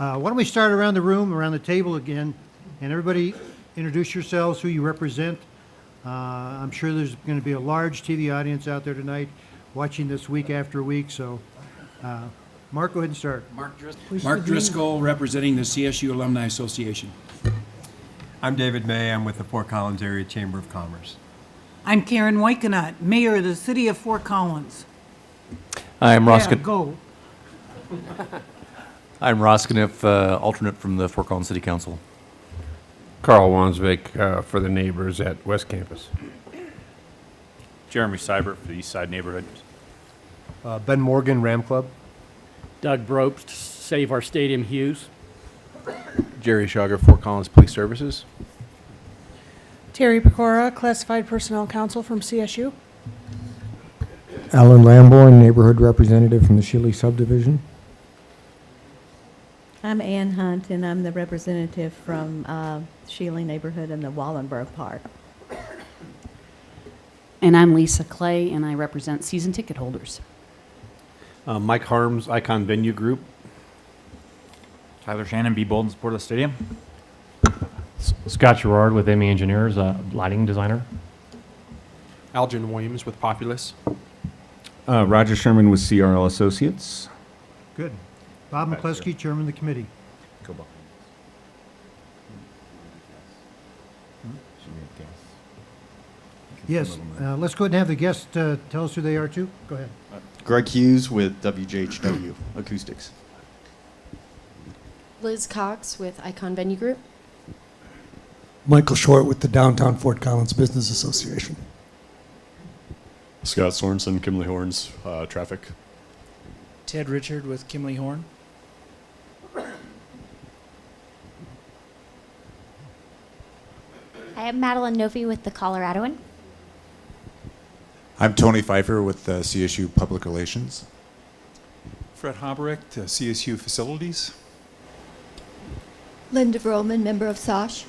Why don't we start around the room, around the table again, and everybody introduce yourselves, who you represent. I'm sure there's going to be a large TV audience out there tonight watching this week after week, so Mark, go ahead and start. Mark Driscoll, representing the CSU Alumni Association. I'm David May. I'm with the Fort Collins Area Chamber of Commerce. I'm Karen Wykenot, Mayor of the City of Fort Collins. I'm Ross. Go. I'm Ross Kniff, alternate from the Fort Collins City Council. Carl Wansbeck for the neighbors at West Campus. Jeremy Seibert for the East Side Neighborhood. Ben Morgan, Ram Club. Doug Brobst, Save Our Stadium Hughes. Jerry Shager, Fort Collins Police Services. Terry Pecora, Classified Personnel Council from CSU. Alan Lamborn, Neighborhood Representative from the Shealy Subdivision. I'm Ann Hunt, and I'm the representative from Shealy Neighborhood and the Wallenberg Park. And I'm Lisa Clay, and I represent season ticket holders. Mike Harms, Icon Venue Group. Tyler Shannon, Be Bold in support of the stadium. Scott Gerard with ME Engineers, lighting designer. Algin Williams with Populous. Roger Sherman with CRL Associates. Good. Bob McCluskey, Chairman of the committee. Go, Bob. Yes, let's go ahead and have the guests tell us who they are too. Go ahead. Greg Hughes with WJHW Acoustics. Liz Cox with Icon Venue Group. Michael Short with the Downtown Fort Collins Business Association. Scott Sorensen, Kimley Horns, Traffic. Ted Richard with Kimley Horn. I am Madeline Novi with the Coloradoan. I'm Tony Pfeiffer with CSU Public Relations. Fred Hobrecht, CSU Facilities. Linda Vroman, member of SOSH.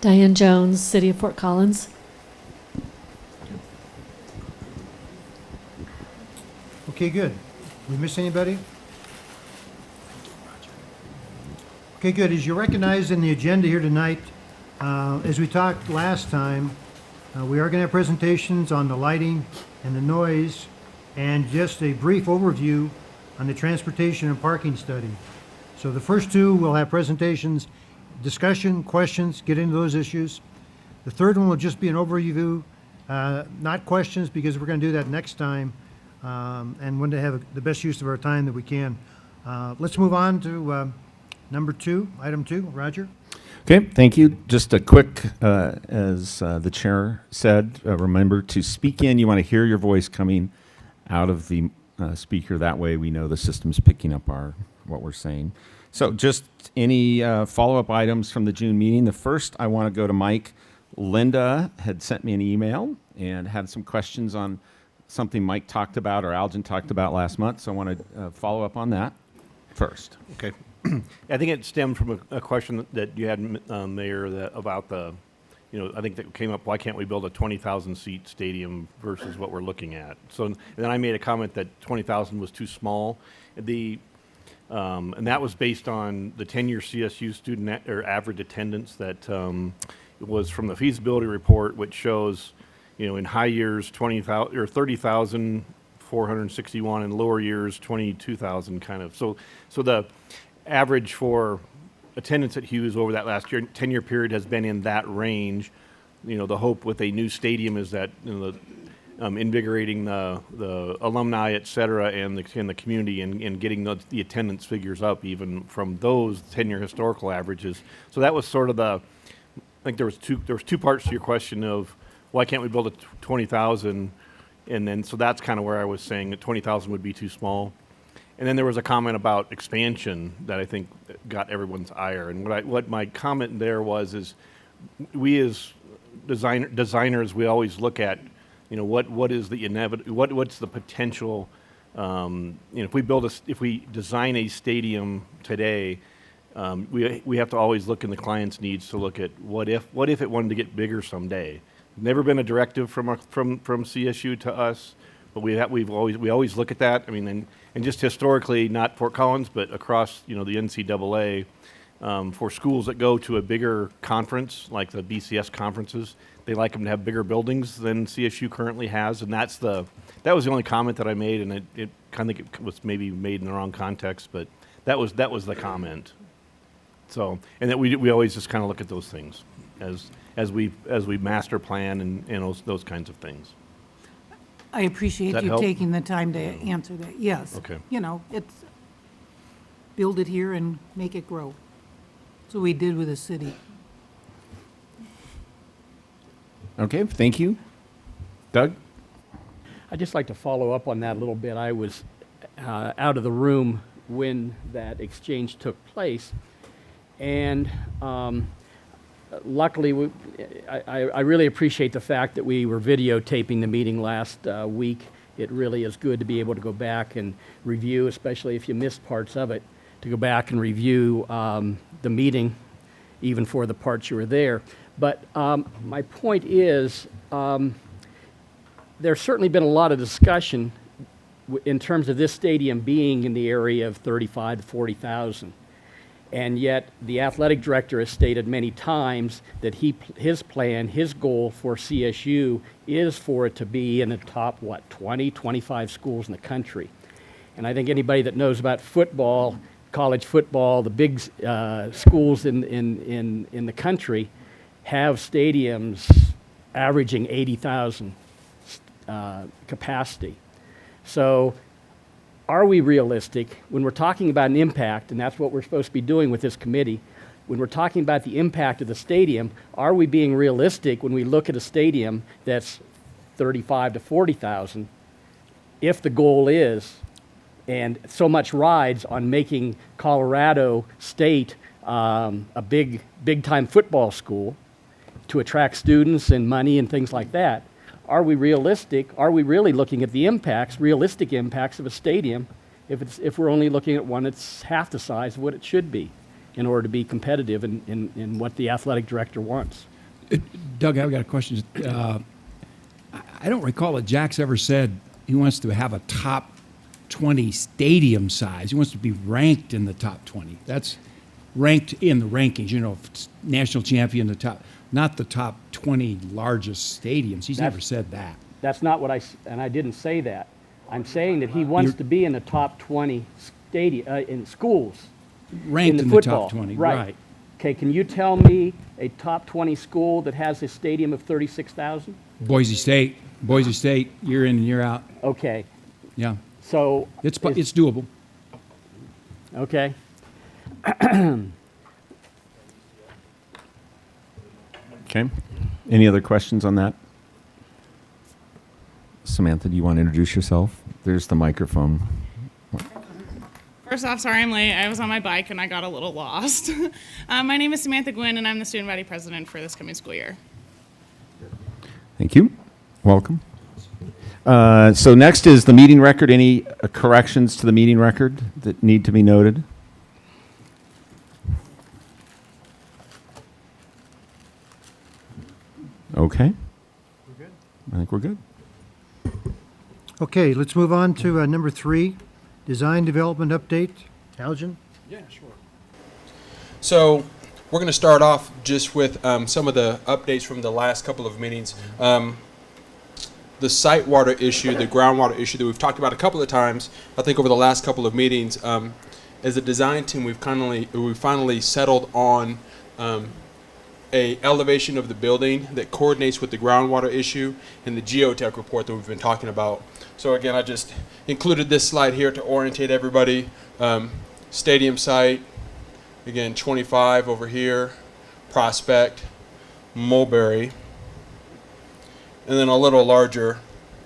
Diane Jones, City of Fort Collins. Okay, good. We miss anybody? Okay, good. As you recognize in the agenda here tonight, as we talked last time, we are going to have presentations on the lighting and the noise, and just a brief overview on the transportation and parking study. So the first two will have presentations, discussion, questions, get into those issues. The third one will just be an overview, not questions, because we're going to do that next time, and want to have the best use of our time that we can. Let's move on to number two, item two. Roger? Okay, thank you. Just a quick, as the chair said, remember to speak in. You want to hear your voice coming out of the speaker. That way we know the system's picking up what we're saying. So just any follow-up items from the June meeting. The first, I want to go to Mike. Linda had sent me an email and had some questions on something Mike talked about or Algin talked about last month. So I want to follow up on that first. Okay. I think it stemmed from a question that you had, Mayor, about the, I think that came up, why can't we build a 20,000 seat stadium versus what we're looking at? So, and then I made a comment that 20,000 was too small. And that was based on the 10-year CSU student or average attendance that was from the feasibility report, which shows, in high years 20,000 or 30,461, and lower years 22,000 kind of. So the average for attendance at Hughes over that last 10-year period has been in that range. The hope with a new stadium is that invigorating the alumni, et cetera, and the community, and getting the attendance figures up even from those 10-year historical averages. So that was sort of I think there was two parts to your question of why can't we build a 20,000, and then so that's kind of where I was saying that 20,000 would be too small. And then there was a comment about expansion that I think got everyone's ire. And what my comment there is we as designers, we always look at, what is the what's the potential, if we design a stadium today, we have to always look in the client's needs to look at what if it wanted to get bigger someday. Never been a directive from CSU to us, But we always look at that. I mean, and just historically, not Fort Collins, but across, the NCAA, for schools that go to a bigger conference, like the BCS conferences, they like them to have bigger buildings than CSU currently has, and that was the only comment that I made, and it kind of was maybe made in the wrong context, but that was the comment. So, and that we always just kind of look at those things as we master plan and those kinds of things. I appreciate That you help? taking the time to answer that. Yes. Okay. It's build it here and make it grow. So we did with the city. Okay, thank you. Doug? I'd just like to follow up on that a little bit. I was out of the room when that exchange took place, and luckily, I really appreciate the fact that we were videotaping the meeting last week. It really is good to be able to go back and review, especially if you missed parts of it, to go back and review the meeting, even for the parts you were there. But my point is, there's certainly been a lot of discussion in terms of this stadium being in the area of 35 to 40,000. And yet the athletic director has stated many times that his plan, his goal for CSU is for it to be in the top, 20, 25 schools in the country. And I think anybody that knows about football, college football, the big schools in the country have stadiums averaging 80,000 capacity. So are we realistic when we're talking about an impact, and that's what we're supposed to be doing with this committee, when we're talking about the impact of the stadium, are we being realistic when we look at a stadium that's 35 to 40,000 if the goal is, and so much rides on making Colorado State a big-time football school to attract students and money and things like that? Are we realistic? Are we really looking at the impacts, realistic impacts of a stadium, if we're only looking at one that's half the size of what it should be in order to be competitive in what the athletic director wants? Doug, I've got a question. I don't recall that Jack's ever said he wants to have a top 20 stadium size. He wants to be ranked in the top 20. That's ranked in the rankings, national champion, the top, not the top 20 largest stadiums. He's never said that. That's not what and I didn't say that. I'm saying that he wants to be in the top 20 in schools. Ranked in the top 20, right. Okay, can you tell me a top 20 school that has a stadium of 36,000? Boise State, year in and year out. Okay. Yeah. So it's doable. Okay. Okay. Any other questions on that? Samantha, do you want to introduce yourself? There's the microphone. First off, sorry I'm late. I was on my bike and I got a little lost. My name is Samantha Gwynn, and I'm the student body president for this coming school year. Thank you. Welcome. So next is the meeting record. Any corrections to the meeting record that need to be noted? Okay. We're good? I think we're good. Okay, let's move on to number 3, design development update. Algin? Yeah, sure. So we're going to start off just with some of the updates from the last couple of meetings. The site water issue, the groundwater issue that we've talked about a couple of times, I think over the last couple of meetings, as a design team, we've finally settled on a elevation of the building that coordinates with the groundwater issue and the geotech report that we've been talking about. So again, I just included this slide here to orientate everybody. Stadium site, again, 25 over here, Prospect, Mulberry, and then a little larger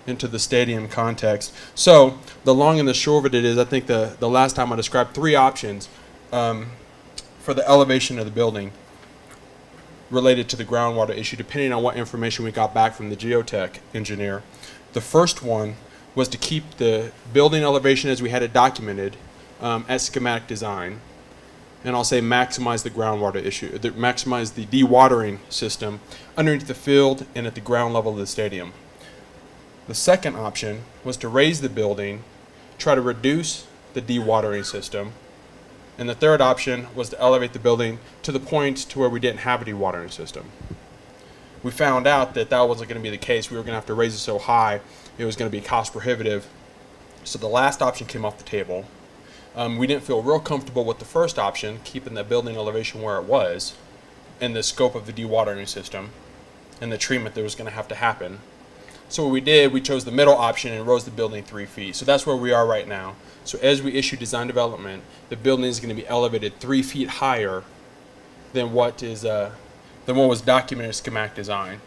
into the stadium context. So the long and the short of it is, I think the last time I described 3 options for the elevation of the building related to the groundwater issue, depending on what information we got back from the geotech engineer. The first one was to keep the building elevation as we had it documented at schematic design, and I'll say maximize the groundwater issue, maximize the dewatering system underneath the field and at the ground level of the stadium. The second option was to raise the building, try to reduce the dewatering system. And the third option was to elevate the building to the point to where we didn't have a dewatering system. We found out that that wasn't going to be the case. We were going to have to raise it so high, it was going to be cost prohibitive. So the last option came off the table. We didn't feel real comfortable with the first option, keeping the building elevation where it was, and the scope of the dewatering system, and the treatment that was going to have to happen. So what we did, we chose the middle option and rose the building 3 feet. So that's where we are right now. So as we issue design development, the building is going to be elevated 3 feet higher than what was documented in schematic design.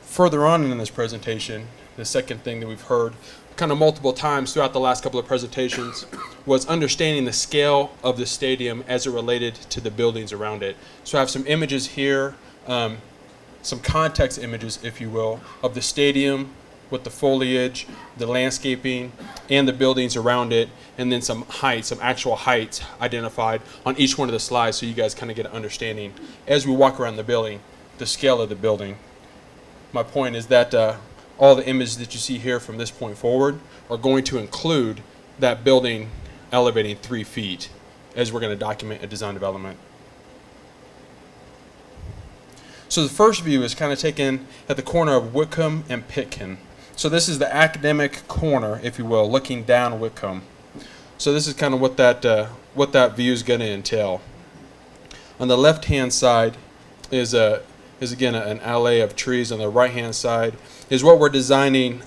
Further on in this presentation, the second thing that we've heard kind of multiple times throughout the last couple of presentations was understanding the scale of the stadium as it related to the buildings around it. So I have some images here, some context images, if you will, of the stadium with the foliage, the landscaping, and the buildings around it, and then some heights, some actual heights identified on each one of the slides so you guys kind of get an understanding as we walk around the building, the scale of the building. My point is that all the images that you see here from this point forward are going to include that building elevating 3 feet as we're going to document a design development. So the first view is kind of taken at the corner of Whitcomb and Pitkin. So this is the academic corner, if you will, looking down Whitcomb. So this is kind of what that view is going to entail. On the left-hand side is again an alley of trees. On the right-hand side is what we're designing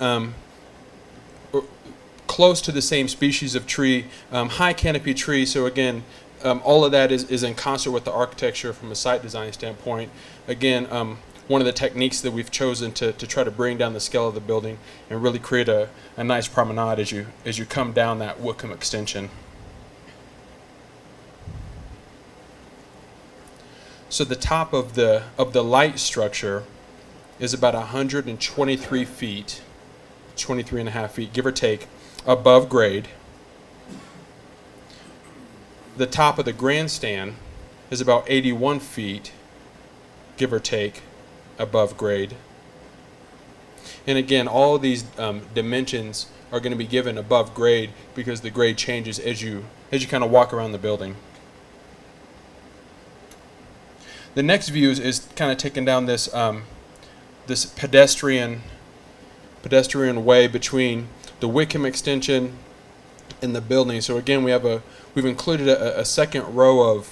close to the same species of tree, high canopy tree. So again, all of that is in concert with the architecture from a site design standpoint. Again, one of the techniques that we've chosen to try to bring down the scale of the building and really create a nice promenade as you come down that Whitcomb extension. So the top of the light structure is about 123 feet, 23 and a half feet, give or take, above grade. The top of the grandstand is about 81 feet, give or take, above grade. And again, all of these dimensions are going to be given above grade because the grade changes as you kind of walk around the building. The next view is kind of taking down this this pedestrian way between the Whitcomb extension and the building. So again, we've included a second row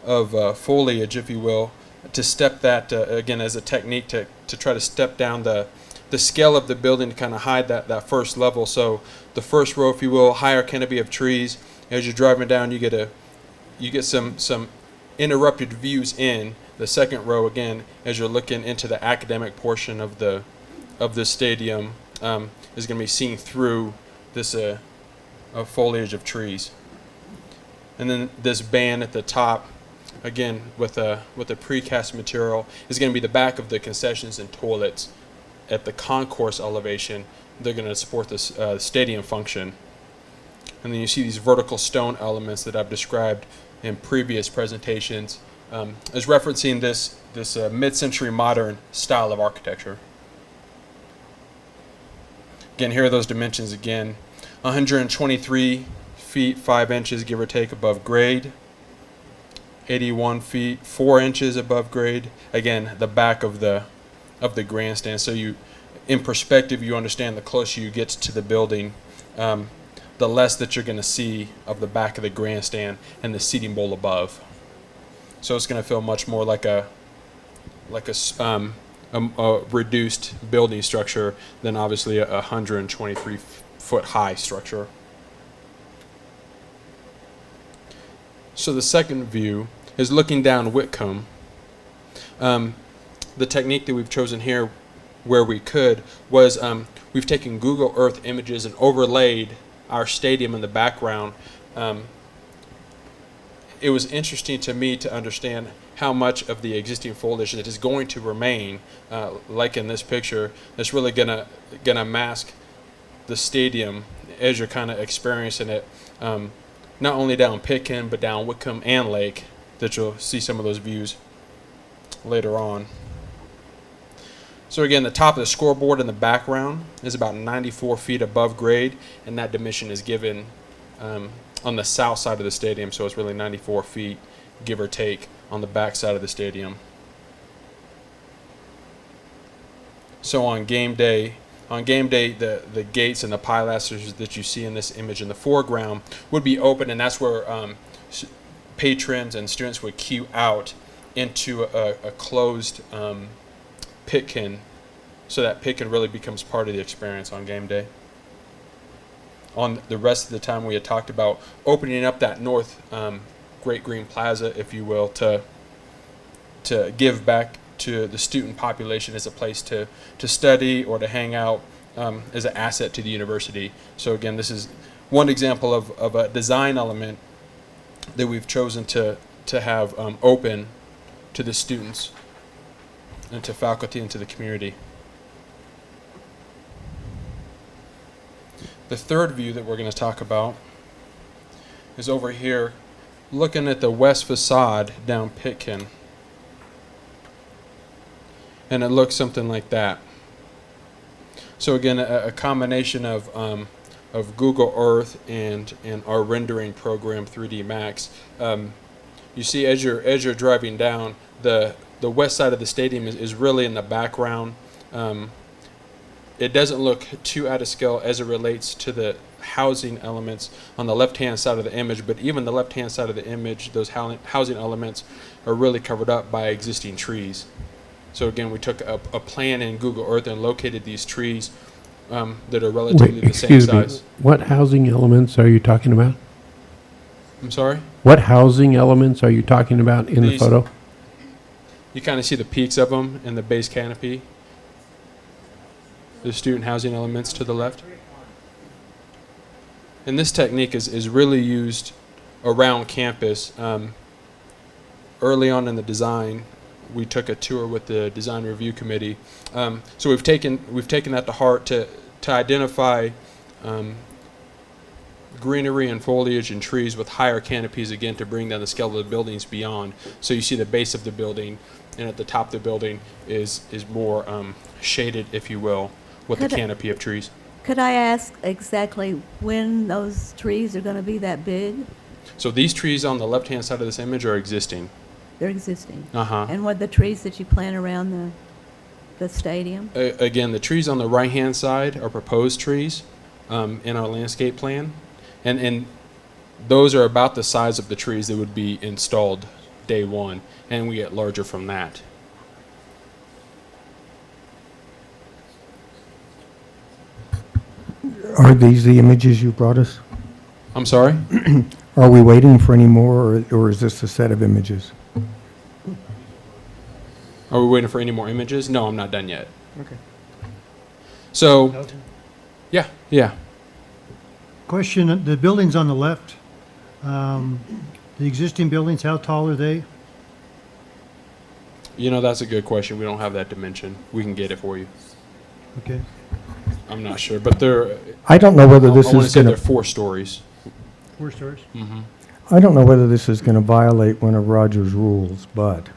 of foliage, if you will, to step that again as a technique to try to step down the scale of the building to kind of hide that first level. So the first row, if you will, higher canopy of trees. As you're driving down, you get some interrupted views in the second row again as you're looking into the academic portion of the stadium is going to be seen through this foliage of trees. And then this band at the top, again with a precast material, is going to be the back of the concessions and toilets at the concourse elevation. They're going to support this stadium function. And then you see these vertical stone elements that I've described in previous presentations as referencing this mid-century modern style of architecture. Again, here are those dimensions again. 123 feet 5 inches, give or take, above grade. 81 feet 4 inches above grade. Again, the back of the grandstand. So you, in perspective, you understand the closer you get to the building, the less that you're going to see of the back of the grandstand and the seating bowl above. So it's going to feel much more like a reduced building structure than obviously a 123 foot high structure. So the second view is looking down Whitcomb. The technique that we've chosen here where we could was we've taken Google Earth images and overlaid our stadium in the background. It was interesting to me to understand how much of the existing foliage that is going to remain, like in this picture, that's really gonna mask the stadium as you're kind of experiencing it, not only down Pitkin but down Whitcomb and Lake, that you'll see some of those views later on. So again, the top of the scoreboard in the background is about 94 feet above grade, and that dimension is given on the south side of the stadium, so it's really 94 feet, give or take, on the back side of the stadium. So on game day, the gates and the pilasters that you see in this image in the foreground would be open, and that's where patrons and students would queue out into a closed pitkin, so that pitkin really becomes part of the experience on game day. On the rest of the time, we had talked about opening up that north Great Green Plaza, if you will, to give back to the student population as a place to study or to hang out as an asset to the university. So again, this is one example of a design element that we've chosen to have open to the students and to faculty and to the community. The third view that we're going to talk about is over here, looking at the west facade down Pitkin. And it looks something like that. So again, a combination of Google Earth and our rendering program 3D Max. You see, as you're driving down, the west side of the stadium is really in the background. It doesn't look too out of scale as it relates to the housing elements on the left-hand side of the image, but even the left-hand side of the image, those housing elements are really covered up by existing trees. So again, we took a plan in Google Earth and located these trees that are relatively the same size. What housing elements are you talking about? I'm sorry? What housing elements are you talking about in the photo? You kind of see the peaks of them in the base canopy. The student housing elements to the left. And this technique is really used around campus. Early on in the design, we took a tour with the design review committee. So we've taken that to heart to identify greenery and foliage and trees with higher canopies, again, to bring down the scale of the buildings beyond. So you see the base of the building, and at the top of the building is more shaded, if you will, with the canopy of trees. Could I ask exactly when those trees are going to be that big? So these trees on the left-hand side of this image are existing. They're existing. Uh-huh. And what the trees that you plant around the stadium? Again, the trees on the right-hand side are proposed trees in our landscape plan. And those are about the size of the trees that would be installed day one, and we get larger from that. Are these the images you brought us? I'm sorry? Are we waiting for any more, or is this a set of images? Are we waiting for any more images? No, I'm not done yet. Okay. So, yeah. Question, the buildings on the left, the existing buildings, how tall are they? You know, that's a good question. We don't have that dimension. We can get it for you. Okay. I'm not sure, but they're... I don't know whether this I want to is say going they're to... 4 stories. 4 stories? Mm-hmm. I don't know whether this is going to violate one of Roger's rules, but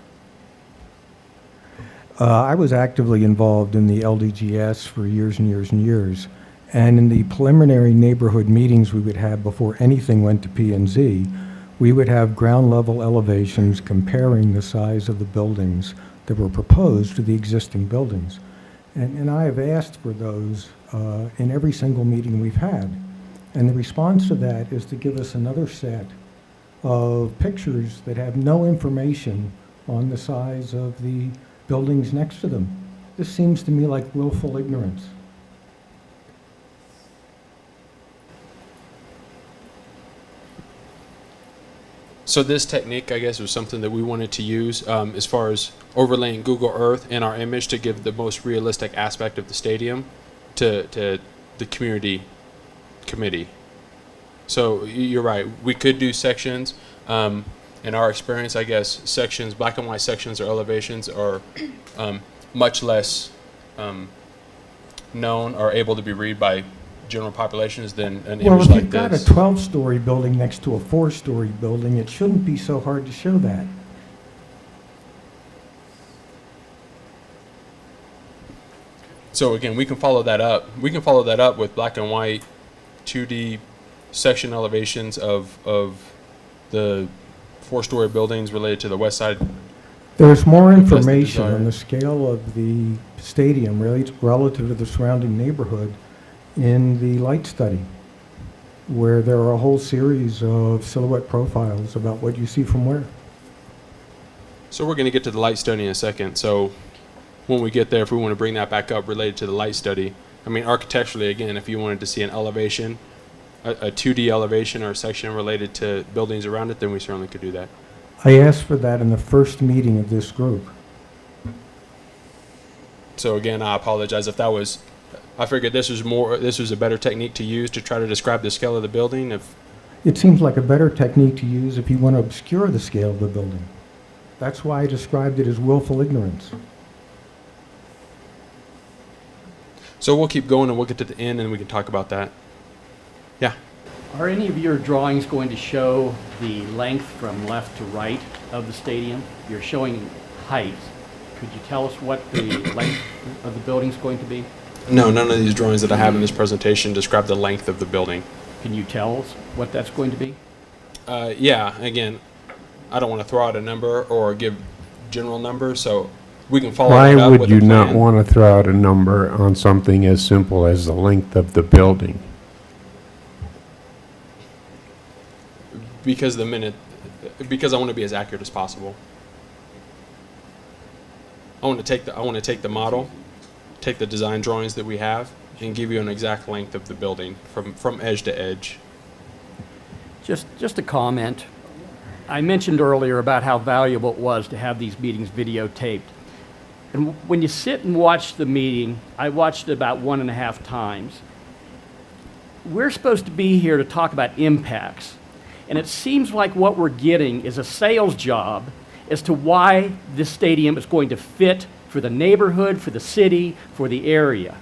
I was actively involved in the LDGS for years and years and years. And in the preliminary neighborhood meetings we would have before anything went to P&Z, we would have ground level elevations comparing the size of the buildings that were proposed to the existing buildings. And I have asked for those in every single meeting we've had. And the response to that is to give us another set of pictures that have no information on the size of the buildings next to them. This seems to me like willful ignorance. So this technique, I guess, was something that we wanted to use as far as overlaying Google Earth in our image to give the most realistic aspect of the stadium to the community committee. So you're right. We could do sections. In our experience, I guess, sections, black and white sections or elevations are much less known or able to be read by general populations than an Well, image if like you've got this. a 12-story building next to a 4-story building, it shouldn't be so hard to show that. So again, we can follow that up. We can follow that up with black and white 2D section elevations of the 4-story buildings related to the west side. There's more If that's the information desire. on the scale of the stadium relative to the surrounding neighborhood in the light study, where there are a whole series of silhouette profiles about what you see from where. So we're going to get to the light study in a second. So when we get there, if we want to bring that back up related to the light study, I mean, architecturally, again, if you wanted to see an elevation, a 2D elevation or a section related to buildings around it, then we certainly could do that. I asked for that in the first meeting of this group. So again, I apologize if that was, I figured this was a better technique to use to try to describe the scale of the building. It seems like a better technique to use if you want to obscure the scale of the building. That's why I described it as willful ignorance. So we'll keep going and we'll get to the end and we can talk about that. Yeah. Are any of your drawings going to show the length from left to right of the stadium? You're showing height. Could you tell us what the length of the building is going to be? No, none of these drawings that I have in this presentation describe the length of the building. Can you tell us what that's going to be? Yeah, again, I don't want to throw out a number or give general numbers, so we can follow Why it up would with you a plan. not want to throw out a number on something as simple as the length of the building? Because I want to be as accurate as possible. I want to take the model, take the design drawings that we have, and give you an exact length of the building from edge to edge. Just a comment. I mentioned earlier about how valuable it was to have these meetings videotaped. And when you sit and watch the meeting, I watched it about 1.5 times. We're supposed to be here to talk about impacts. And it seems like what we're getting is a sales job as to why this stadium is going to fit for the neighborhood, for the city, for the area.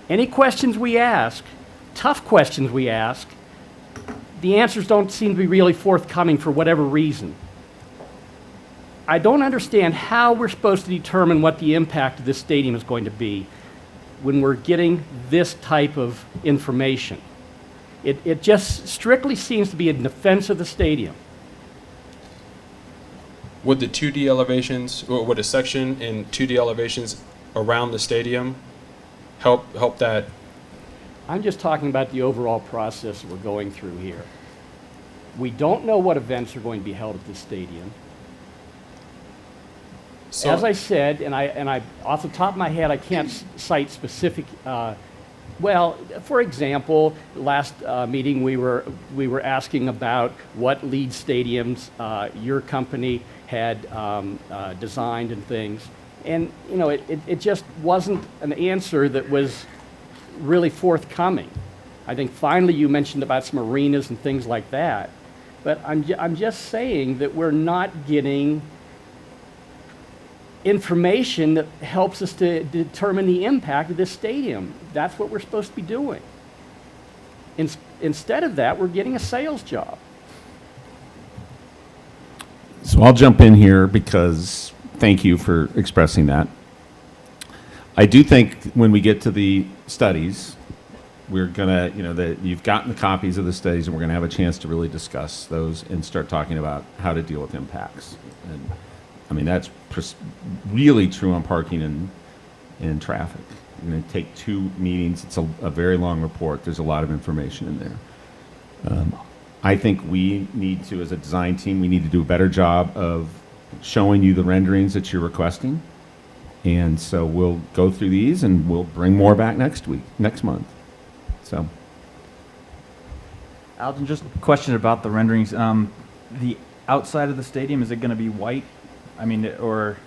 Any questions we ask, tough questions we ask, the answers don't seem to be really forthcoming for whatever reason. I don't understand how we're supposed to determine what the impact of this stadium is going to be when we're getting this type of information. It just strictly seems to be in defense of the stadium. Would the 2D elevations, or would a section in 2D elevations around the stadium help that? I'm just talking about the overall process we're going through here. We don't know what events are going to be held at this stadium. So, as I said, and I off the top of my head, I can't cite specific. Well, for example, last meeting we were asking about what lead stadiums your company had designed and things, and you know it just wasn't an answer that was really forthcoming. I think finally you mentioned about some arenas and things like that, but I'm just saying that we're not getting information that helps us to determine the impact of this stadium. That's what we're supposed to be doing. Instead of that, we're getting a sales job. So I'll jump in here because thank you for expressing that. I do think when we get to the studies, we're gonna, you've gotten the copies of the studies, and we're gonna have a chance to really discuss those and start talking about how to deal with impacts. And I mean, that's really true on parking and traffic. You're going to take 2 meetings. It's a very long report. There's a lot of information in there. I think we need to, as a design team, we need to do a better job of showing you the renderings that you're requesting. And so we'll go through these and we'll bring more back next month. So. Alton, just a question about the renderings. The outside of the stadium, is it going to be white? I mean, or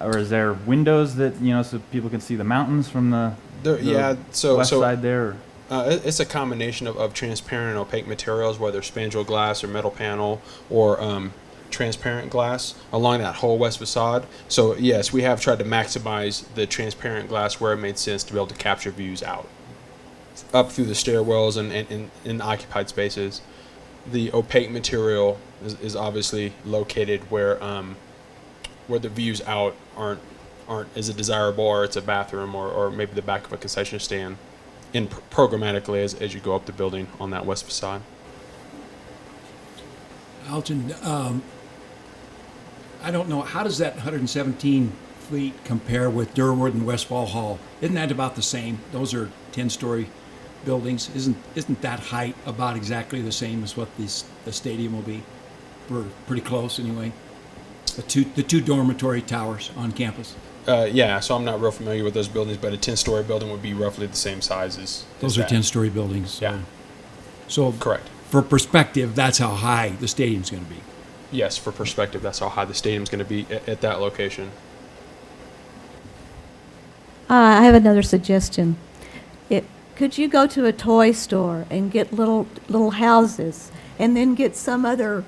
is there windows that, so people can see the mountains from the west side there? It's a combination of transparent and opaque materials, whether spandrel glass or metal panel or transparent glass along that whole west facade. So yes, we have tried to maximize the transparent glass where it made sense to be able to capture views out, up through the stairwells and in occupied spaces. The opaque material is obviously located where the views out aren't aren't as desirable, or it's a bathroom, or maybe the back of a concession stand, in programmatically as you go up the building on that west facade. Alton, I don't know, how does that 117 feet compare with Durwood and Westfall Hall? Isn't that about the same? Those are 10-story buildings. Isn't that height about exactly the same as what the stadium will be? We're pretty close anyway. The two dormitory towers on campus. Yeah, so I'm not real familiar with those buildings, but a 10-story building would be roughly the same size as Those are that. 10-story buildings. So. Yeah. So Correct. For perspective, that's how high the stadium's going to be. Yes, for perspective, that's how high the stadium's going to be at that location. I have another suggestion. Could you go to a toy store and get little houses, and then get some other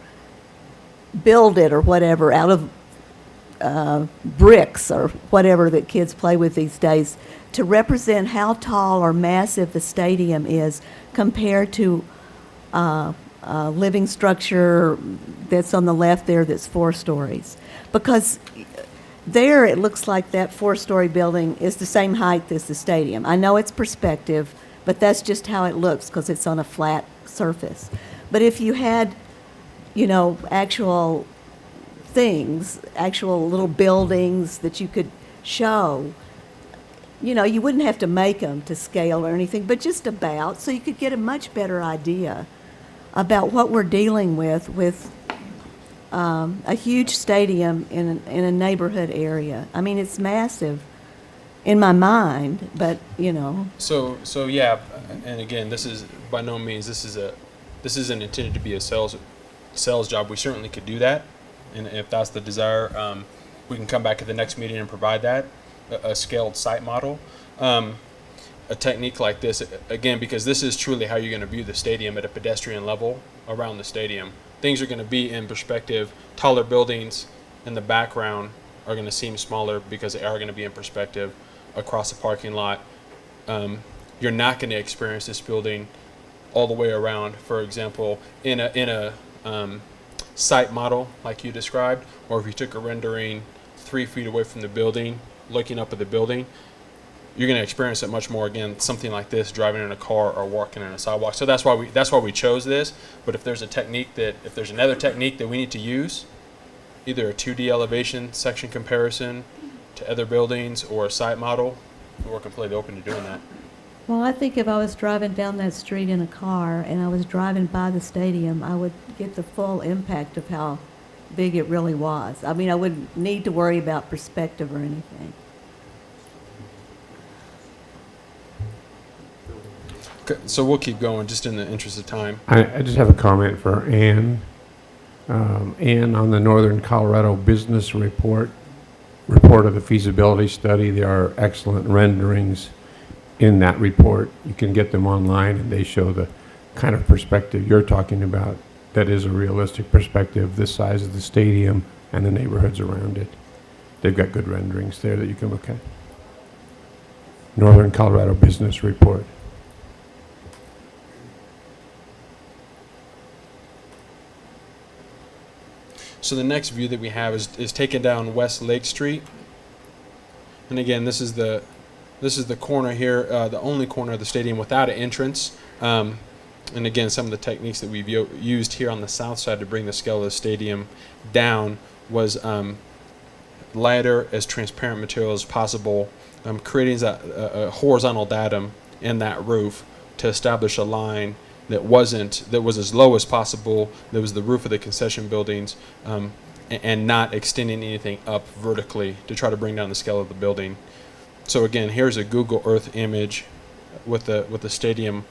build it or whatever out of bricks or whatever that kids play with these days, to represent how tall or massive the stadium is compared to a living structure that's on the left there that's 4 stories. Because there it looks like that 4-story building is the same height as the stadium. I know it's perspective, but that's just how it looks because it's on a flat surface. But if you had, actual things, actual little buildings that you could show, you wouldn't have to make them to scale or anything, but just about, so you could get a much better idea about what we're dealing with a huge stadium in a neighborhood area. I mean, it's massive in my mind, but So yeah, and again, this is by no means this isn't intended to be a sales job. We certainly could do that, and if that's the desire, we can come back at the next meeting and provide that a scaled site model. A technique like this, again, because this is truly how you're going to view the stadium at a pedestrian level around the stadium. Things are going to be in perspective. Taller buildings in the background are going to seem smaller because they are going to be in perspective across the parking lot. You're not going to experience this building all the way around. For example, in a site model like you described, or if you took a rendering 3 feet away from the building, looking up at the building, you're going to experience it much more, again, something like this, driving in a car or walking on a sidewalk. So that's why we chose this. But if there's another technique that we need to use, either a 2D elevation section comparison to other buildings or a site model, we're completely open to doing that. Well, I think if I was driving down that street in a car and I was driving by the stadium, I would get the full impact of how big it really was. I mean, I wouldn't need to worry about perspective or anything. So we'll keep going just in the interest of time. I just have a comment for Ann. Ann, on the Northern Colorado Business Report of the feasibility study, there are excellent renderings in that report. You can get them online, and they show the kind of perspective you're talking about. That is a realistic perspective, this size of the stadium and the neighborhoods around it. They've got good renderings there that you can look at. Northern Colorado Business Report. So the next view that we have is taken down West Lake Street. And again, this is the corner here, the only corner of the stadium without an entrance. And again, some of the techniques that we've used here on the south side to bring the scale of the stadium down was lighter, as transparent material as possible, creating a horizontal datum in that roof to establish a line that was as low as possible, that was the roof of the concession buildings, and not extending anything up vertically to try to bring down the scale of the building. So again, here's a Google Earth image with the stadium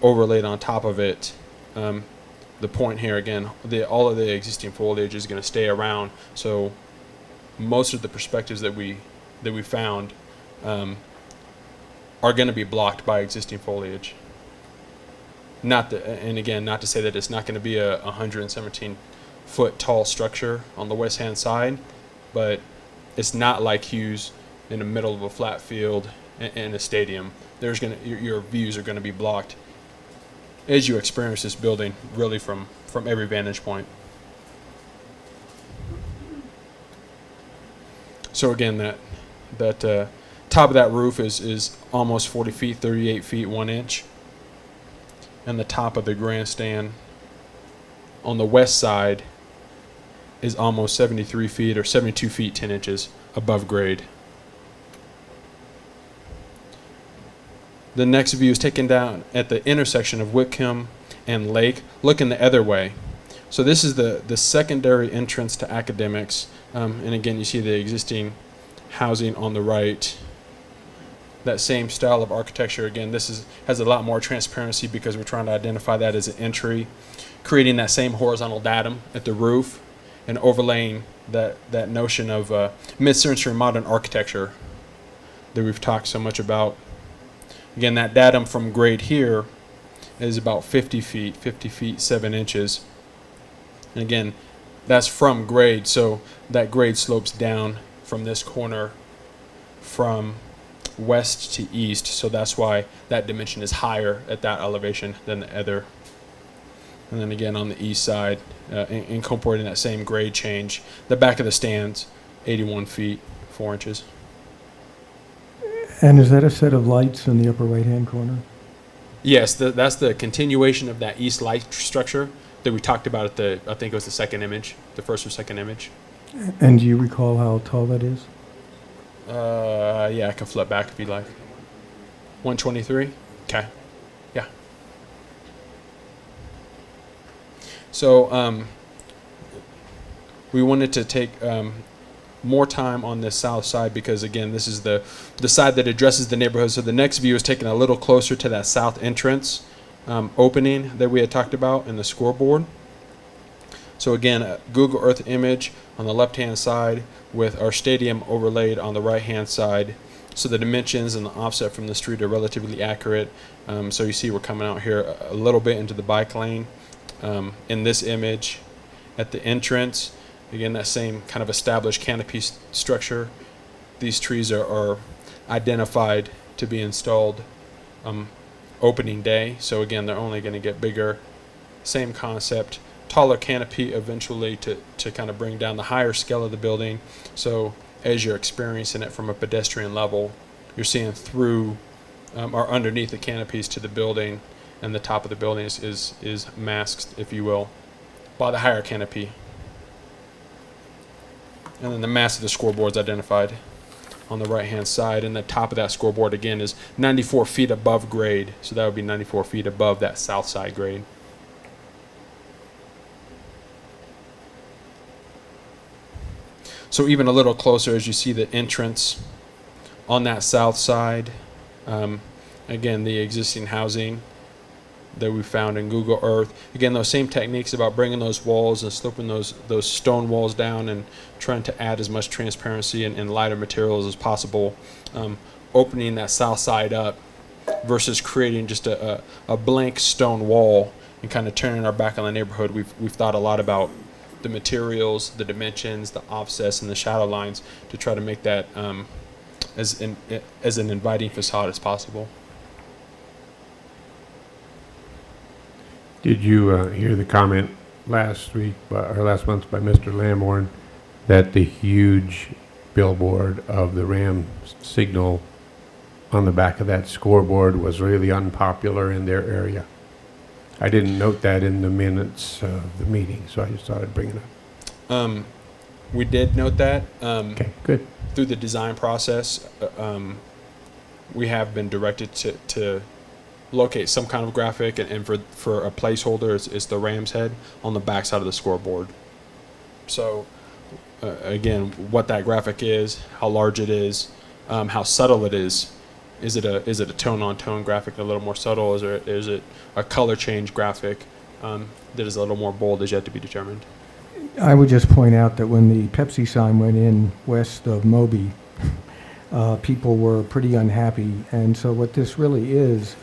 overlaid on top of it. The point here again, all of the existing foliage is going to stay around. So most of the perspectives that we found are going to be blocked by existing foliage. Not to say that it's not going to be a 117-foot tall structure on the west hand side, but it's not like Hughes in the middle of a flat field in a stadium. Your views are going to be blocked as you experience this building really from every vantage point. So again, that top of that roof is almost 40 feet, 38 feet 1 inch, and the top of the grandstand on the west side is almost 73 feet or 72 feet 10 inches above grade. The next view is taken down at the intersection of Whitcomb and Lake, looking the other way. So this is the secondary entrance to academics. And again, you see the existing housing on the right. That same style of architecture. Again, has a lot more transparency because we're trying to identify that as an entry, creating that same horizontal datum at the roof and overlaying that notion of mid-century modern architecture that we've talked so much about. Again, that datum from grade here is about 50 feet 7 inches. And again, that's from grade, so that grade slopes down from this corner from west to east, so that's why that dimension is higher at that elevation than the other. And then again on the east side, incorporating that same grade change, the back of the stands, 81 feet 4 inches. And is that a set of lights in the upper right-hand corner? Yes, that's the continuation of that east light structure that we talked about at I think it was the second image, the first or second image. And do you recall how tall that is? Yeah, I can flip back if you'd like. 123? Okay. Yeah. So we wanted to take more time on the south side because, again, this is the side that addresses the neighborhood. So the next view is taken a little closer to that south entrance opening that we had talked about in the scoreboard. So again, a Google Earth image on the left-hand side with our stadium overlaid on the right-hand side. So the dimensions and the offset from the street are relatively accurate. So you see we're coming out here a little bit into the bike lane in this image at the entrance. Again, that same kind of established canopy structure. These trees are identified to be installed opening day. So again, they're only going to get bigger. Same concept. Taller canopy eventually to kind of bring down the higher scale of the building. So as you're experiencing it from a pedestrian level, you're seeing through or underneath the canopies to the building, and the top of the building is masked, if you will, by the higher canopy. And then the mass of the scoreboard is identified on the right-hand side, and the top of that scoreboard again is 94 feet above grade. So that would be 94 feet above that south side grade. So even a little closer as you see the entrance on that south side. Again, the existing housing that we found in Google Earth. Again, those same techniques about bringing those walls and sloping those stone walls down and trying to add as much transparency and lighter materials as possible. Opening that south side up versus creating just a blank stone wall and kind of turning our back on the neighborhood. We've thought a lot about the materials, the dimensions, the offsets, and the shadow lines to try to make that as an inviting facade as possible. Did you hear the comment last month by Mr. Lamborn that the huge billboard of the Ram signal on the back of that scoreboard was really unpopular in their area? I didn't note that in the minutes of the meeting, so I just thought I'd bring it up. We did note that. Okay, good. Through the design process, we have been directed to locate some kind of graphic, and for a placeholder, it's the Ram's head on the back side of the scoreboard. So, again, what that graphic is, how large it is, how subtle it is. Is it a tone-on-tone graphic, a little more subtle? Is it a color change graphic that is a little more bold, is yet to be determined? I would just point out that when the Pepsi sign went in west of Moby, people were pretty unhappy. And so what this really is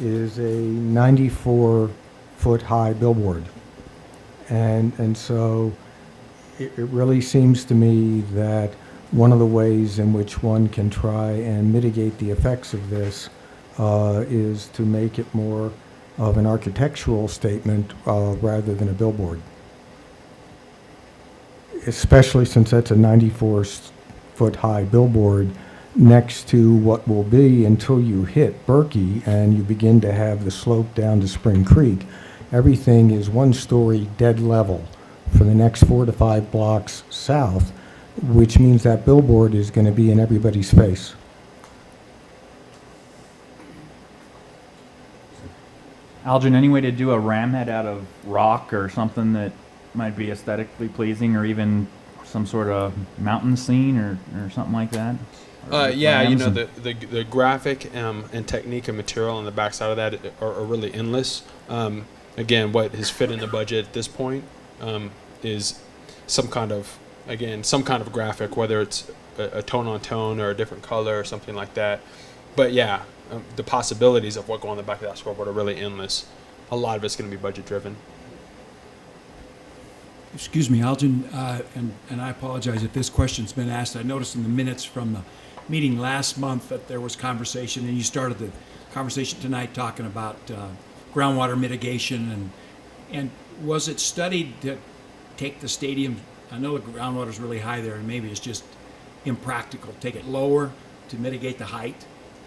a 94-foot high billboard. And so it really seems to me that one of the ways in which one can try and mitigate the effects of this is to make it more of an architectural statement rather than a billboard. Especially since that's a 94-foot 4-foot-high billboard next to what will be, until you hit Berkey and you begin to have the slope down to Spring Creek, everything is 1 story dead level for the next 4 to 5 blocks south, which means that billboard is going to be in everybody's face. Algin, any way to do a ram head out of rock or something that might be aesthetically pleasing, or even some sort of mountain scene or something like that? Yeah, you Rams know, and- the graphic and technique and material on the backside of that are really endless. Again, what has fit in the budget at this point is some kind of graphic, whether it's a tone on tone or a different color or something like that. But yeah, the possibilities of what go on the back of that scoreboard are really endless. A lot of it's going to be budget driven. Excuse me, Algin, and I apologize if this question's been asked. I noticed in the minutes from the meeting last month that there was conversation, and you started the conversation tonight talking about groundwater mitigation, and was it studied to take the stadium? I know the groundwater's really high there, and maybe it's just impractical. Take it lower to mitigate the height,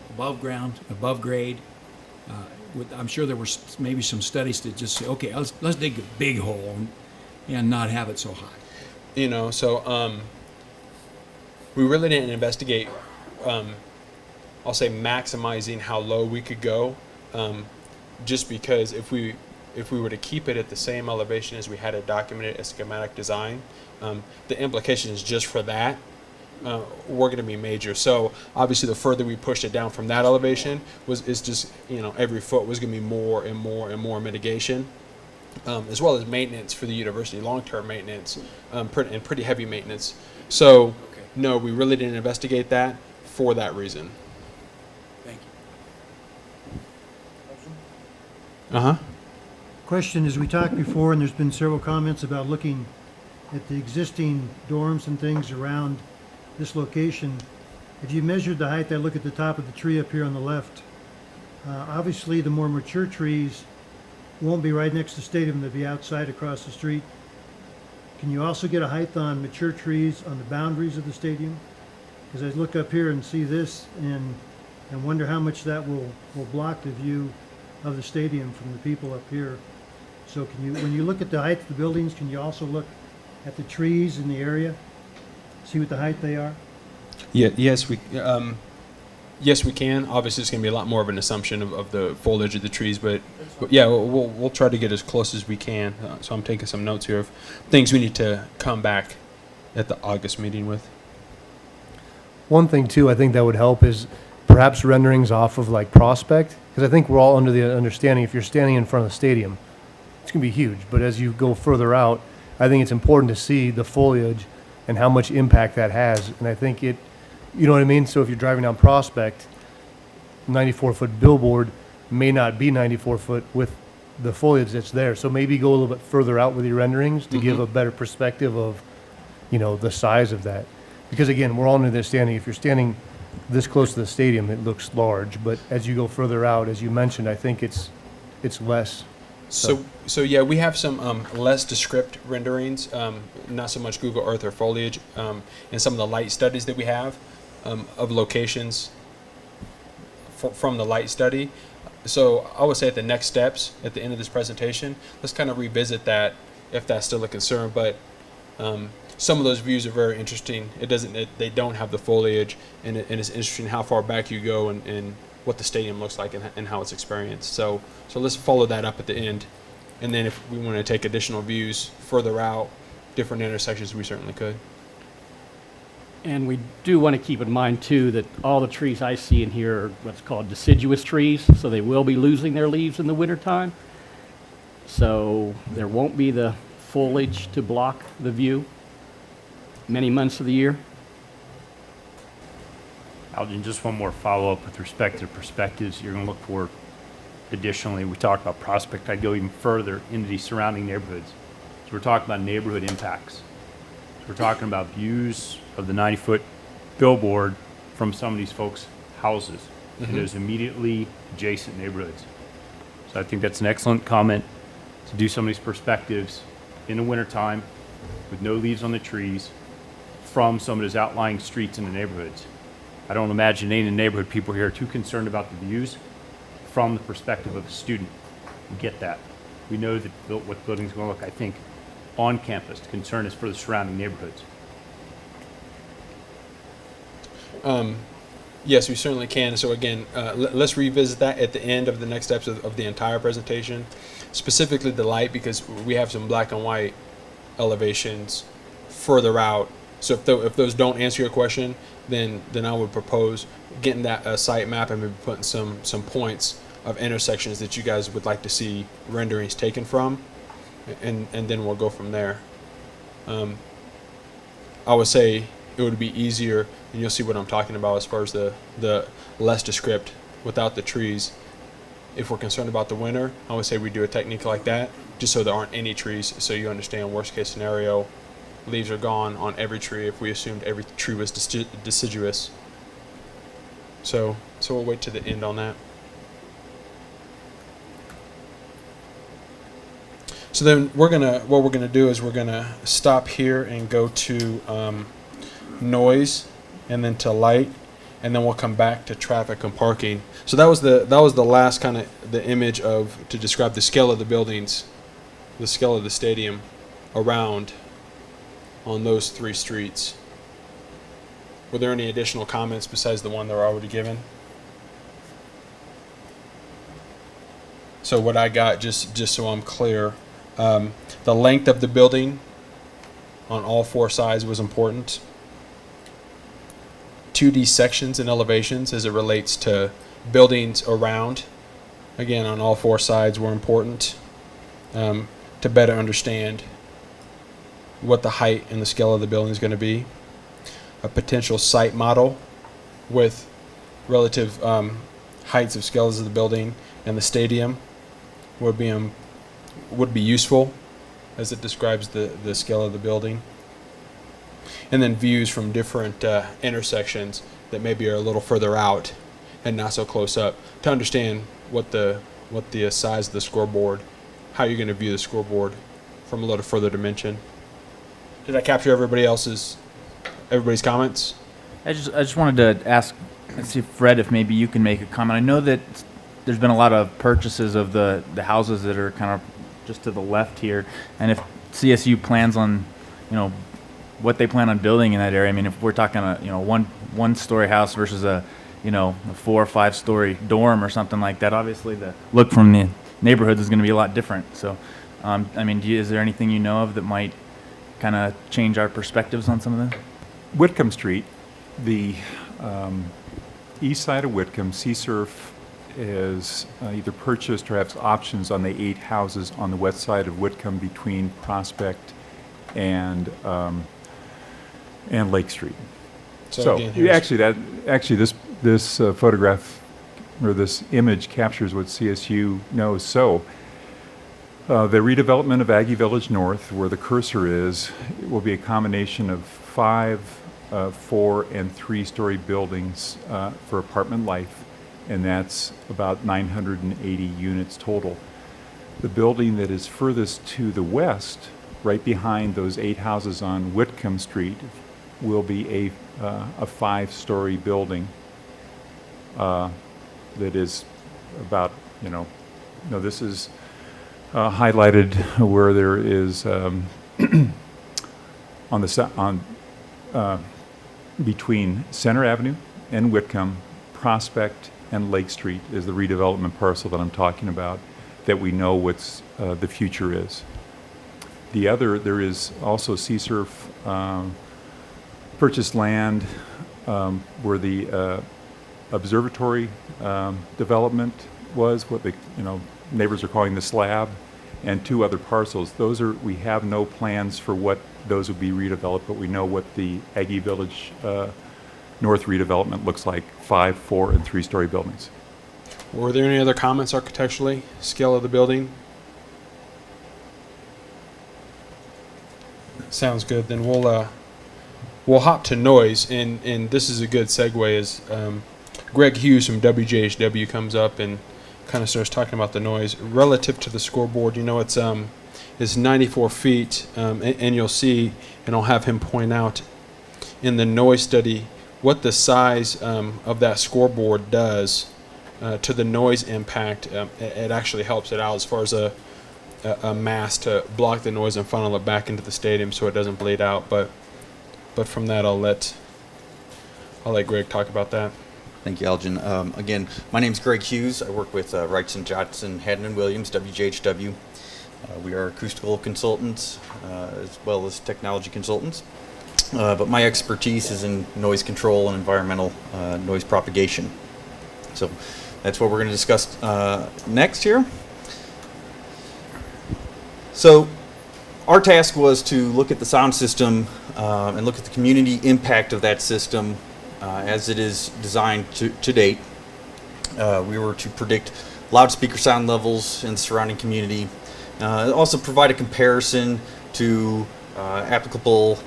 above ground, above grade. I'm sure there were maybe some studies to just say, okay, let's dig a big hole and not have it so high. You know, so we really didn't investigate, I'll say, maximizing how low we could go, just because if we were to keep it at the same elevation as we had it documented as schematic design, the implications just for that were going to be major. So obviously the further we pushed it down from that elevation is just, you know, every foot was going to be more and more and more mitigation. As well as maintenance for the university, long-term maintenance, and pretty heavy maintenance. So, no, we really didn't investigate that for that reason. Thank you. Uh-huh. Question is, we talked before, and there's been several comments about looking at the existing dorms and things around this location. If you measured the height, I look at the top of the tree up here on the left. Obviously, the more mature trees won't be right next to the stadium, they'll be outside across the street. Can you also get a height on mature trees on the boundaries of the stadium? Because I look up here and see this and wonder how much that will block the view of the stadium from the people up here. So can you, when you look at the height of the buildings, can you also look at the trees in the area? See what the height they are? Yeah, yes, we can. Obviously, it's going to be a lot more of an assumption of the foliage of the trees, but yeah, we'll try to get as close as we can. So I'm taking some notes here of things we need to come back at the August meeting with. One thing too, I think that would help is perhaps renderings off of like Prospect, because I think we're all under the understanding if you're standing in front of the stadium, it's going to be huge. But as you go further out, I think it's important to see the foliage and how much impact that has. And I think it, you know what I mean? So if you're driving down Prospect, 94-foot billboard may not be 94 foot with the foliage that's there. So maybe go a little bit further out with your renderings to give a better perspective of, you know, the size of that. Because again, we're all under the understanding if you're standing this close to the stadium, it looks large. But as you go further out, as you mentioned, I think it's less. So yeah, we have some less descript renderings, not so much Google Earth or foliage, and some of the light studies that we have of locations from the light study. So I would say at the next steps, at the end of this presentation, let's kind of revisit that if that's still a concern. But some of those views are very interesting. They don't have the foliage, and it's interesting how far back you go and what the stadium looks like and how it's experienced. So let's follow that up at the end. And then if we want to take additional views further out, different intersections, we certainly could. And we do want to keep in mind, too, that all the trees I see in here are what's called deciduous trees, so they will be losing their leaves in the wintertime. So there won't be the foliage to block the view many months of the year. Algin, just one more follow-up with respect to perspectives you're going to look for. Additionally, we talked about Prospect. I'd go even further into the surrounding neighborhoods. So we're talking about neighborhood impacts. So we're talking about views of the 90-foot billboard from some of these folks' houses in those immediately adjacent neighborhoods. So I think that's an excellent comment to do some of these perspectives in the wintertime with no leaves on the trees, from some of those outlying streets in the neighborhoods. I don't imagine any of the neighborhood people here are too concerned about the views from the perspective of a student. We get that. We know that what the building's going to look, I think, on campus. The concern is for the surrounding neighborhoods. Yes, we certainly can. So again, let's revisit that at the end of the next steps of the entire presentation, specifically the light, because we have some black and white elevations further out. So if those don't answer your question, then I would propose getting that site map and maybe putting some points of intersections that you guys would like to see renderings taken from, and then we'll go from there. I would say it would be easier, and you'll see what I'm talking about as far as the less descript without the trees. If we're concerned about the winter, I would say we do a technique like that, just so there aren't any trees, so you understand worst case scenario, leaves are gone on every tree if we assumed every tree was deciduous. So we'll wait to the end on that. So then what we're gonna do is we're gonna stop here and go to noise, and then to light, and then we'll come back to traffic and parking. So that was the last kind of the image to describe the scale of the buildings, the scale of the stadium around on those three streets. Were there any additional comments besides the one that were already given? So what I got, just so I'm clear, the length of the building on all four sides was important. 2D sections and elevations as it relates to buildings around, again, on all four sides were important, to better understand what the height and the scale of the building is going to be. A potential site model with relative heights of scales of the building and the stadium would be useful as it describes the scale of the building. And then views from different intersections that maybe are a little further out and not so close up, to understand what the size of the scoreboard, how you're going to view the scoreboard from a little further dimension. Did I capture everybody's comments? I just wanted to ask, see, Fred, if maybe you can make a comment. I know that there's been a lot of purchases of the houses that are kind of just to the left here, and if CSU plans on, what they plan on building in that area. I mean, if we're talking a one-story house versus a 4 or 5 story dorm or something like that, obviously the look from the neighborhoods is going to be a lot different. So, I mean, is there anything you know of that might kind of change our perspectives on some of that? Whitcomb Street, the east side of Whitcomb, CSurf is either purchased or has options on the 8 houses on the west side of Whitcomb between Prospect and Lake Street. So actually, this photograph or this image captures what CSU knows. So the redevelopment of Aggie Village North, where the cursor is, will be a combination of 5, 4, and 3-story buildings for apartment life, and that's about 980 units total. The building that is furthest to the west, right behind those 8 houses on Whitcomb Street, will be a 5-story building that is about, this is highlighted where there is between Center Avenue and Whitcomb, Prospect and Lake Street is the redevelopment parcel that I'm talking about, that we know what's the future is. There is also CSurf purchased land where the observatory development was, what the neighbors are calling the slab, and 2 other parcels. We have no plans for what those would be redeveloped, but we know what the Aggie Village North redevelopment looks like: 5, 4, and 3-story buildings. Were there any other comments architecturally, scale of the building? Sounds good. Then we'll hop to noise, and this is a good segue as Greg Hughes from WJHW comes up and kind of starts talking about the noise relative to the scoreboard. It's 94 feet, and you'll see, and I'll have him point out, in the noise study what the size of that scoreboard does to the noise impact. It actually helps it out as far as a mask to block the noise and funnel it back into the stadium so it doesn't bleed out. But from that, I'll let Greg talk about that. Thank you, Elgin. Again, my name is Greg Hughes. I work with Wrightson, Johnson, Haddon and Williams, WJHW. We are acoustical consultants as well as technology consultants. But my expertise is in noise control and environmental noise propagation. So that's what we're going to discuss next here. So our task was to look at the sound system and look at the community impact of that system as it is designed to date. We were to predict loudspeaker sound levels in the surrounding community. Also provide a comparison to applicable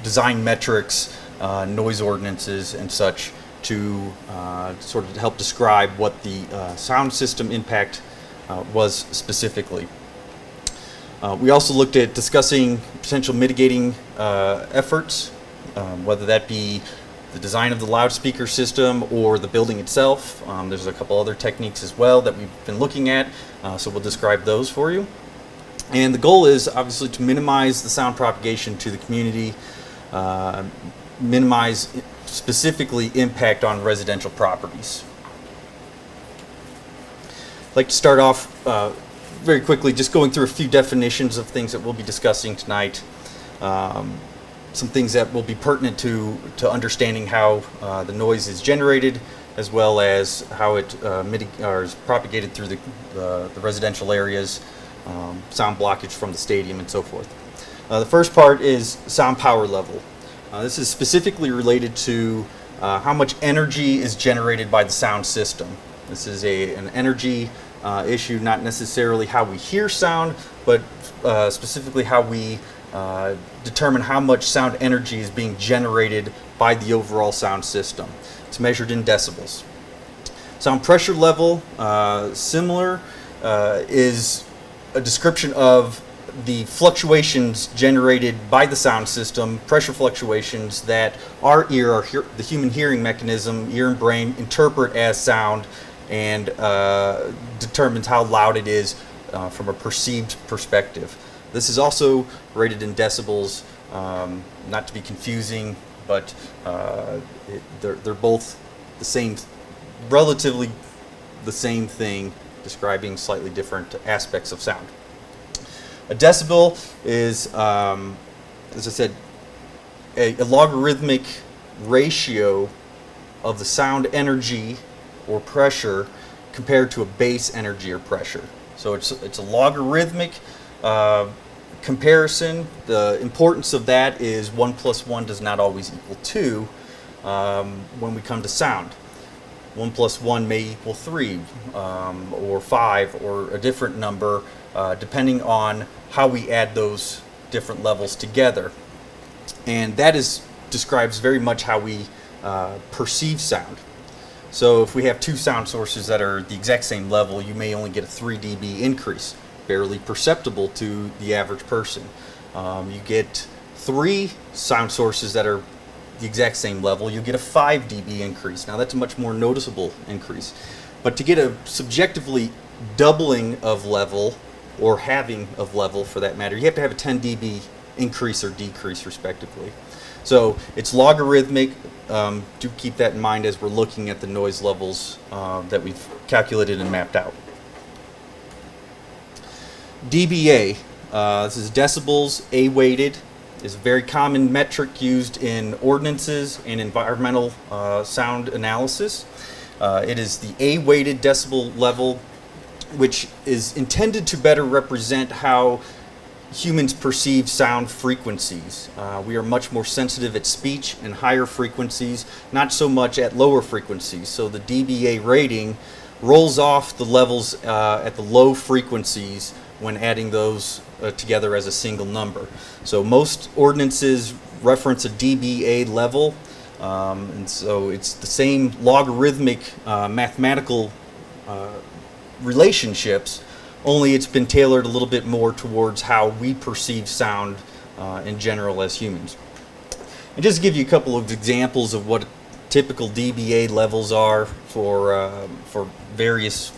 design metrics, noise ordinances and such to sort of help describe what the sound system impact was specifically. We also looked at discussing potential mitigating efforts, whether that be the design of the loudspeaker system or the building itself. There's a couple other techniques as well that we've been looking at, so we'll describe those for you. And the goal is obviously to minimize the sound propagation to the community, minimize specifically impact on residential properties. I'd like to start off very quickly just going through a few definitions of things that we'll be discussing tonight. Some things that will be pertinent to understanding how the noise is generated, as well as how it is propagated through the residential areas, sound blockage from the stadium, and so forth. The first part is sound power level. This is specifically related to how much energy is generated by the sound system. This is an energy issue, not necessarily how we hear sound, but specifically how we determine how much sound energy is being generated by the overall sound system. It's measured in decibels. Sound pressure level, similar, is a description of the fluctuations generated by the sound system, pressure fluctuations that our ear, the human hearing mechanism, ear and brain, interpret as sound and determines how loud it is from a perceived perspective. This is also rated in decibels, not to be confusing, but they're both the same, relatively the same thing, describing slightly different aspects of sound. A decibel is, as I said, a logarithmic ratio of the sound energy or pressure compared to a base energy or pressure. So it's a logarithmic comparison. The importance of that is 1 + 1 does not always equal 2 when we come to sound. 1 + 1 may equal 3 or 5 or a different number depending on how we add those different levels together. And that describes very much how we perceive sound. So if we have two sound sources that are the exact same level, you may only get a 3 dB increase, barely perceptible to the average person. You get 3 sound sources that are the exact same level, you get a 5 dB increase. Now that's a much more noticeable increase. But to get a subjectively doubling of level, or halving of level for that matter, you have to have a 10 dB increase or decrease respectively. So it's logarithmic. Do keep that in mind as we're looking at the noise levels that we've calculated and mapped out. dBA, this is decibels A-weighted, is a very common metric used in ordinances and environmental sound analysis. It is the A-weighted decibel level, which is intended to better represent how humans perceive sound frequencies. We are much more sensitive at speech and higher frequencies, not so much at lower frequencies. So the dBA rating rolls off the levels at the low frequencies when adding those together as a single number. So most ordinances reference a dBA level, and so it's the same logarithmic mathematical relationships, only it's been tailored a little bit more towards how we perceive sound in general as humans. And just to give you a couple of examples of what typical dBA levels are for various,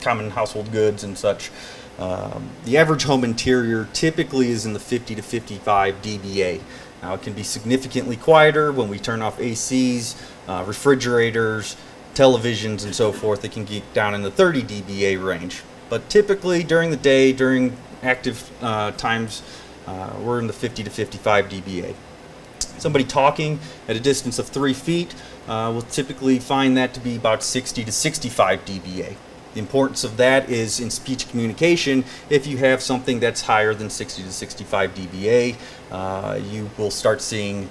common household goods and such. The average home interior typically is in the 50 to 55 dBA. Now it can be significantly quieter when we turn off ACs, refrigerators, televisions, and so forth. It can get down in the 30 dBA range. But typically during the day, during active times, we're in the 50 to 55 dBA. Somebody talking at a distance of 3 feet will typically find that to be about 60 to 65 dBA. The importance of that is in speech communication. If you have something that's higher than 60 to 65 dBA, you will start seeing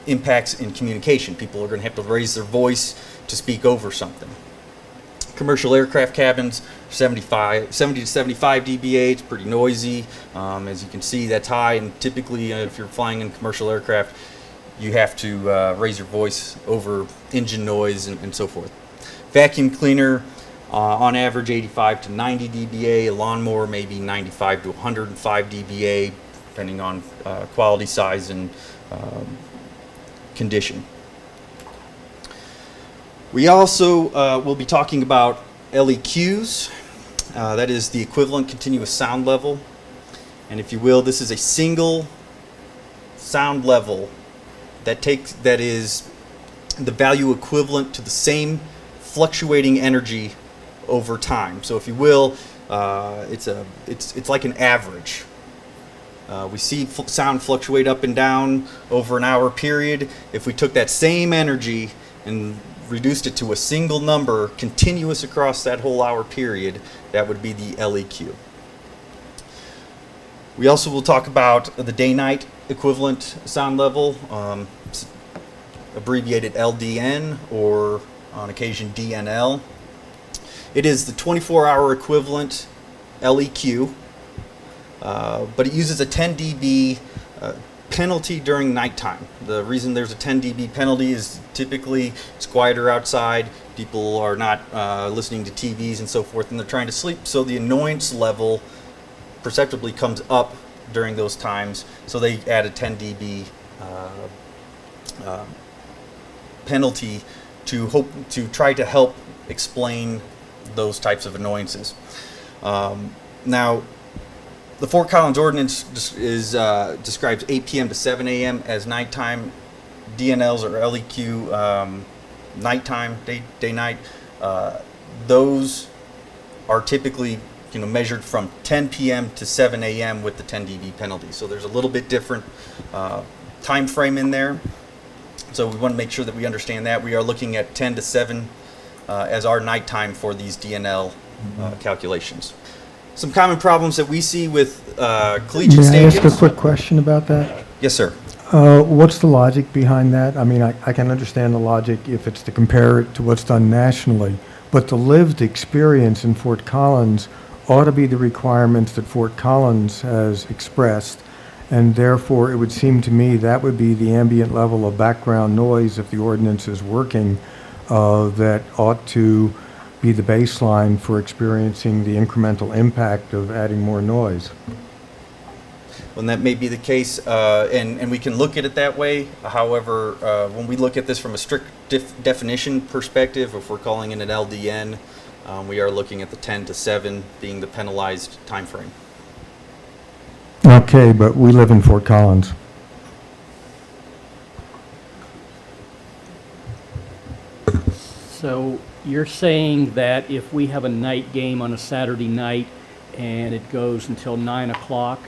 impacts in communication. People are going to have to raise their voice to speak over something. Commercial aircraft cabins, 70 to 75 dBA, it's pretty noisy. As you can see, that's high, and typically if you're flying in commercial aircraft, you have to raise your voice over engine noise and so forth. Vacuum cleaner, on average 85 to 90 dBA, a lawnmower maybe 95 to 105 dBA, depending on quality, size, and condition. We also will be talking about LEQs. That is the equivalent continuous sound level. And if you will, this is a single sound level that is the value equivalent to the same fluctuating energy over time. So if you will, it's like an average. We see sound fluctuate up and down over an hour period. If we took that same energy and reduced it to a single number continuous across that whole hour period, that would be the LEQ. We also will talk about the day-night equivalent sound level, abbreviated LDN, or on occasion DNL. It is the 24-hour equivalent LEQ, but it uses a 10 dB penalty during nighttime. The reason there's a 10 dB penalty is typically it's quieter outside, people are not listening to TVs and so forth, and they're trying to sleep, so the annoyance level perceptibly comes up during those times, so they add a 10 dB penalty to try to help explain those types of annoyances. Now, the Fort Collins Ordinance describes 8 p.m. to 7 a.m. as nighttime. DNLs or LEQ nighttime, day-night. Those are typically measured from 10 p.m. to 7 a.m. with the 10 dB penalty. So there's a little bit different time frame in there. So we want to make sure that we understand that. We are looking at 10 to 7 as our nighttime for these DNL calculations. Some common problems that we see with collegiate stadiums. May I ask a quick question about that? Yes, sir. What's the logic behind that? I mean, I can understand the logic if it's to compare it to what's done nationally, but the lived experience in Fort Collins ought to be the requirements that Fort Collins has expressed, and therefore it would seem to me that would be the ambient level of background noise if the ordinance is working, that ought to be the baseline for experiencing the incremental impact of adding more noise. Well, that may be the case, and we can look at it that way. However, when we look at this from a strict definition perspective, if we're calling it an LDN, we are looking at the 10 to 7 being the penalized time frame. Okay, but we live in Fort Collins. So you're saying that if we have a night game on a Saturday night and it goes until 9 o'clock,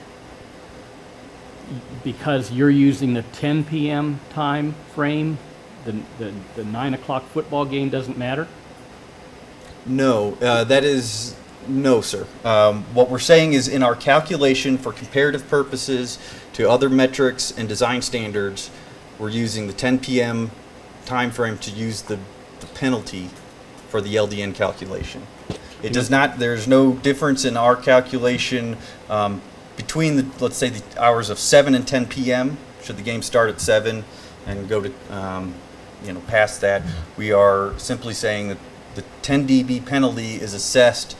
because you're using the 10 p.m. time frame, the 9 o'clock football game doesn't matter? No, no, sir. What we're saying is in our calculation for comparative purposes to other metrics and design standards, we're using the 10 p.m. time frame to use the penalty for the LDN calculation. It does not, there's no difference in our calculation between let's say the hours of 7 and 10 p.m. should the game start at 7 and go to past that. We are simply saying that the 10 dB penalty is assessed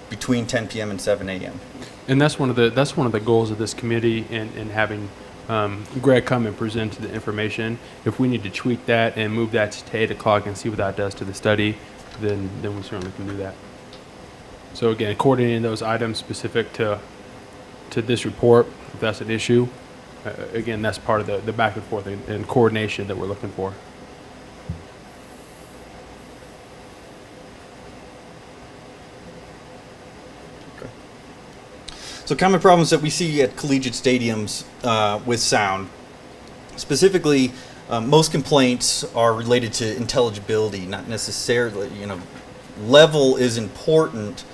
between 10 p.m. and 7 a.m. And that's one of the goals of this committee and having Greg come and present the information. If we need to tweak that and move that to 8 o'clock and see what that does to the study, then we certainly can do that. So again, coordinating those items specific to this report, if that's an issue, again, that's part of the back and forth and coordination that we're looking for. So common problems that we see at collegiate stadiums with sound. Specifically, most complaints are related to intelligibility, not necessarily, level is important,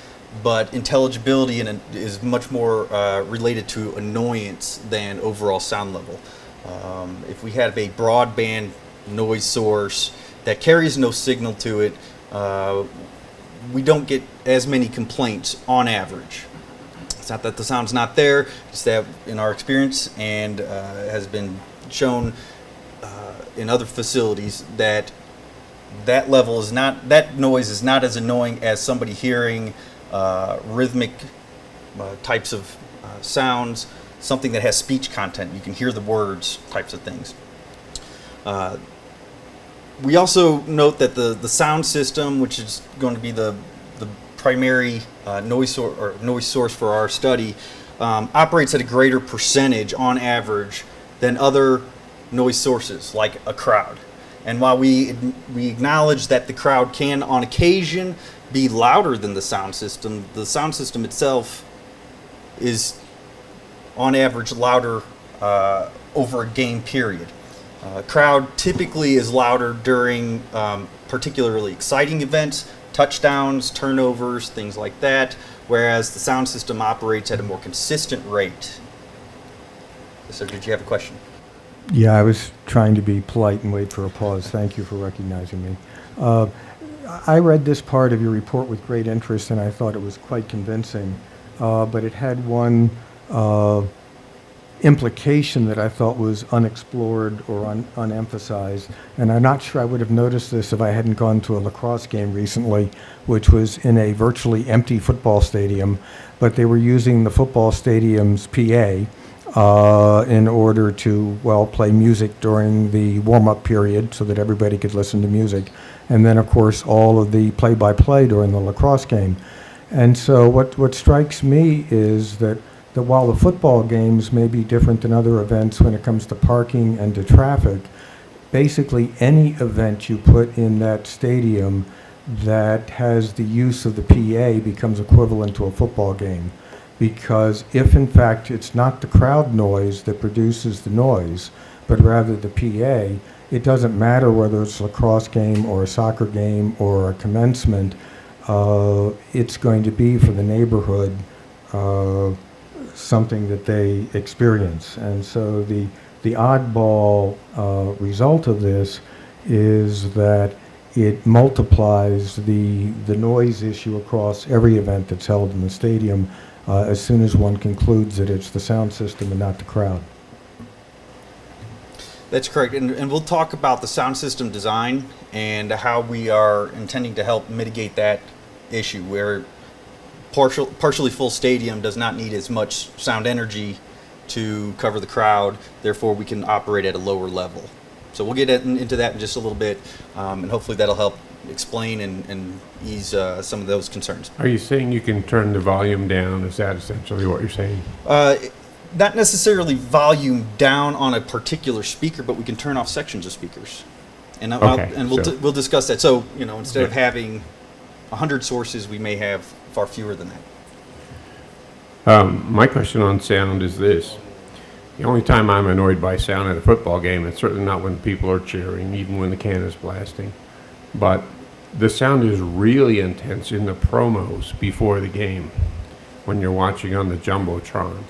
but intelligibility is much more related to annoyance than overall sound level. If we have a broadband noise source that carries no signal to it, we don't get as many complaints on average. It's not that the sound's not there, it's that in our experience and has been shown in other facilities that that noise is not as annoying as somebody hearing rhythmic types of sounds, something that has speech content. You can hear the words, types of things. We also note that the sound system, which is going to be the primary noise source for our study, operates at a greater percentage on average than other noise sources like a crowd. And while we acknowledge that the crowd can on occasion be louder than the sound system itself is on average louder over a game period. Crowd typically is louder during particularly exciting events, touchdowns, turnovers, things like that, whereas the sound system operates at a more consistent rate. So did you have a question? Yeah, I was trying to be polite and wait for a pause. Thank you for recognizing me. I read this part of your report with great interest, and I thought it was quite convincing, but it had one implication that I thought was unexplored or unemphasized, and I'm not sure I would have noticed this if I hadn't gone to a lacrosse game recently, which was in a virtually empty football stadium, but they were using the football stadium's PA in order to, play music during the warm-up period so that everybody could listen to music, and then, of course, all of the play-by-play during the lacrosse game. And so what strikes me is that while the football games may be different than other events when it comes to parking and to traffic, basically any event you put in that stadium that has the use of the PA becomes equivalent to a football game. Because if in fact it's not the crowd noise that produces the noise, but rather the PA, it doesn't matter whether it's a lacrosse game or a soccer game or a commencement, it's going to be for the neighborhood something that they experience. And so the oddball result of this is that it multiplies the noise issue across every event that's held in the stadium as soon as one concludes that it's the sound system and not the crowd. That's correct, and we'll talk about the sound system design and how we are intending to help mitigate that issue, where partially full stadium does not need as much sound energy to cover the crowd, therefore we can operate at a lower level. So we'll get into that in just a little bit, and hopefully that'll help explain and ease some of those concerns. Are you saying you can turn the volume down? Is that essentially what you're saying? Not necessarily volume down on a particular speaker, but we can turn off sections of speakers. And we'll discuss that. So, instead of having 100 sources, we may have far fewer than that. My question on sound is this. The only time I'm annoyed by sound at a football game, it's certainly not when people are cheering, even when the can is blasting. But the sound is really intense in the promos before the game. When you're watching on the Jumbotron,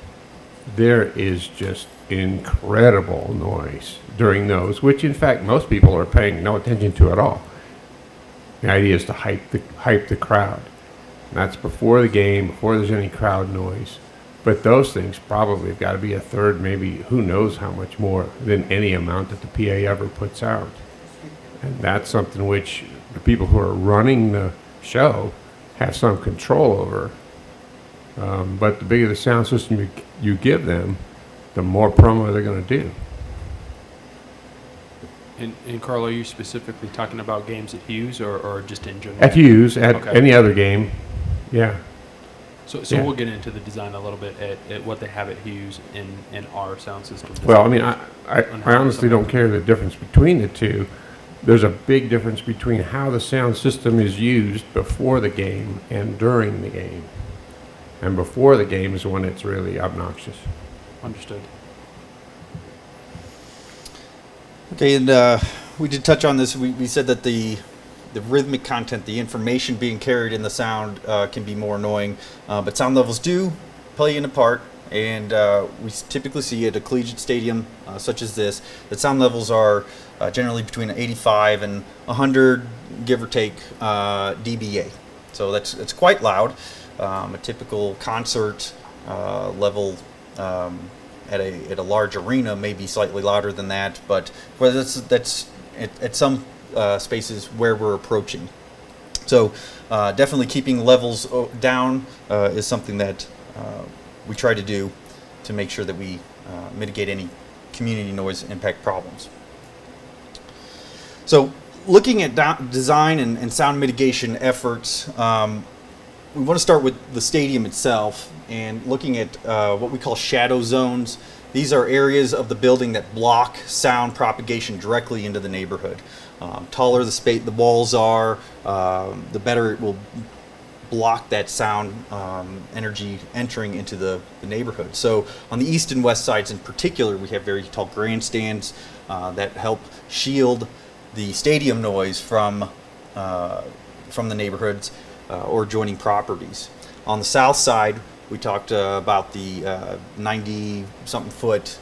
there is just incredible noise during those, which in fact most people are paying no attention to at all. The idea is to hype the crowd. And that's before the game, before there's any crowd noise. But those things probably have got to be a third, maybe who knows how much more than any amount that the PA ever puts out. And that's something which the people who are running the show have some control over. But the bigger the sound system you give them, the more promo they're going to do. And Carl, are you specifically talking about games at Hughes or just in general? At Hughes, at Okay. any other game, yeah. So Yeah. we'll get into the design a little bit at what they have at Hughes in our sound system. Well, I mean, I honestly don't care the difference between the two. There's a big difference between how the sound system is used before the game and during the game. And before the game is when it's really obnoxious. Understood. Okay, and we did touch on this. We said that the rhythmic content, the information being carried in the sound can be more annoying, but sound levels do play in a part, and we typically see at a collegiate stadium such as this that sound levels are generally between 85 and 100, give or take, dBA. So that's quite loud. A typical concert level at a large arena may be slightly louder than that, but that's at some spaces where we're approaching. So definitely keeping levels down is something that we try to do to make sure that we mitigate any community noise impact problems. So looking at design and sound mitigation efforts, we want to start with the stadium itself and looking at what we call shadow zones. These are areas of the building that block sound propagation directly into the neighborhood. Taller the walls are, the better it will block that sound energy entering into the neighborhood. So on the east and west sides in particular, we have very tall grandstands that help shield the stadium noise from the neighborhoods or adjoining properties. On the south side, we talked about the 90-something foot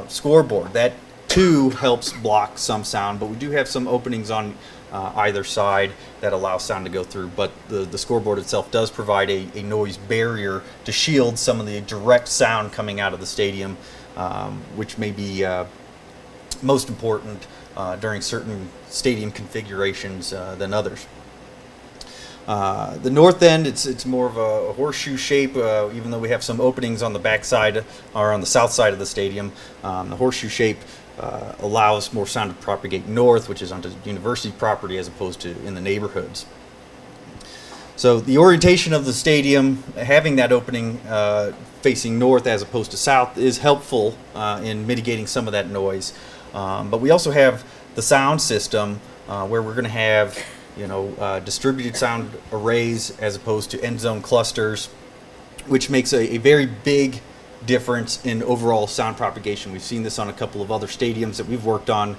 scoreboard. That too helps block some sound, but we do have some openings on either side that allow sound to go through. But the scoreboard itself does provide a noise barrier to shield some of the direct sound coming out of the stadium, which may be most important during certain stadium configurations than others. The north end, it's more of a horseshoe shape, even though we have some openings on the back side or on the south side of the stadium. The horseshoe shape allows more sound to propagate north, which is onto university property as opposed to in the neighborhoods. So the orientation of the stadium, having that opening facing north as opposed to south, is helpful in mitigating some of that noise. But we also have the sound system where we're going to have distributed sound arrays as opposed to end zone clusters, which makes a very big difference in overall sound propagation. We've seen this on a couple of other stadiums that we've worked on,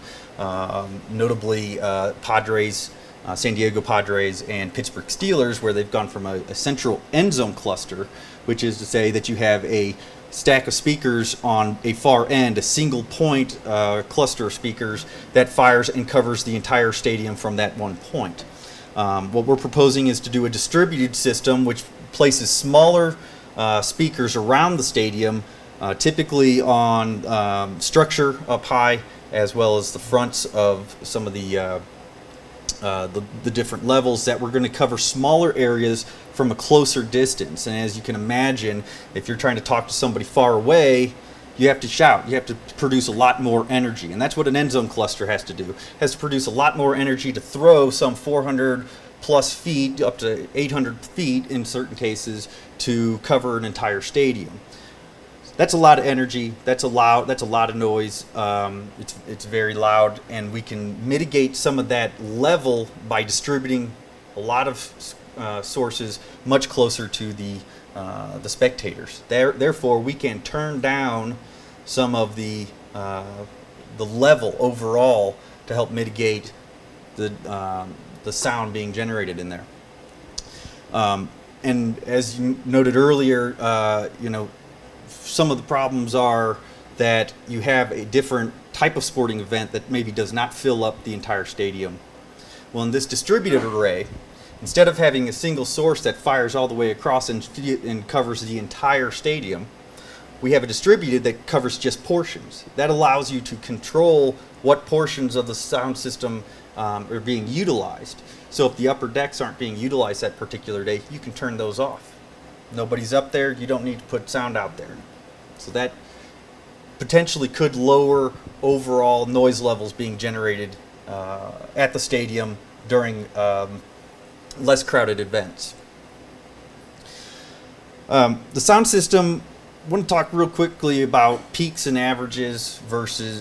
notably Padres, San Diego Padres and Pittsburgh Steelers, where they've gone from a central end zone cluster, which is to say that you have a stack of speakers on a far end, a single point cluster of speakers that fires and covers the entire stadium from that one point. What we're proposing is to do a distributed system which places smaller speakers around the stadium, typically on structure up high, as well as the fronts of some of the different levels, that we're going to cover smaller areas from a closer distance. And as you can imagine, if you're trying to talk to somebody far away, you have to shout. You have to produce a lot more energy. And that's what an end zone cluster has to do. It has to produce a lot more energy to throw some 400 plus feet, up to 800 feet in certain cases, to cover an entire stadium. That's a lot of energy. That's a lot of noise. It's very loud, and we can mitigate some of that level by distributing a lot of sources much closer to the spectators. Therefore, we can turn down some of the level overall to help mitigate the sound being generated in there. And as you noted earlier, some of the problems are that you have a different type of sporting event that maybe does not fill up the entire stadium. Well, in this distributed array, instead of having a single source that fires all the way across and covers the entire stadium, we have a distributed that covers just portions. That allows you to control what portions of the sound system are being utilized. So if the upper decks aren't being utilized that particular day, you can turn those off. Nobody's up there, you don't need to put sound out there. So that potentially could lower overall noise levels being generated at the stadium during less crowded events. The sound system, I want to talk real quickly about peaks and averages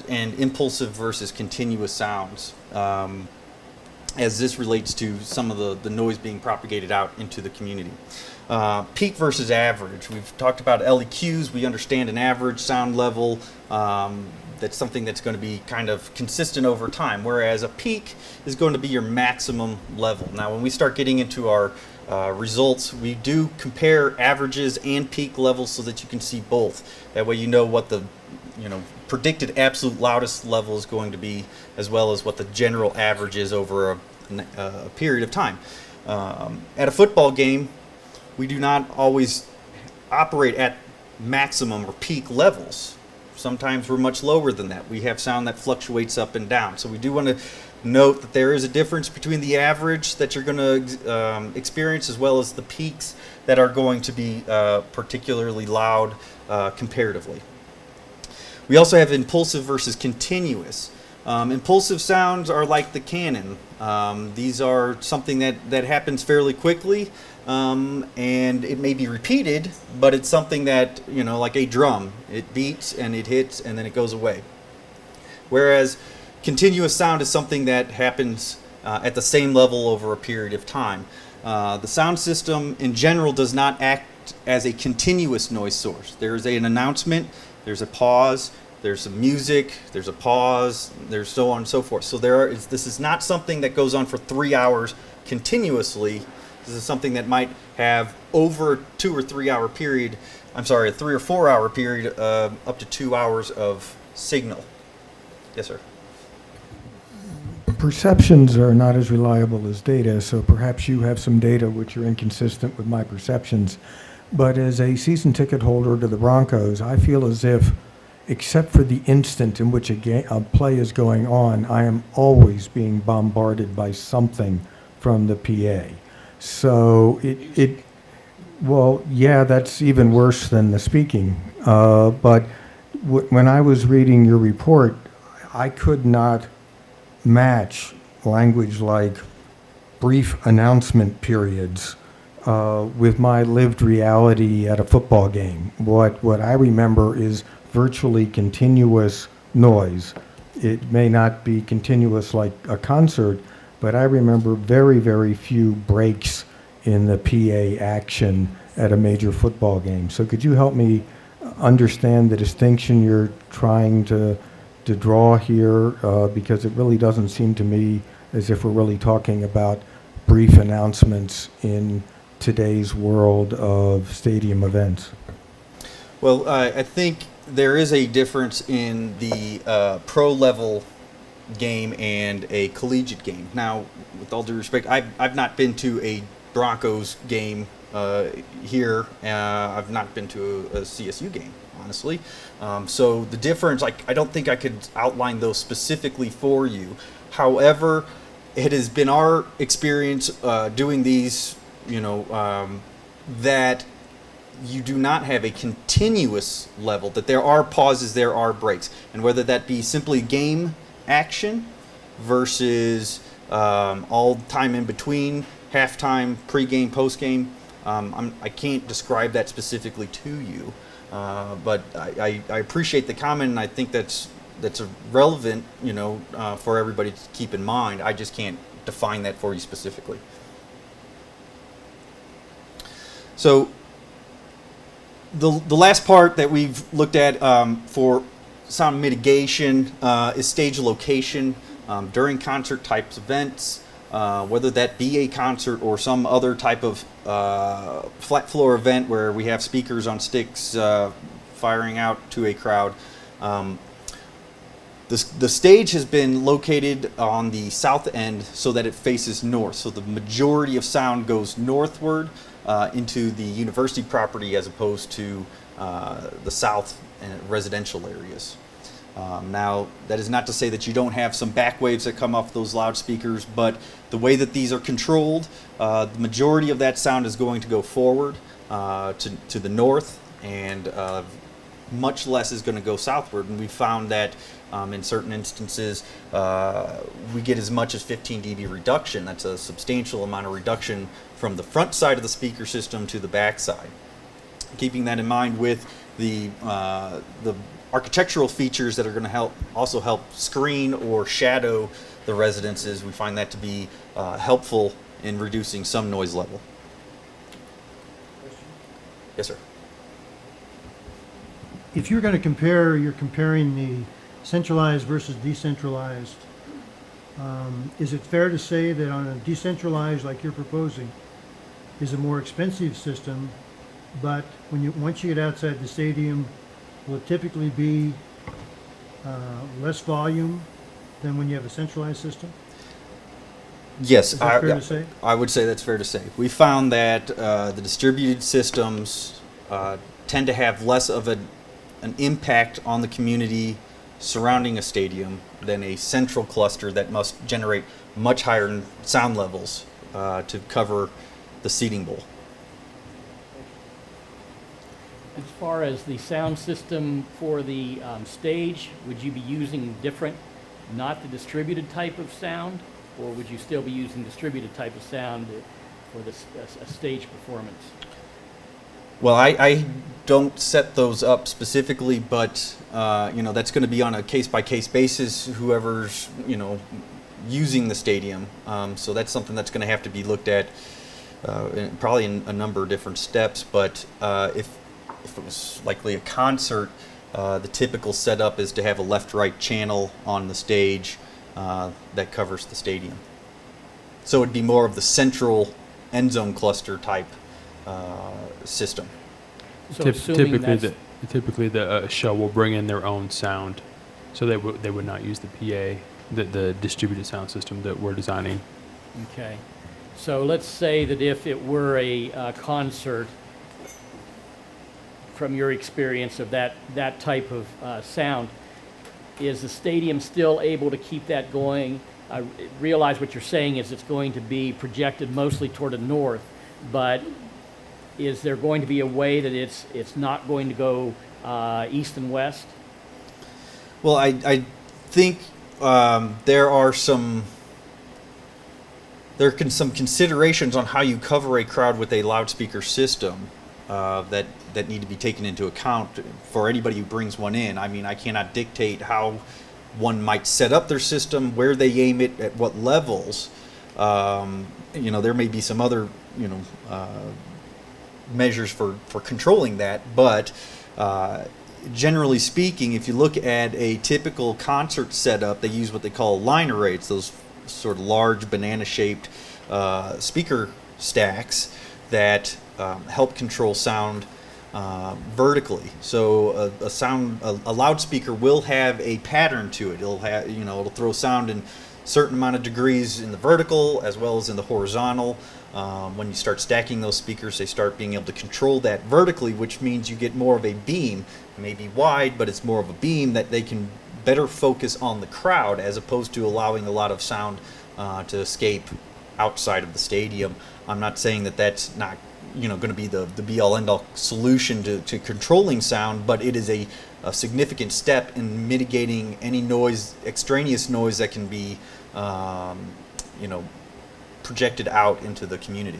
and impulsive versus continuous sounds, as this relates to some of the noise being propagated out into the community. Peak versus average. We've talked about LEQs. We understand an average sound level. That's something that's going to be kind of consistent over time, whereas a peak is going to be your maximum level. Now, when we start getting into our results, we do compare averages and peak levels so that you can see both. That way you know what the predicted absolute loudest level is going to be, as well as what the general average is over a period of time. At a football game, we do not always operate at maximum or peak levels. Sometimes we're much lower than that. We have sound that fluctuates up and down. So we do want to note that there is a difference between the average that you're going to experience as well as the peaks that are going to be particularly loud comparatively. We also have impulsive versus continuous. Impulsive sounds are like the cannon. These are something that happens fairly quickly, and it may be repeated, but it's something that, like a drum. It beats and it hits and then it goes away. Whereas continuous sound is something that happens at the same level over a period of time. The sound system in general does not act as a continuous noise source. There is an announcement, there's a pause, there's some music, there's a pause, there's so on and so forth. So this is not something that goes on for 3 hours continuously. This is something that might have over a 2 or 3 hour period, a 3 or 4 hour period, up to 2 hours of signal. Yes, sir. Perceptions are not as reliable as data, so perhaps you have some data which are inconsistent with my perceptions. But as a season ticket holder to the Broncos, I feel as if, except for the instant in which a play is going on, I am always being bombarded by something from the PA. So well, yeah, that's even worse than the speaking. But when I was reading your report, I could not match language like brief announcement periods with my lived reality at a football game. What I remember is virtually continuous noise. It may not be continuous like a concert, but I remember very, very few breaks in the PA action at a major football game. So could you help me understand the distinction you're trying to draw here? Because it really doesn't seem to me as if we're really talking about brief announcements in today's world of stadium events. Well, I think there is a difference in the pro level game and a collegiate game. Now, with all due respect, I've not been to a Broncos game here. I've not been to a CSU game, honestly. So the difference, I don't think I could outline those specifically for you. However, it has been our experience doing these, that you do not have a continuous level, that there are pauses, there are breaks. And whether that be simply game action versus all time in between, halftime, pregame, postgame, I can't describe that specifically to you. But I appreciate the comment, and I think that's a relevant, for everybody to keep in mind. I just can't define that for you specifically. So the last part that we've looked at for sound mitigation is stage location during concert types events, whether that be a concert or some other type of flat floor event where we have speakers on sticks firing out to a crowd. The stage has been located on the south end so that it faces north. So the majority of sound goes northward into the university property as opposed to the south and residential areas. Now, that is not to say that you don't have some back waves that come off those loudspeakers, but the way that these are controlled, the majority of that sound is going to go forward to the north, and much less is going to go southward. And we found that in certain instances, we get as much as 15 dB reduction. That's a substantial amount of reduction from the front side of the speaker system to the back side. Keeping that in mind with the architectural features that are going to also help screen or shadow the residences, we find that to be helpful in reducing some noise level. Yes, sir. If you're going to compare, you're comparing the centralized versus decentralized. Is it fair to say that on a decentralized, like you're proposing, is a more expensive system, but once you get outside the stadium, will it typically be less volume than when you have a centralized system? Yes, Is that fair to say? I would say that's fair to say. We found that the distributed systems tend to have less of an impact on the community surrounding a stadium than a central cluster that must generate much higher sound levels to cover the seating bowl. As far as the sound system for the stage, would you be using different, not the distributed type of sound, or would you still be using distributed type of sound for a stage performance? Well, I don't set those up specifically, but that's going to be on a case-by-case basis. Whoever's using the stadium, so that's something that's going to have to be looked at, probably in a number of different steps. But if it was likely a concert, the typical setup is to have a left-right channel on the stage that covers the stadium. So it'd be more of the central end zone cluster type system. So typically the show will bring in their own sound, so they would not use the PA, the distributed sound system that we're designing. Okay. So let's say that if it were a concert, from your experience of that type of sound, is the stadium still able to keep that going? I realize what you're saying is it's going to be projected mostly toward the north, but is there going to be a way that it's not going to go east and west? Well, I think there are some considerations on how you cover a crowd with a loudspeaker system that need to be taken into account for anybody who brings one in. I mean, I cannot dictate how one might set up their system, where they aim it, at what levels. There may be some other measures for controlling that, but generally speaking, if you look at a typical concert setup, they use what they call line arrays, those sort of large banana-shaped speaker stacks that help control sound vertically. So a loudspeaker will have a pattern to it. It'll throw sound in certain amount of degrees in the vertical as well as in the horizontal. When you start stacking those speakers, they start being able to control that vertically, which means you get more of a beam. It may be wide, but it's more of a beam that they can better focus on the crowd as opposed to allowing a lot of sound to escape outside of the stadium. I'm not saying that that's not going to be the be-all end-all solution to controlling sound, but it is a significant step in mitigating any extraneous noise that can be projected out into the community.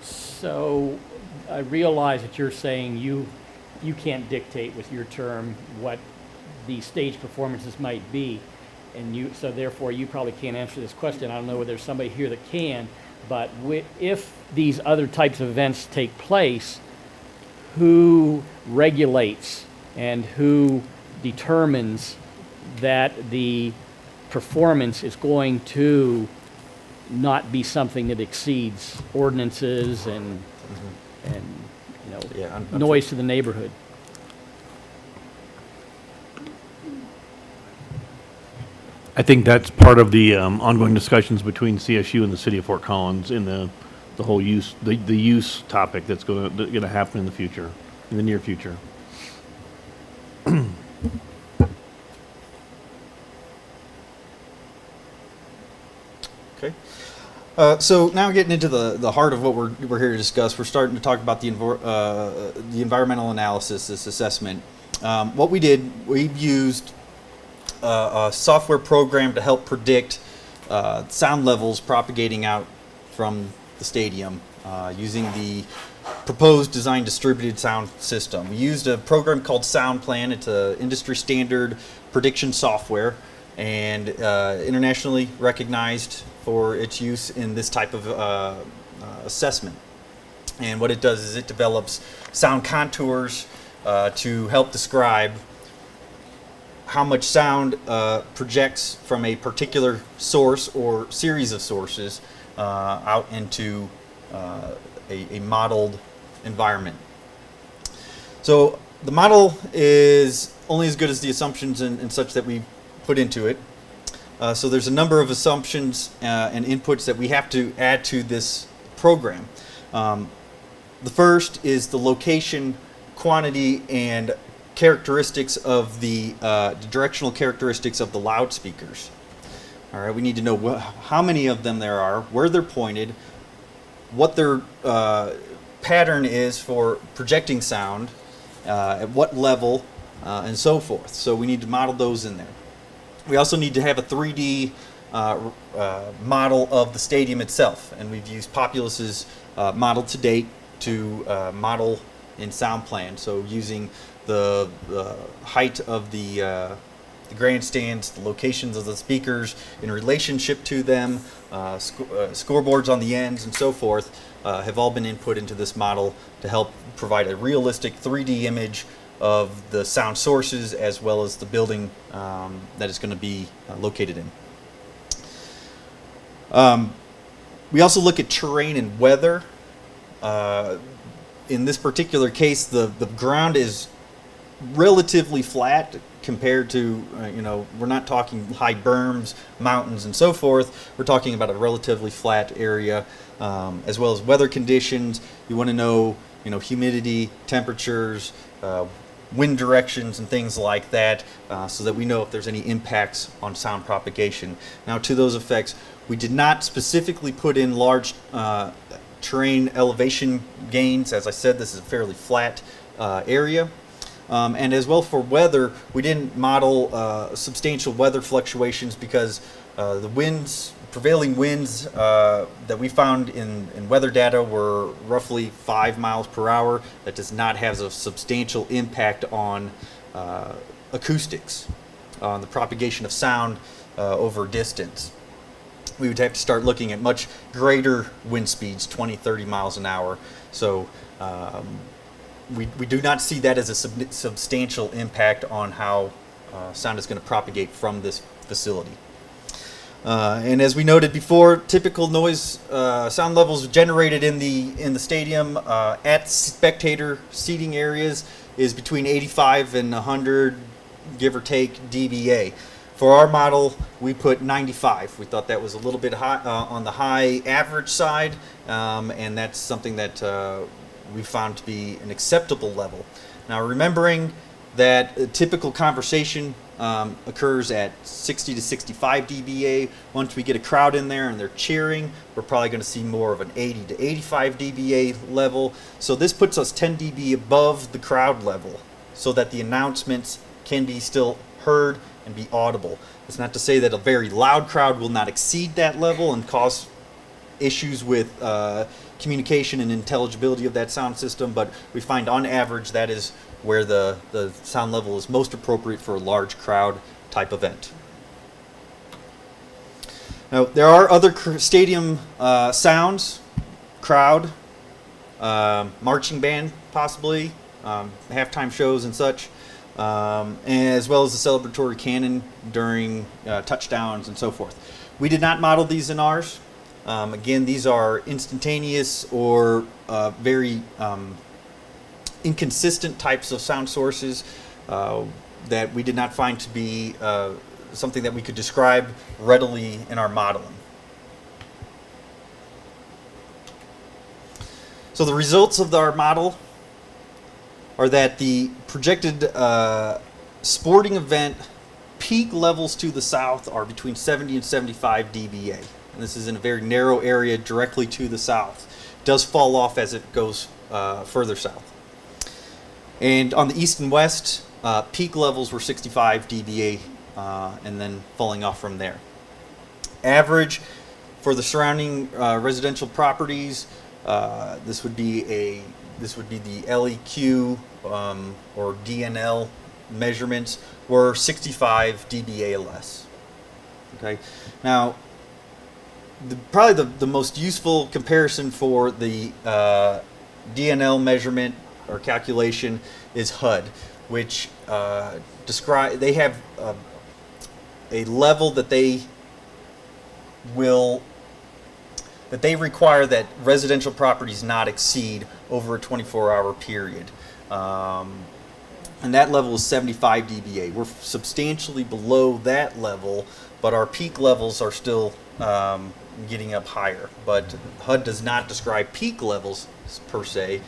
So I realize that you're saying you can't dictate with your term what the stage performances might be, and so therefore you probably can't answer this question. I don't know whether there's somebody here that can, but if these other types of events take place, who regulates and who determines that the performance is going to not be something that exceeds ordinances and noise to the neighborhood? I think that's part of the ongoing discussions between CSU and the city of Fort Collins in the whole use, the use topic that's going to happen in the future, in the near future. Okay. So now getting into the heart of what we're here to discuss, we're starting to talk about the environmental analysis, this assessment. What we did, we used a software program to help predict sound levels propagating out from the stadium using the proposed design distributed sound system. We used a program called SoundPlan. It's an industry standard prediction software and internationally recognized for its use in this type of assessment. And what it does is it develops sound contours to help describe how much sound projects from a particular source or series of sources out into a modeled environment. So the model is only as good as the assumptions and such that we put into it. So there's a number of assumptions and inputs that we have to add to this program. The first is the location, quantity, and characteristics of the directional characteristics of the loudspeakers. All right, we need to know how many of them there are, where they're pointed, what their pattern is for projecting sound, at what level, and so forth. So we need to model those in there. We also need to have a 3D model of the stadium itself, and we've used Populus's model to date to model in SoundPlan. So using the height of the grandstands, the locations of the speakers in relationship to them, scoreboards on the ends, and so forth, have all been input into this model to help provide a realistic 3D image of the sound sources as well as the building that it's going to be located in. We also look at terrain and weather. In this particular case, the ground is relatively flat compared to, we're not talking high berms, mountains, and so forth. We're talking about a relatively flat area, as well as weather conditions. You want to know, humidity, temperatures, wind directions, and things like that, so that we know if there's any impacts on sound propagation. Now, to those effects, we did not specifically put in large terrain elevation gains. As I said, this is a fairly flat area. And as well for weather, we didn't model substantial weather fluctuations because the prevailing winds that we found in weather data were roughly 5 miles per hour. That does not have a substantial impact on acoustics, on the propagation of sound over distance. We would have to start looking at much greater wind speeds, 20, 30 miles an hour. So we do not see that as a substantial impact on how sound is going to propagate from this facility. And as we noted before, typical noise sound levels generated in the stadium at spectator seating areas is between 85 and 100, give or take, dBA. For our model, we put 95. We thought that was a little bit high, on the high average side, and that's something that we found to be an acceptable level. Now, remembering that a typical conversation occurs at 60 to 65 dBA. Once we get a crowd in there and they're cheering, we're probably going to see more of an 80 to 85 dBA level. So this puts us 10 dB above the crowd level so that the announcements can be still heard and be audible. It's not to say that a very loud crowd will not exceed that level and cause issues with communication and intelligibility of that sound system, but we find on average that is where the sound level is most appropriate for a large crowd type event. Now, there are other stadium sounds, crowd, marching band possibly, halftime shows and such, as well as the celebratory cannon during touchdowns and so forth. We did not model these in ours. Again, these are instantaneous or very inconsistent types of sound sources that we did not find to be something that we could describe readily in our modeling. So the results of our model are that the projected sporting event peak levels to the south are between 70 and 75 dBA. And this is in a very narrow area directly to the south. It does fall off as it goes further south. And on the east and west, peak levels were 65 dBA and then falling off from there. Average for the surrounding residential properties, this would be the LEQ or DNL measurements were 65 dBA less. Okay, now probably the most useful comparison for the DNL measurement or calculation is HUD, which they have a level that they require that residential properties not exceed over a 24-hour period. And that level is 75 dBA. We're substantially below that level, but our peak levels are still getting up higher. But HUD does not describe peak levels per se,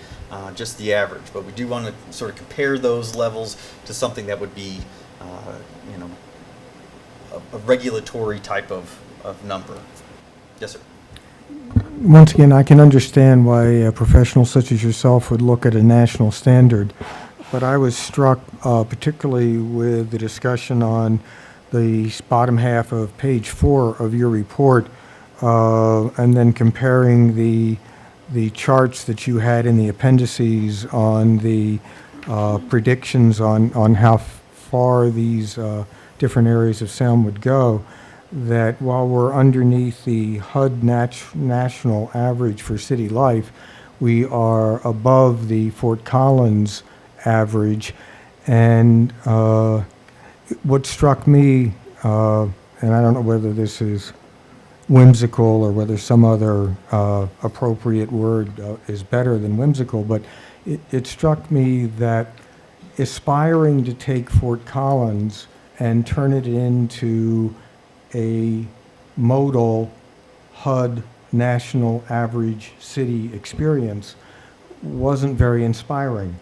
just the average. But we do want to sort of compare those levels to something that would be, a regulatory type of number. Yes, sir. Once again, I can understand why a professional such as yourself would look at a national standard, but I was struck particularly with the discussion on the bottom half of page 4 of your report, and then comparing the charts that you had in the appendices on the predictions on how far these different areas of sound would go, that while we're underneath the HUD national average for city life, we are above the Fort Collins average. And what struck me, and I don't know whether this is whimsical or whether some other appropriate word is better than whimsical, but it struck me that aspiring to take Fort Collins and turn it into a modal HUD national average city experience wasn't very inspiring.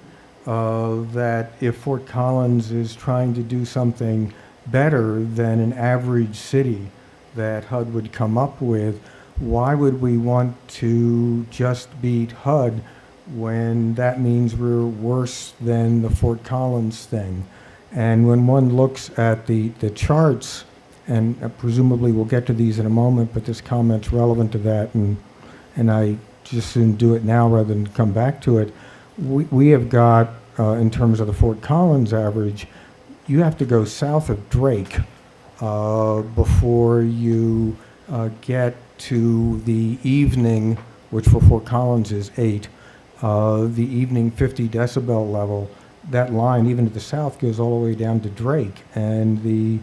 That if Fort Collins is trying to do something better than an average city that HUD would come up with, why would we want to just beat HUD when that means we're worse than the Fort Collins thing? And when one looks at the charts, and presumably we'll get to these in a moment, but this comment's relevant to that, and I just soon do it now rather than come back to it. We have got, in terms of the Fort Collins average, you have to go south of Drake before you get to the evening, which for Fort Collins is 8, the evening 50 decibel level. That line, even to the south, goes all the way down to Drake. And in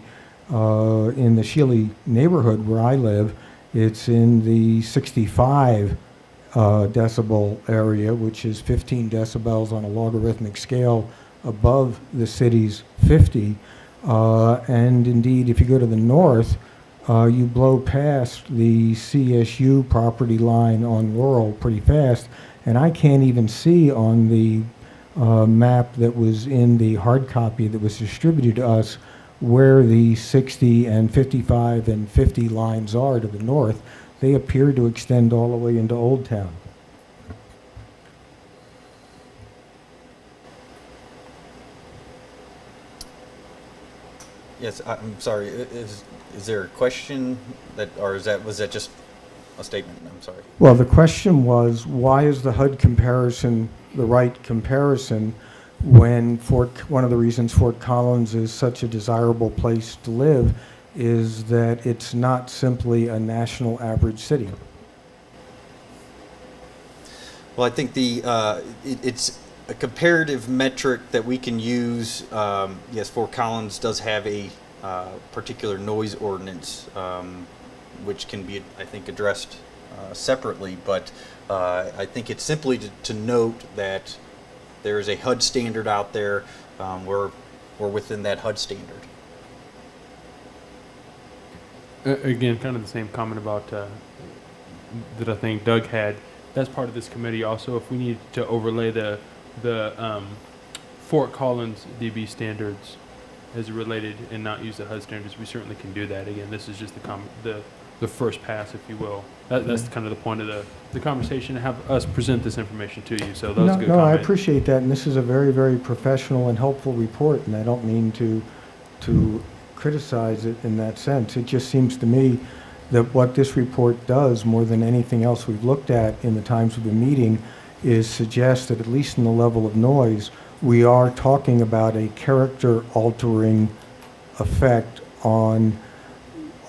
the Shealy neighborhood where I live, it's in the 65 decibel area, which is 15 decibels on a logarithmic scale above the city's 50. And indeed, if you go to the north, you blow past the CSU property line on Laurel pretty fast, and I can't even see on the map that was in the hard copy that was distributed to us where the 60 and 55 and 50 lines are to the north. They appear to extend all the way into Old Town. Yes, I'm sorry. Is there a question or was that just a statement? I'm sorry. Well, the question was, why is the HUD comparison the right comparison when one of the reasons Fort Collins is such a desirable place to live is that it's not simply a national average city? Well, I think it's a comparative metric that we can use. Yes, Fort Collins does have a particular noise ordinance, which can be, I think, addressed separately. But I think it's simply to note that there is a HUD standard out there. We're within that HUD standard. Again, kind of the same comment about that I think Doug had. That's part of this committee also. If we need to overlay the Fort Collins DB standards as related and not use the HUD standards, we certainly can do that. Again, this is just the the first pass, if you will. That's kind of the point of the conversation, to have us present this information to you. So that was a good No, I comment. appreciate that, and this is a very, very professional and helpful report, and I don't mean to criticize it in that sense. It just seems to me that what this report does, more than anything else we've looked at in the times we've been meeting, is suggest that at least in the level of noise, we are talking about a character-altering effect on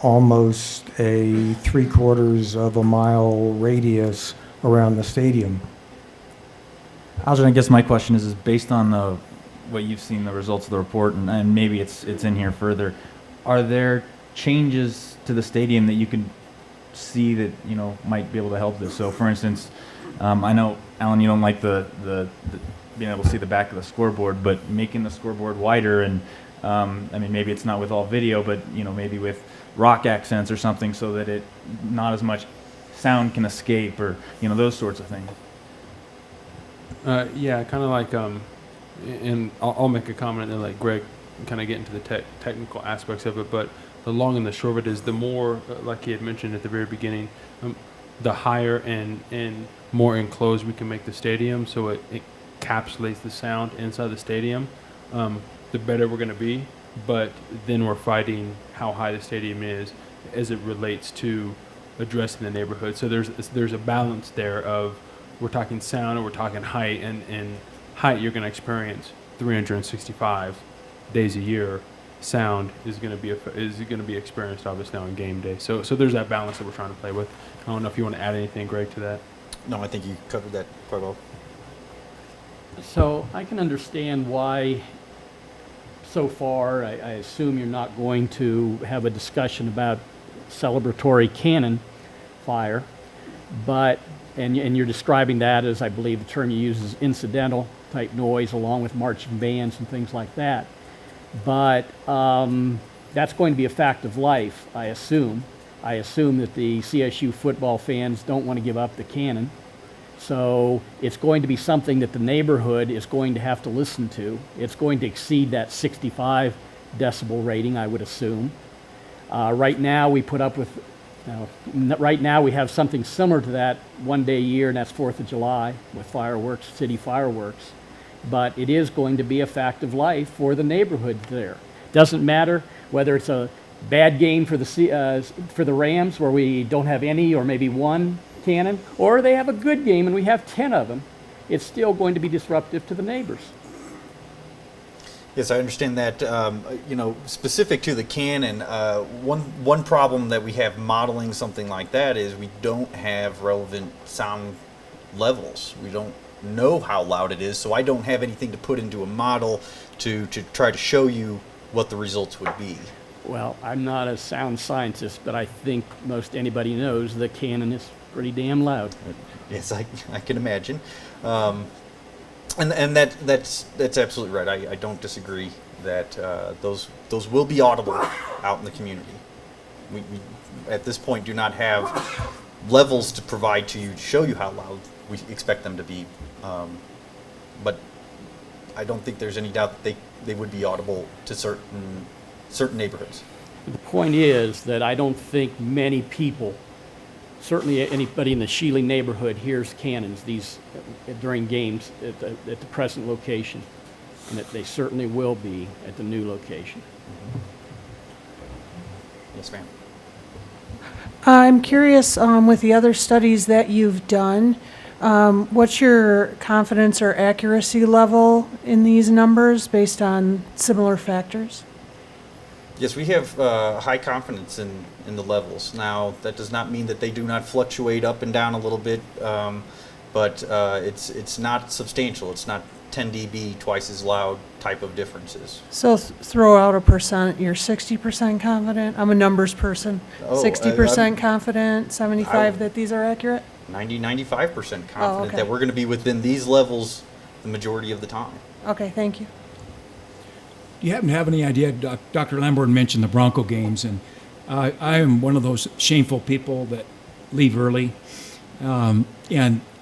almost a 3/4 of a mile radius around the stadium. Algernon, I guess my question is based on what you've seen, the results of the report, and maybe it's in here further. Are there changes to the stadium that you can see that might be able to help this? So, for instance, I know Alan, you don't like the being able to see the back of the scoreboard, but making the scoreboard wider, and I mean, maybe it's not with all video, but maybe with rock accents or something, so that it not as much sound can escape, or those sorts of things. Yeah, kind of like, and I'll make a comment and then let Greg kind of get into the technical aspects of it. But the long and the short of it is, the more, like he had mentioned at the very beginning, the higher and more enclosed we can make the stadium, so it encapsulates the sound inside the stadium, the better we're going to be. But then we're fighting how high the stadium is as it relates to addressing the neighborhood. So there's a balance there of, we're talking sound and we're talking height, and height you're going to experience 365 days a year. Sound is going to be experienced obviously on game day. So there's that balance that we're trying to play with. I don't know if you want to add anything, Greg, to that. No, I think you covered that quite well. So I can understand why so far, I assume you're not going to have a discussion about celebratory cannon fire, but, and you're describing that as, I believe the term you use is incidental type noise, along with marching bands and things like that. But that's going to be a fact of life, I assume. I assume that the CSU football fans don't want to give up the cannon. So it's going to be something that the neighborhood is going to have to listen to. It's going to exceed that 65 decibel rating, I would assume. Right now we put up with, right now we have something similar to that one day a year, and that's 4th of July with fireworks, city fireworks. But it is going to be a fact of life for the neighborhood there. Doesn't matter whether it's a bad game for the Rams, where we don't have any or maybe one cannon, or they have a good game and we have 10 of them. It's still going to be disruptive to the neighbors. Yes, I understand that. Specific to the cannon, one problem that we have modeling something like that is we don't have relevant sound levels. We don't know how loud it is, so I don't have anything to put into a model to try to show you what the results would be. Well, I'm not a sound scientist, but I think most anybody knows the cannon is pretty damn loud. Yes, I can imagine. And that's absolutely right. I don't disagree that those will be audible out in the community. We at this point do not have levels to provide to you to show you how loud we expect them to be, but I don't think there's any doubt that they would be audible to certain neighborhoods. The point is that I don't think many people, certainly anybody in the Shealy neighborhood, hears cannons during games at the present location, and that they certainly will be at the new location. Yes, ma'am. I'm curious, with the other studies that you've done, what's your confidence or accuracy level in these numbers based on similar factors? Yes, we have high confidence in the levels. Now, that does not mean that they do not fluctuate up and down a little bit, but it's not substantial. It's not 10 dB, twice as loud type of differences. So throw out a percent. You're 60% confident? I'm a numbers person. 60% confident, 75 that these are accurate? 95% confident that we're going to be within these levels the majority of the time. Okay, thank you. Do you happen to have any idea? Dr. Lamborn mentioned the Bronco games, and I am one of those shameful people that leave early. And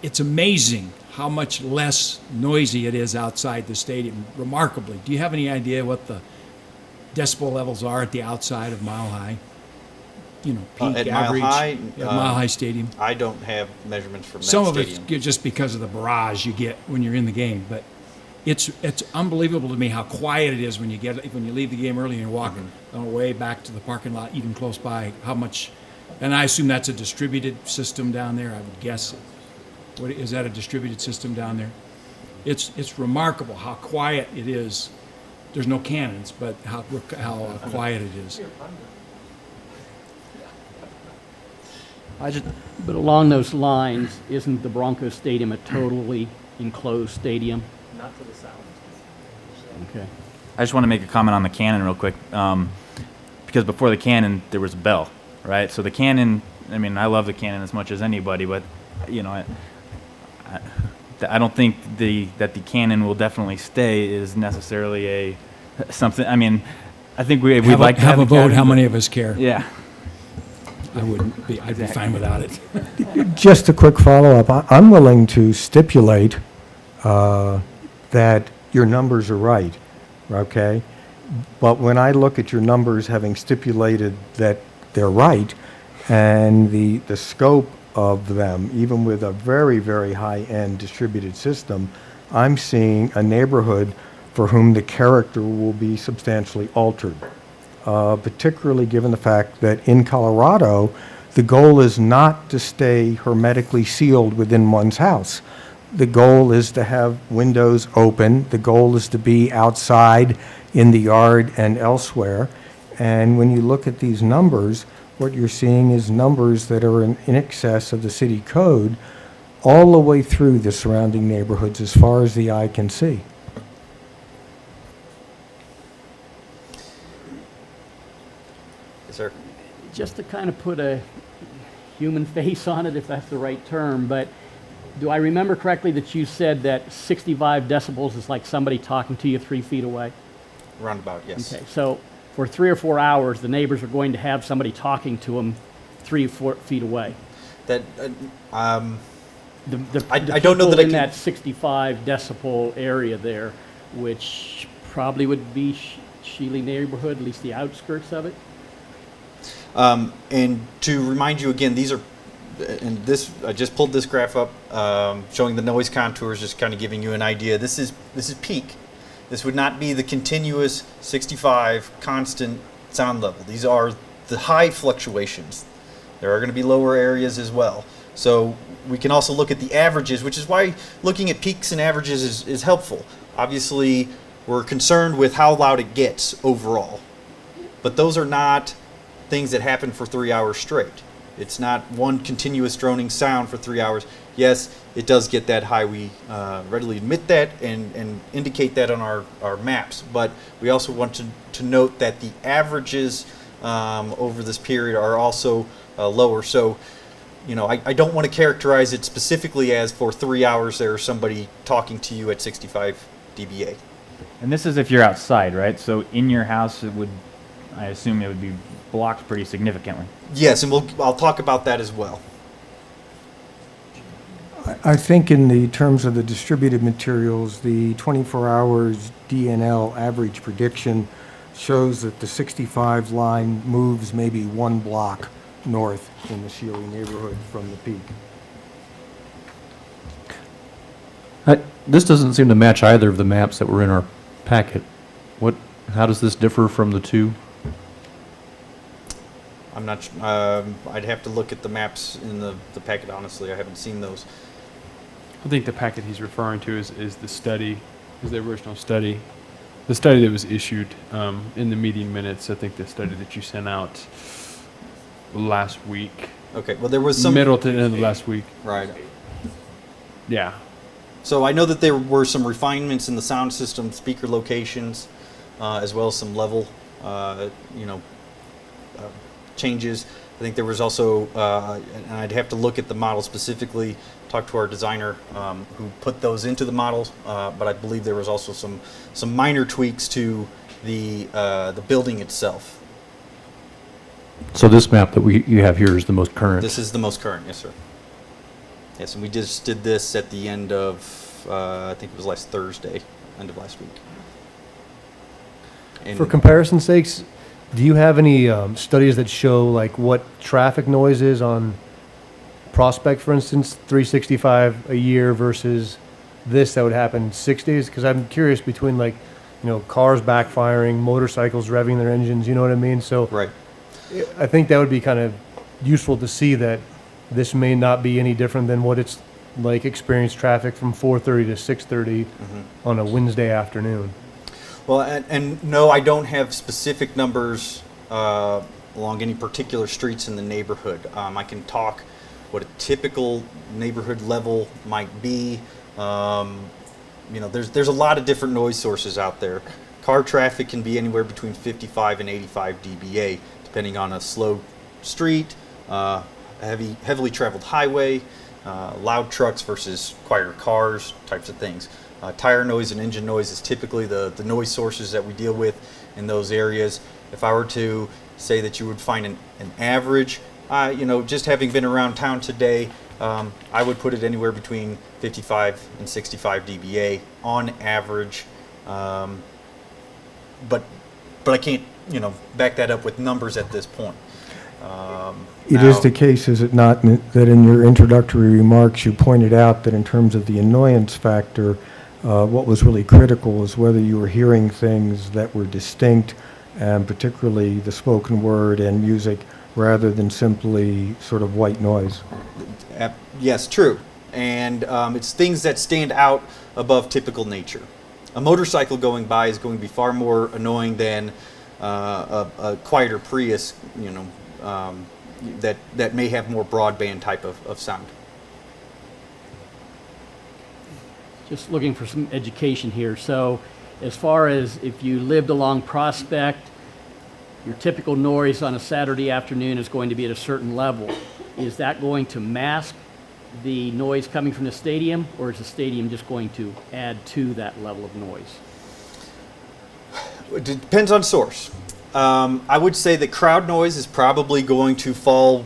it's amazing how much less noisy it is outside the stadium, remarkably. Do you have any idea what the decibel levels are at the outside of Mile High? you know, peak At average? Mile High? Yeah, Mile High Stadium. I don't have measurements from that Some of stadium. it's just because of the barrage you get when you're in the game, but it's unbelievable to me how quiet it is when you leave the game early and you walk on the way back to the parking lot, even close by. How much? And I assume that's a distributed system down there. I would guess. What is that? A distributed system down there? It's remarkable how quiet it is. There's no cannons, but how quiet it is. But along those lines, isn't the Broncos Stadium a totally enclosed stadium? Not to the south. Okay. I just want to make a comment on the cannon real quick, because before the cannon there was a bell, right? So the cannon, I mean, I love the cannon as much as anybody, but you know, I don't think that the cannon will definitely stay is necessarily something. I mean, I think we'd like to have a the vote. cannon, How but- many of us care? Yeah. I wouldn't be. I'd be fine without it. Just a quick follow-up. I'm willing to stipulate that your numbers are right, okay? But when I look at your numbers having stipulated that they're right, and the scope of them, even with a very, very high-end distributed system, I'm seeing a neighborhood for whom the character will be substantially altered. Particularly given the fact that in Colorado, the goal is not to stay hermetically sealed within one's house. The goal is to have windows open. The goal is to be outside in the yard and elsewhere. And when you look at these numbers, what you're seeing is numbers that are in excess of the city code all the way through the surrounding neighborhoods as far as the eye can see. Yes, sir. Just to kind of put a human face on it, if that's the right term, but do I remember correctly that you said that 65 decibels is like somebody talking to you 3 feet away? Roundabout, yes. Okay, so for 3 or 4 hours, the neighbors are going to have somebody talking to them 3 or 4 feet away. That I don't know that I in can- that 65 decibel area there, which probably would be Shealy neighborhood, at least the outskirts of it. And to remind you again, these are, and this, I just pulled this graph up, showing the noise contours, just kind of giving you an idea. This is peak. This would not be the continuous 65 constant sound level. These are the high fluctuations. There are going to be lower areas as well. So we can also look at the averages, which is why looking at peaks and averages is helpful. Obviously, we're concerned with how loud it gets overall. But those are not things that happen for 3 hours straight. It's not one continuous droning sound for 3 hours. Yes, it does get that high. We readily admit that and indicate that on our maps. But we also want to note that the averages over this period are also lower. So, you know, I don't want to characterize it specifically as for 3 hours there's somebody talking to you at 65 dBA. And this is if you're outside, right? So in your house, I assume it would be blocked pretty significantly. Yes, and I'll talk about that as well. I think in the terms of the distributed materials, the 24 hours DNL average prediction shows that the 65 line moves maybe 1 block north in the Shealy neighborhood from the peak. This doesn't seem to match either of the maps that were in our packet. How does this differ from the two? I'm not. I'd have to look at the maps in the packet. Honestly, I haven't seen those. I think the packet he's referring to is the study, is the original study. The study that was issued in the meeting minutes. I think the study that you sent out last week. Okay, well there was some middle to end of last week. Right. Yeah. So I know that there were some refinements in the sound system, speaker locations, as well as some level, changes. I think there was also, and I'd have to look at the model specifically, talk to our designer who put those into the models, but I believe there was also some minor tweaks to the building itself. So this map that you have here is the most current? This is the most current, yes, sir. Yes, and we just did this at the end of, I think it was last Thursday, end of last week. And for comparison's sakes, Do you have any studies that show like what traffic noise is on Prospect, for instance, 365 a year versus this that would happen 6 days? Because I'm curious between like, cars backfiring, motorcycles revving their engines, you know what I mean? So Right. I think that would be kind of useful to see that this may not be any different than what it's like experienced traffic from 4:30 to 6:30 on a Wednesday afternoon. Well, and no, I don't have specific numbers along any particular streets in the neighborhood. I can talk what a typical neighborhood level might be. There's a lot of different noise sources out there. Car traffic can be anywhere between 55 and 85 dBA, depending on a slow street, heavily traveled highway, loud trucks versus quieter cars, types of things. Tire noise and engine noise is typically the noise sources that we deal with in those areas. If I were to say that you would find an average, just having been around town today, I would put it anywhere between 55 and 65 dBA on average. But I can't, back that up with numbers at this point. It is the case, is it not, that in your introductory remarks you pointed out that in terms of the annoyance factor, what was really critical was whether you were hearing things that were distinct, and particularly the spoken word and music, rather than simply sort of white noise. Yes, true. And it's things that stand out above typical nature. A motorcycle going by is going to be far more annoying than a quieter Prius, that may have more broadband type of sound. Just looking for some education here. So as far as if you lived along Prospect, your typical noise on a Saturday afternoon is going to be at a certain level. Is that going to mask the noise coming from the stadium, or is the stadium just going to add to that level of noise? It depends on source. I would say that crowd noise is probably going to fall,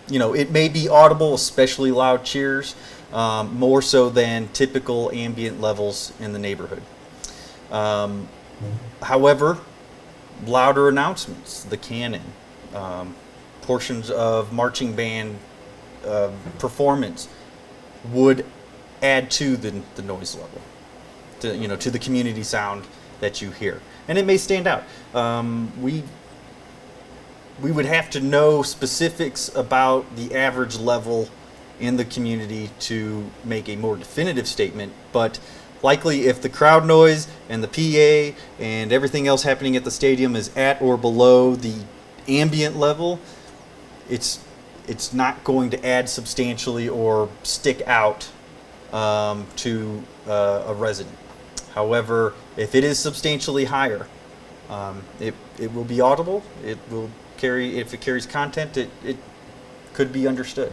it may be audible, especially loud cheers, more so than typical ambient levels in the neighborhood. However, louder announcements, the cannon, portions of marching band performance would add to the noise level, to the community sound that you hear, and it may stand out. We would have to know specifics about the average level in the community to make a more definitive statement, but likely if the crowd noise and the PA and everything else happening at the stadium is at or below the ambient level, it's not going to add substantially or stick out to a resident. However, if it is substantially higher, it will be audible. It will carry, if it carries content, it could be understood.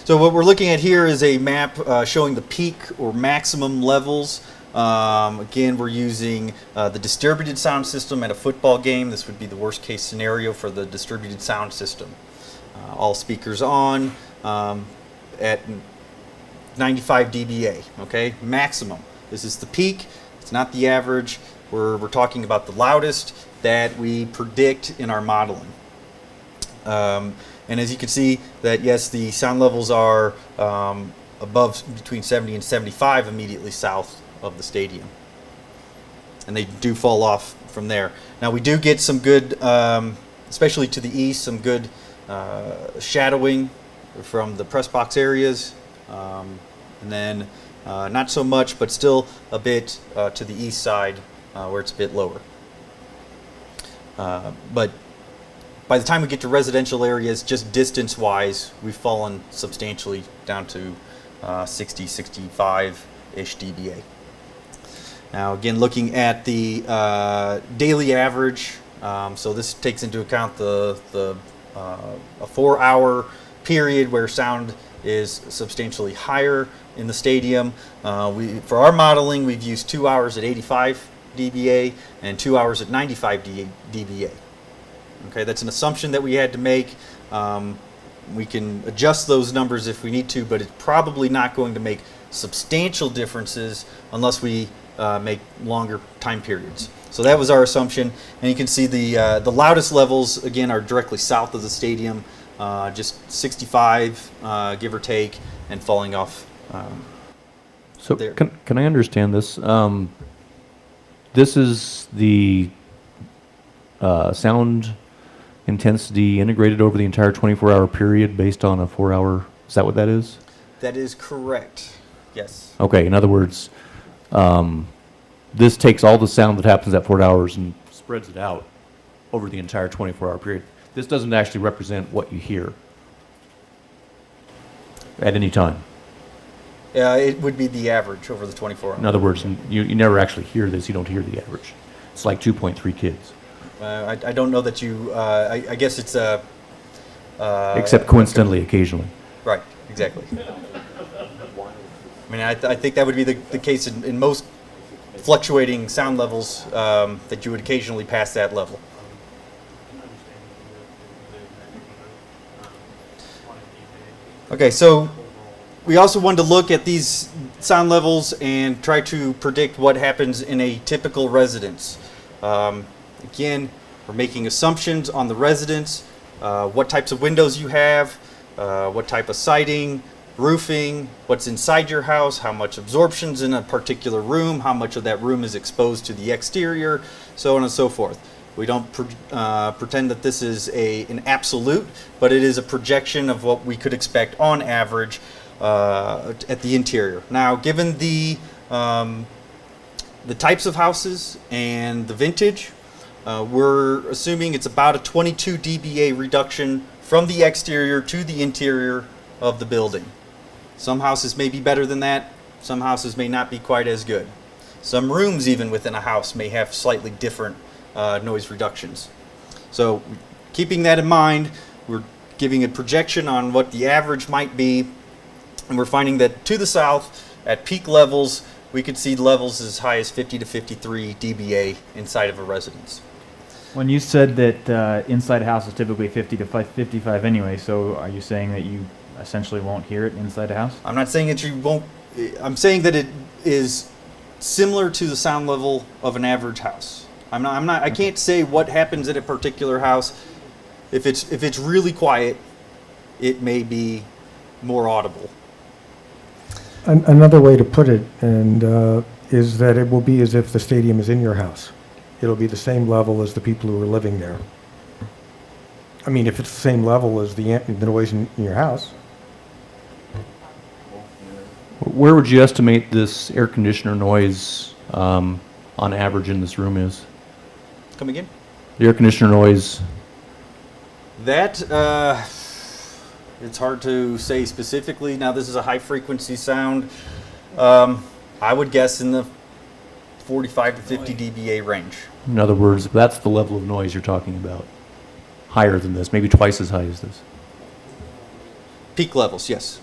So what we're looking at here is a map showing the peak or maximum levels. Again, we're using the distributed sound system at a football game. This would be the worst case scenario for the distributed sound system. All speakers on at 95 dBA, okay? Maximum. This is the peak. It's not the average. We're talking about the loudest that we predict in our modeling. And as you can see that, yes, the sound levels are above between 70 and 75 immediately south of the stadium. And they do fall off from there. Now we do get some good, especially to the east, some good shadowing from the press box areas. And then not so much, but still a bit to the east side where it's a bit lower. But by the time we get to residential areas, just distance-wise, we've fallen substantially down to 60, 65-ish dBA. Now, again, looking at the daily average, so this takes into account a 4-hour period where sound is substantially higher in the stadium. For our modeling, we've used 2 hours at 85 dBA and 2 hours at 95 dBA. Okay, that's an assumption that we had to make. We can adjust those numbers if we need to, but it's probably not going to make substantial differences unless we make longer time periods. So that was our assumption, and you can see the loudest levels again are directly south of the stadium, just 65, give or take, and falling off. So there. can I understand this? This is the sound intensity integrated over the entire 24-hour period based on a 4-hour. Is that what that is? That is correct. Yes. Okay. In other words, this takes all the sound that happens at 4 hours and spreads it out over the entire 24-hour period. This doesn't actually represent what you hear at any time. It would be the average over the 24 hours. In other words, you never actually hear this. You don't hear the average. It's like 2.3 kids. I don't know that you. I guess it's a. Except coincidentally, occasionally. Right. Exactly. I mean, I think that would be the case in most fluctuating sound levels, that you would occasionally pass that level. Okay, so we also wanted to look at these sound levels and try to predict what happens in a typical residence. Again, we're making assumptions on the residence, what types of windows you have, what type of siding, roofing, what's inside your house, how much absorption's in a particular room, how much of that room is exposed to the exterior, so on and so forth. We don't pretend that this is an absolute, but it is a projection of what we could expect on average at the interior. Now, given the types of houses and the vintage, we're assuming it's about a 22 dBA reduction from the exterior to the interior of the building. Some houses may be better than that. Some houses may not be quite as good. Some rooms even within a house may have slightly different noise reductions. So keeping that in mind, we're giving a projection on what the average might be, and we're finding that to the south, at peak levels, we could see levels as high as 50 to 53 dBA inside of a residence. When you said that inside a house is typically 50 to 55 anyway, so are you saying that you essentially won't hear it inside a house? I'm not saying that you won't. I'm saying that it is similar to the sound level of an average house. I can't say what happens at a particular house. If it's really quiet, it may be more audible. Another way to put it is that it will be as if the stadium is in your house. It'll be the same level as the people who are living there. I mean, if it's the same level as the noise in your house. Where would you estimate this air conditioner noise on average in this room is? Come again? The air conditioner noise. That, it's hard to say specifically. Now, this is a high frequency sound. I would guess in the 45 to 50 dBA range. In other words, that's the level of noise you're talking about. Higher than this, maybe twice as high as this. Peak levels, yes.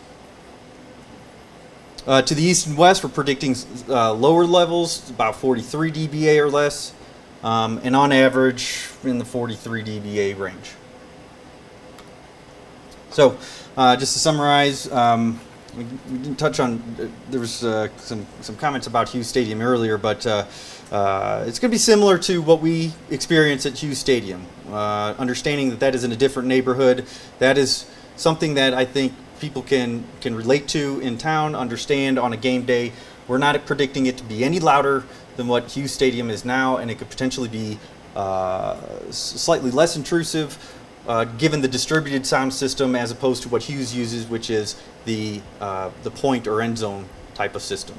To the east and west, we're predicting lower levels, about 43 dBA or less, and on average in the 43 dBA range. So, just to summarize, we didn't touch on, there was some comments about Hughes Stadium earlier, but it's going to be similar to what we experience at Hughes Stadium. Understanding that that is in a different neighborhood, that is something that I think people can relate to in town, understand on a game day. We're not predicting it to be any louder than what Hughes Stadium is now, and it could potentially be slightly less intrusive given the distributed sound system as opposed to what Hughes uses, which is the point or end zone type of system.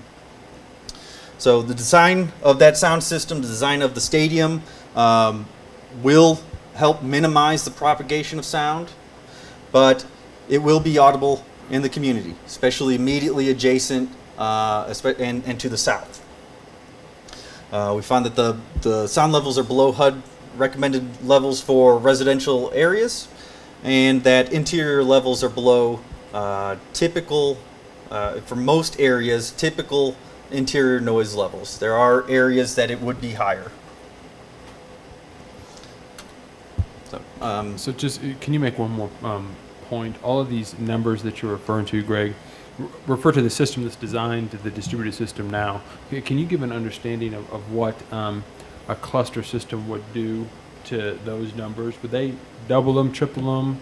So the design of that sound system, the design of the stadium, will help minimize the propagation of sound, but it will be audible in the community, especially immediately adjacent and to the south. We found that the sound levels are below HUD recommended levels for residential areas, and that interior levels are below typical, for most areas, typical interior noise levels. There are areas that it would be higher. So just, can you make one more point? All of these numbers that you're referring to, Greg, refer to the system that's designed to the distributed system now. Can you give an understanding of what a cluster system would do to those numbers? Would they double them, triple them,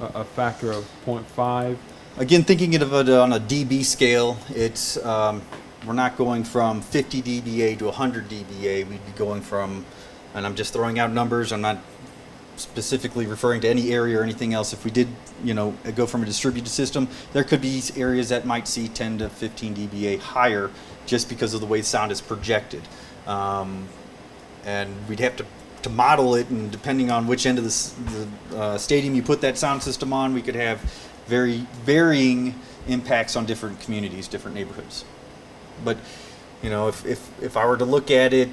a factor of 0.5? Again, thinking of it on a dB scale, it's we're not going from 50 dBA to 100 dBA. We'd be going from, and I'm just throwing out numbers. I'm not specifically referring to any area or anything else. If we did, go from a distributed system, there could be areas that might see 10 to 15 dBA higher just because of the way sound is projected. And we'd have to model it, and depending on which end of the stadium you put that sound system on, we could have very varying impacts on different communities, different neighborhoods. But if I were to look at it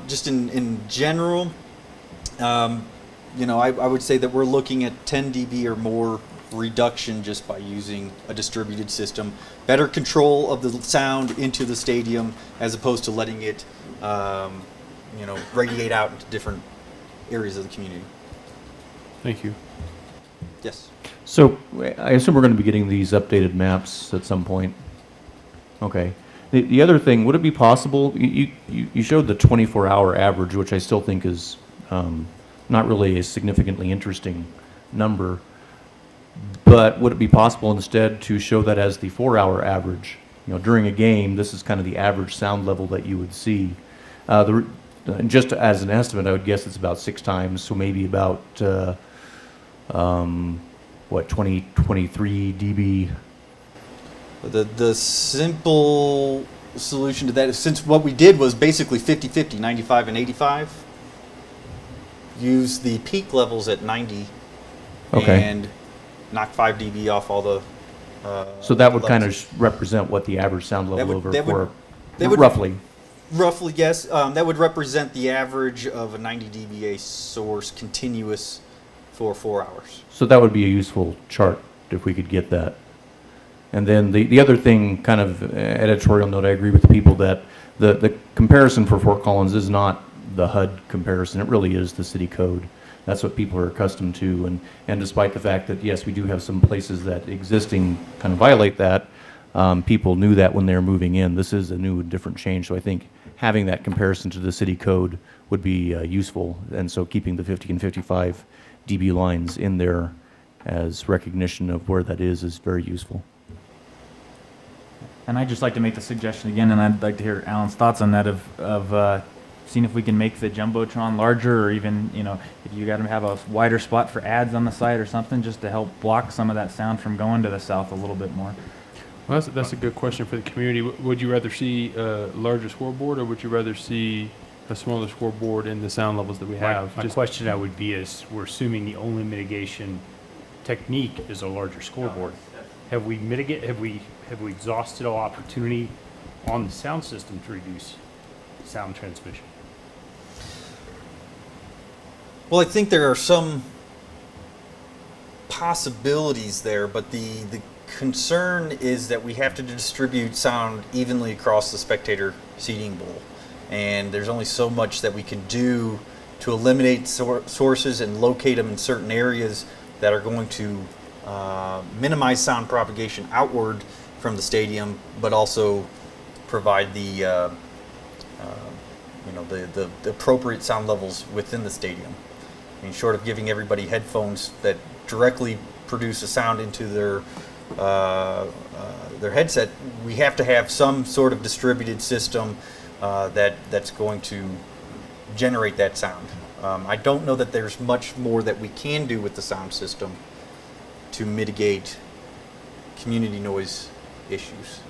just in general, I would say that we're looking at 10 dB or more reduction just by using a distributed system. Better control of the sound into the stadium as opposed to letting it radiate out into different areas of the community. Thank you. Yes. So I assume we're going to be getting these updated maps at some point. Okay. The other thing, would it be possible, you showed the 24-hour average, which I still think is not really a significantly interesting number, but would it be possible instead to show that as the 4-hour average? During a game, this is kind of the average sound level that you would see. And just as an estimate, I would guess it's about 6 times, so maybe about 23 dB. The simple solution to that is, since what we did was basically 50-50, 95 and 85, use the peak levels at 90 and knock 5 dB off all the so that would kind of represent what the average sound level roughly. Roughly, yes. That would represent the average of a 90 dBA source continuous for 4 hours. So that would be a useful chart if we could get that. And then the other thing, kind of editorial note, I agree with the people that the comparison for Fort Collins is not the HUD comparison. It really is the city code. That's what people are accustomed to. And despite the fact that, yes, we do have some places that existing kind of violate that, people knew that when they were moving in. This is a new and different change. So I think having that comparison to the city code would be useful. And so keeping the 50 and 55 dB lines in there as recognition of where that is very useful. And I'd just like to make the suggestion again, and I'd like to hear Alan's thoughts on that, of seeing if we can make the Jumbotron larger, or even, if you got to have a wider spot for ads on the site or something, just to help block some of that sound from going to the south a little bit more. Well, that's a good question for the community. Would you rather see a larger scoreboard, or would you rather see a smaller scoreboard in the sound levels that we have? My question now would be is, we're assuming the only mitigation technique is a larger scoreboard. Have we exhausted all opportunity on the sound system to reduce sound transmission? Well, I think there are some possibilities there, but the concern is that we have to distribute sound evenly across the spectator seating bowl. And there's only so much that we can do to eliminate sources and locate them in certain areas that are going to minimize sound propagation outward from the stadium, but also provide the appropriate sound levels within the stadium. I mean, short of giving everybody headphones that directly produce a sound into their headset, we have to have some sort of distributed system that's going to generate that sound. I don't know that there's much more that we can do with the sound system to mitigate community noise issues.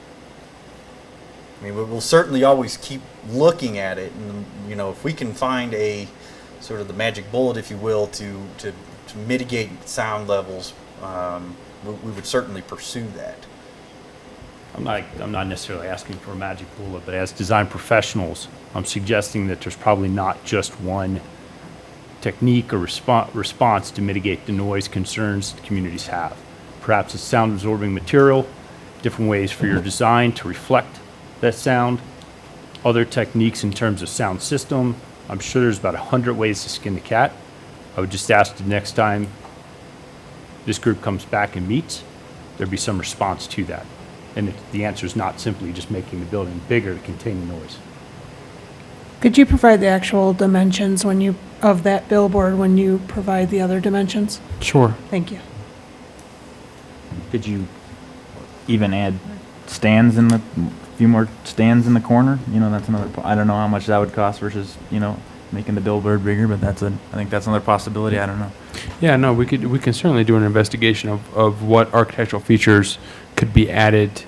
I mean, we'll certainly always keep looking at it, and if we can find a sort of the magic bullet, if you will, to mitigate sound levels, we would certainly pursue that. I'm not necessarily asking for a magic bullet, but as design professionals, I'm suggesting that there's probably not just one technique or response to mitigate the noise concerns the communities have. Perhaps it's sound absorbing material, different ways for your design to reflect that sound, other techniques in terms of sound system. I'm sure there's about 100 ways to skin the cat. I would just ask the next time this group comes back and meets, there'd be some response to that. And the answer is not simply just making the building bigger to contain the noise. Could you provide the actual dimensions of that billboard when you provide the other dimensions? Sure. Thank you. Could you even add stands few more stands in the corner? That's another, I don't know how much that would cost versus, making the billboard bigger, but I think that's another possibility. I don't know. Yeah, no, we can certainly do an investigation of what architectural features could be added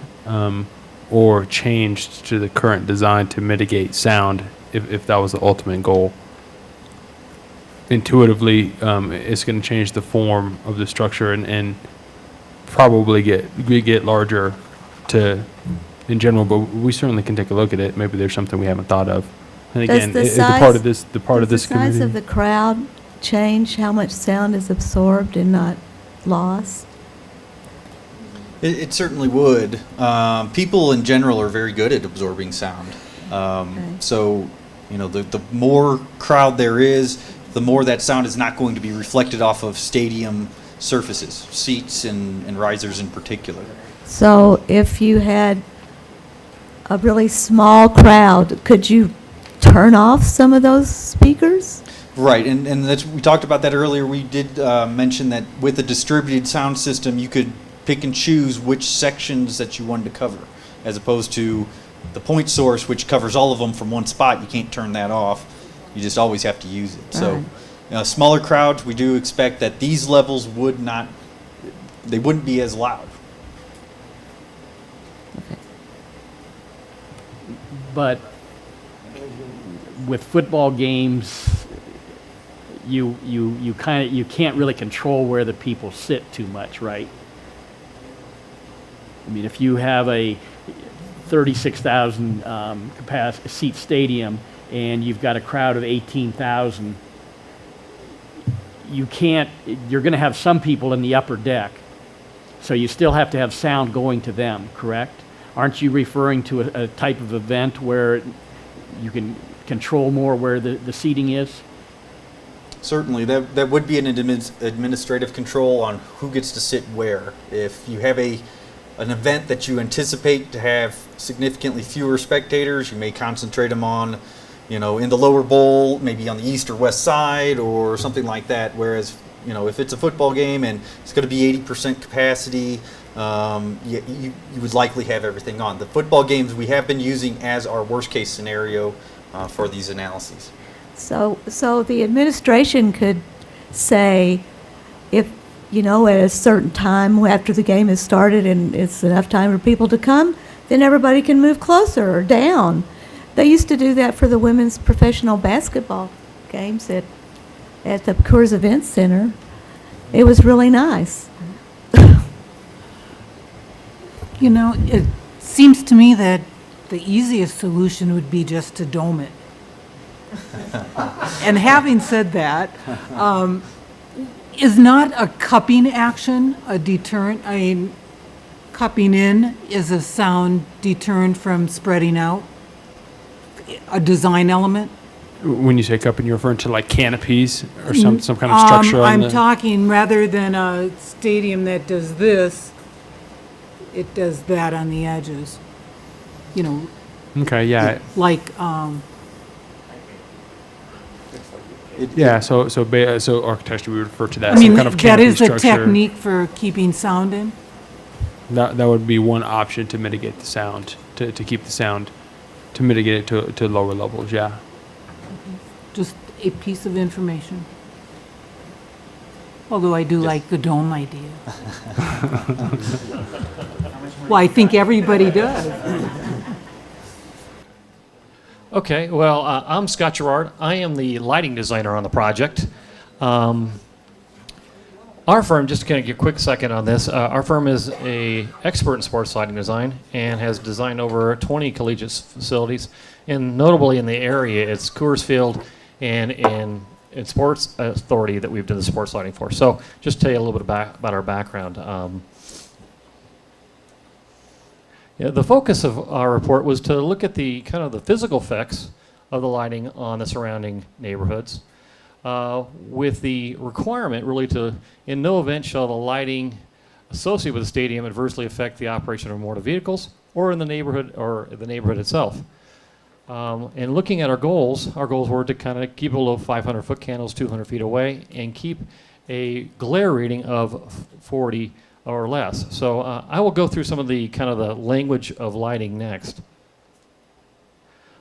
or changed to the current design to mitigate sound if that was the ultimate goal. Intuitively, it's going to change the form of the structure and probably get larger in general, but we certainly can take a look at it. Maybe there's something we haven't thought of. And again, Does the part of this the size committee. of the crowd change how much sound is absorbed and not lost? It certainly would. People in general are very good at absorbing sound. So, the more crowd there is, the more that sound is not going to be reflected off of stadium surfaces, seats and risers in particular. So if you had a really small crowd, could you turn off some of those speakers? Right, and we talked about that earlier. We did mention that with a distributed sound system, you could pick and choose which sections that you wanted to cover, as opposed to the point source, which covers all of them from one spot. You can't turn that off. You just always have to use it. So, smaller crowds, we do expect that these levels wouldn't be as loud. But with football games, you can't really control where the people sit too much, right? I mean, if you have a 36,000 capacity seat stadium and you've got a crowd of 18,000, you're going to have some people in the upper deck, so you still have to have sound going to them, correct? Aren't you referring to a type of event where you can control more where the seating is? Certainly, that would be an administrative control on who gets to sit where. If you have an event that you anticipate to have significantly fewer spectators, you may concentrate them on, in the lower bowl, maybe on the east or west side or something like that. Whereas, if it's a football game and it's going to be 80% capacity, you would likely have everything on. The football games we have been using as our worst case scenario for these analyses. So the administration could say, if, at a certain time after the game has started and it's enough time for people to come, then everybody can move closer or down. They used to do that for the women's professional basketball games at the Coors Event Center. It was really nice. It seems to me that the easiest solution would be just to dome it. And having said that, is not a cupping action a deterrent? I mean, cupping in is a sound deterrent from spreading out? A design element? When you say cupping, you're referring to like canopies or some kind of structure? I'm talking rather than a stadium that does this, it does that on the edges. Okay, yeah. Like, so architecture, we would refer to that I as mean, some kind of that canopy is a structure. technique for keeping sound in? That would be one option to mitigate the sound, to keep the sound, to mitigate it to lower levels, yeah. Just a piece of information. Although I do like the dome idea. Well, I think everybody does. Okay, well, I'm Scott Gerard. I am the lighting designer on the project. Our firm, just to kind of give a quick second on this, our firm is an expert in sports lighting design and has designed over 20 collegiate facilities. And notably in the area, it's Coors Field and in Sports Authority that we've done the sports lighting for. So just tell you a little bit about our background. The focus of our report was to look at the kind of the physical effects of the lighting on the surrounding neighborhoods, with the requirement really to, in no event shall the lighting associated with the stadium adversely affect the operation of motor vehicles or in the neighborhood itself. And looking at our goals were to kind of keep below 500-foot candles 200 feet away and keep a glare rating of 40 or less. So I will go through some of the kind of the language of lighting next.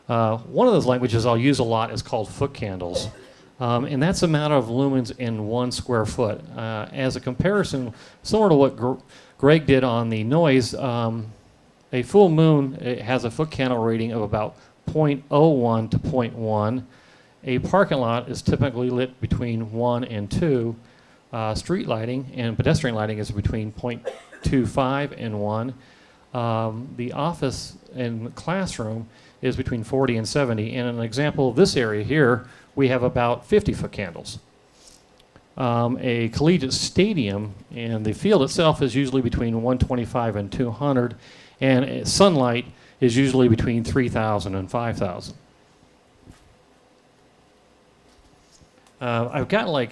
One of those languages I'll use a lot is called foot candles. And that's the amount of lumens in 1 square foot. As a comparison, similar to what Greg did on the noise, a full moon has a foot candle rating of about 0.01 to 0.1. A parking lot is typically lit between 1 and 2. Street lighting and pedestrian lighting is between 0.25 and 1. The office and classroom is between 40 and 70. And an example of this area here, we have about 50-foot candles. A collegiate stadium and the field itself is usually between 125 and 200. And sunlight is usually between 3,000 and 5,000. I've got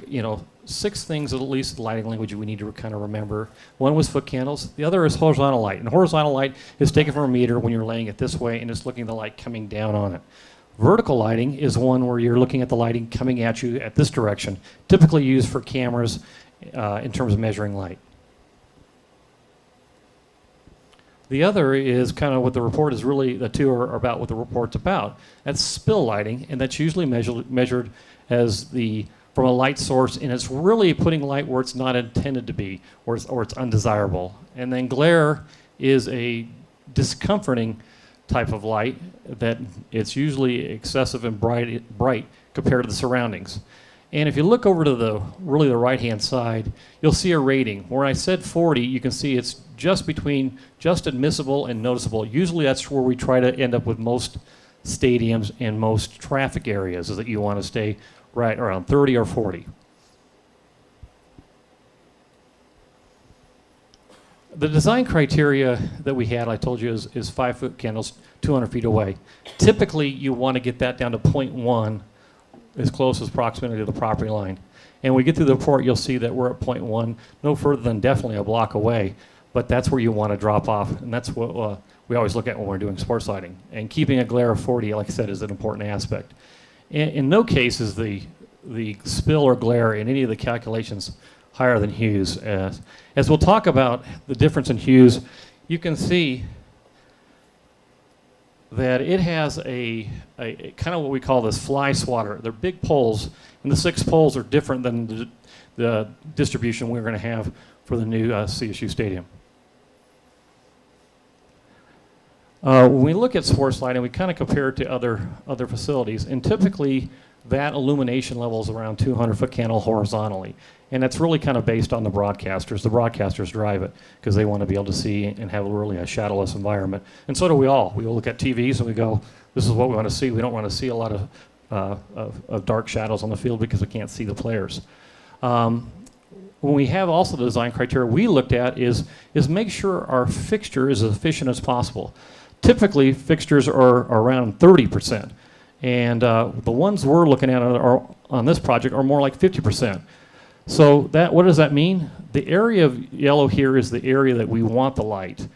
6 things at least lighting language we need to kind of remember. One was foot candles. The other is horizontal light. And horizontal light is taken from a meter when you're laying it this way and it's looking at the light coming down on it. Vertical lighting is one where you're looking at the lighting coming at you at this direction, typically used for cameras in terms of measuring light. The other is kind of what the report is really, the two are about what the report's about. That's spill lighting, and that's usually measured as from a light source, and it's really putting light where it's not intended to be, or it's undesirable. And then glare is a discomforting type of light that it's usually excessive and bright compared to the surroundings. And if you look over to the right-hand side, you'll see a rating. Where I said 40, you can see it's just between just admissible and noticeable. Usually that's where we try to end up with most stadiums and most traffic areas, is that you want to stay right around 30 or 40. The design criteria that we had, I told you, is 5-foot candles 200 feet away. Typically, you want to get that down to 0.1, as close as proximity to the property line. And when we get through the report, you'll see that we're at 0.1, no further than definitely a block away, but that's where you want to drop off, and that's what we always look at when we're doing sports lighting. And keeping a glare of 40, like I said, is an important aspect. In no case is the spill or glare in any of the calculations higher than hues. As we'll talk about the difference in hues, you can see that it has a kind of what we call this fly swatter. They're big poles, and the 6 poles are different than the distribution we're going to have for the new CSU stadium. When we look at sports lighting, we kind of compare it to other facilities, and typically that illumination level is around 200-foot candle horizontally, and that's really kind of based on the broadcasters. The broadcasters drive it because they want to be able to see and have really a shadowless environment, and so do we all. We all look at TVs and we go, this is what we want to see. We don't want to see a lot of dark shadows on the field because we can't see the players. When we have also the design criteria we looked at is make sure our fixture is as efficient as possible. Typically, fixtures are around 30%, and the ones we're looking at on this project are more like 50%. So what does that mean? The area of yellow here is the area that we want the light,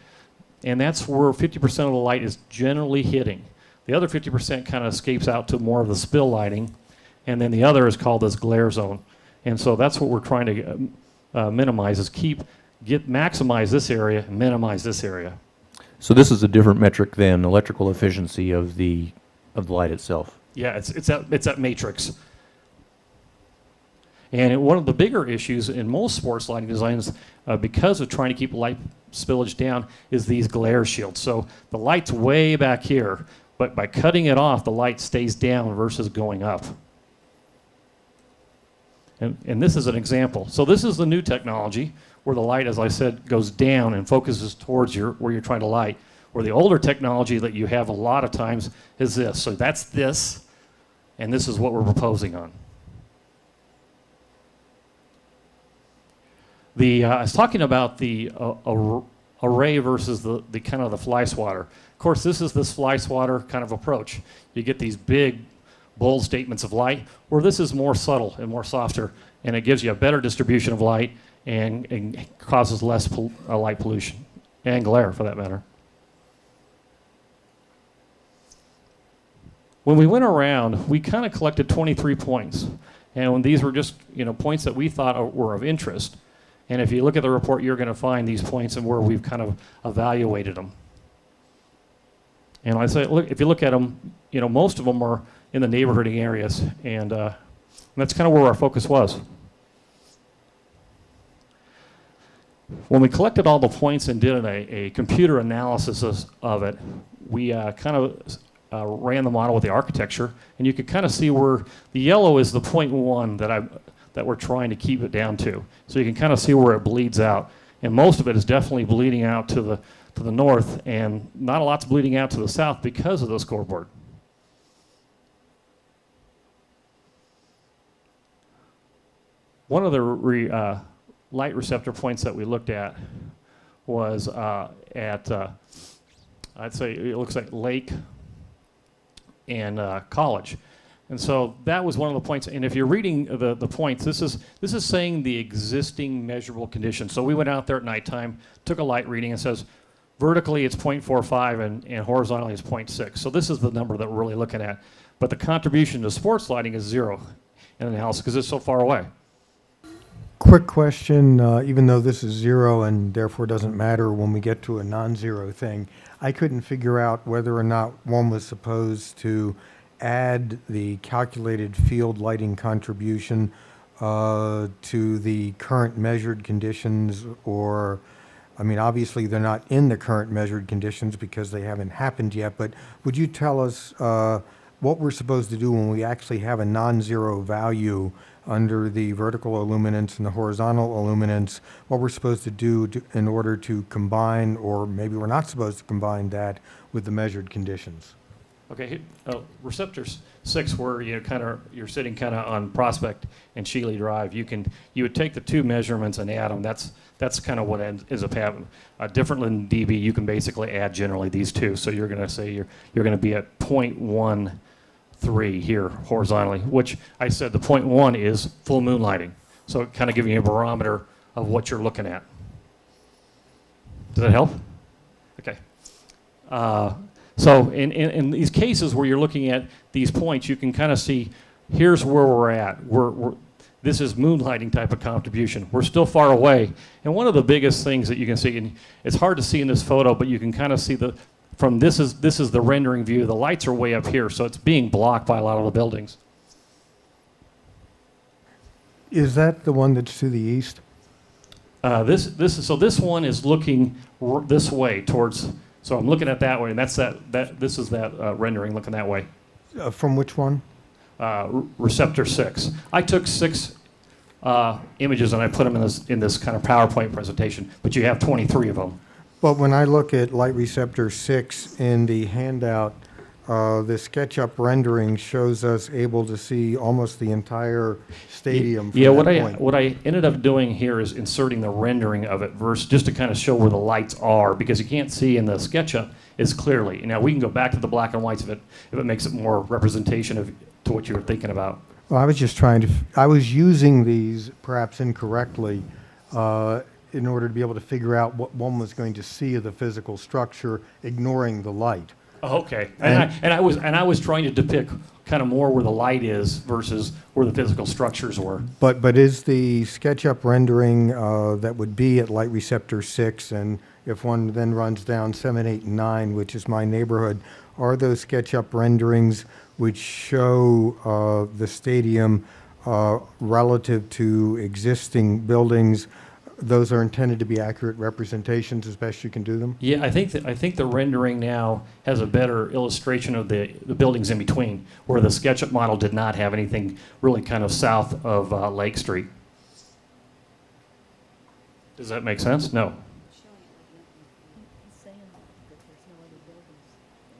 and that's where 50% of the light is generally hitting. The other 50% kind of escapes out to more of the spill lighting, and then the other is called this glare zone. And so that's what we're trying to minimize, is maximize this area and minimize this area. So this is a different metric than electrical efficiency of the light itself. Yeah, it's that matrix. And one of the bigger issues in most sports lighting designs, because of trying to keep light spillage down, is these glare shields. So the light's way back here, but by cutting it off, the light stays down versus going up. And this is an example. So this is the new technology where the light, as I said, goes down and focuses towards where you're trying to light. Where the older technology that you have a lot of times is this. So that's this, and this is what we're proposing on. I was talking about the array versus the kind of the fly swatter. Of course, this is this fly swatter kind of approach. You get these big, bold statements of light, where this is more subtle and more softer, and it gives you a better distribution of light and causes less light pollution and glare for that matter. When we went around, we kind of collected 23 points. And these were just points that we thought were of interest. And if you look at the report, you're going to find these points and where we've kind of evaluated them. And I say, look, if you look at them, most of them are in the neighborhood areas, and that's kind of where our focus was. When we collected all the points and did a computer analysis of it, we kind of ran the model with the architecture, and you could kind of see where the yellow is the 0.1 that we're trying to keep it down to. So you can kind of see where it bleeds out, and most of it is definitely bleeding out to the north, and not a lot's bleeding out to the south because of the scoreboard. One of the light receptor points that we looked at was at, I'd say it looks like Lake and College. And so that was one of the points. And if you're reading the points, this is saying the existing measurable conditions. So we went out there at nighttime, took a light reading, and says vertically it's 0.45 and horizontally it's 0.6. So this is the number that we're really looking at. But the contribution to sports lighting is 0 in the analysis because it's so far away. Quick question, even though this is 0 and therefore doesn't matter when we get to a non-zero thing, I couldn't figure out whether or not one was supposed to add the calculated field lighting contribution to the current measured conditions, or, I mean, obviously they're not in the current measured conditions because they haven't happened yet, but would you tell us what we're supposed to do when we actually have a non-zero value under the vertical illuminance and the horizontal illuminance, what we're supposed to do in order to combine, or maybe we're not supposed to combine that with the measured conditions? Okay, receptor 6, where you're sitting kind of on Prospect and Shealy Drive, you would take the two measurements and add them. That's kind of what ends up happening. Different than dB, you can basically add generally these two. So you're going to say you're going to be at 0.13 here horizontally, which I said the 0.1 is full moon lighting. So it kind of giving you a barometer of what you're looking at. Does that help? Okay. So in these cases where you're looking at these points, you can kind of see here's where we're at. This is moonlighting type of contribution. We're still far away. And one of the biggest things that you can see, and it's hard to see in this photo, but you can kind of see this is the rendering view. The lights are way up here, so it's being blocked by a lot of the buildings. Is that the one that's to the east? This one is looking this way towards. So I'm looking at that way, and this is that rendering looking that way. From which one? Receptor 6. I took 6 images and I put them in this kind of PowerPoint presentation, but you have 23 of them. But when I look at light receptor 6 in the handout, the SketchUp rendering shows us able to see almost the entire stadium. Yeah, what I ended up doing here is inserting the rendering of it versus just to kind of show where the lights are, because you can't see in the SketchUp as clearly. Now we can go back to the black and whites if it makes it more representation to what you were thinking about. Well, I was just I was using these perhaps incorrectly in order to be able to figure out what one was going to see of the physical structure, ignoring the light. Oh, okay, and I was trying to depict kind of more where the light is versus where the physical structures were. But is the SketchUp rendering that would be at light receptor 6, and if one then runs down 7, 8, and 9, which is my neighborhood, are those SketchUp renderings which show the stadium relative to existing buildings? Those are intended to be accurate representations as best you can do them? Yeah, I think the rendering now has a better illustration of the buildings in between, where the SketchUp model did not have anything really kind of south of Lake Street. Does that make sense? No.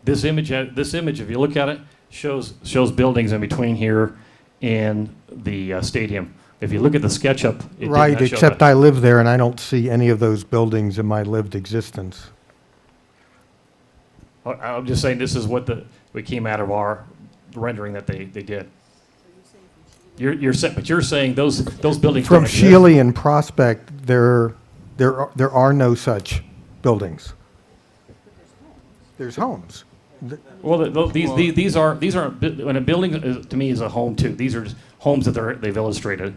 This image, if you look at it, shows buildings in between here and the stadium. If you look at the SketchUp, it right, did not show except that. I live there and I don't see any of those buildings in my lived existence. I'm just saying this is what we came out of our rendering that they did. but you're saying those buildings From don't exist. Shealy and Prospect, there are no such buildings. There's homes. Well, these are when a building to me is a home too. These are just homes that they've illustrated.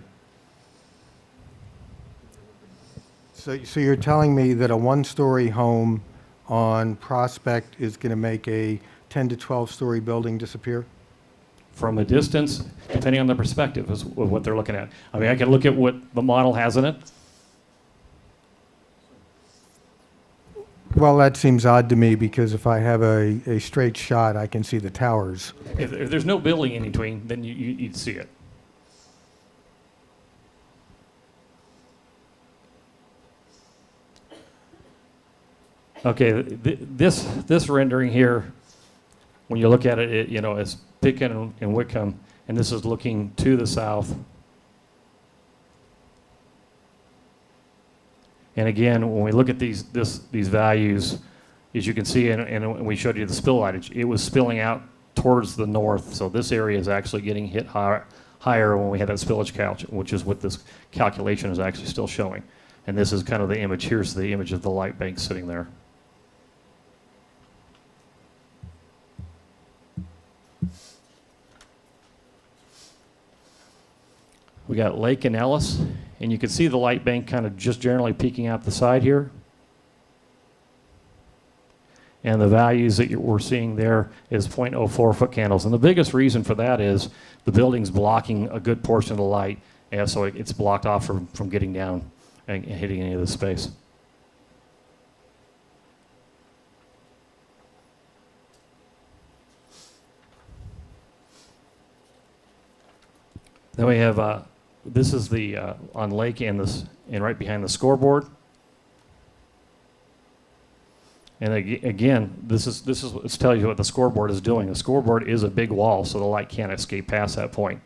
So you're telling me that a one-story home on Prospect is going to make a 10 to 12-story building disappear? From a distance, depending on the perspective, is what they're looking at. I mean, I can look at what the model has in it. Well, that seems odd to me because if I have a straight shot, I can see the towers. If there's no building in between, then you'd see it. Okay, this rendering here, when you look at it, it's Picken and Wickham, and this is looking to the south. And again, when we look at these values, as you can see, and we showed you the spill lightage, it was spilling out towards the north. So this area is actually getting hit higher when we had that spillage count, which is what this calculation is actually still showing. And this is kind of the image. Here's the image of the light bank sitting there. We got Lake and Ellis, and you can see the light bank kind of just generally peeking out the side here. And the values that we're seeing there is 0.04 foot candles. And the biggest reason for that is the building's blocking a good portion of the light, and so it's blocked off from getting down and hitting any of the space. Then we have this is the on Lake and right behind the scoreboard. And again, this is let's tell you what the scoreboard is doing. The scoreboard is a big wall, so the light can't escape past that point.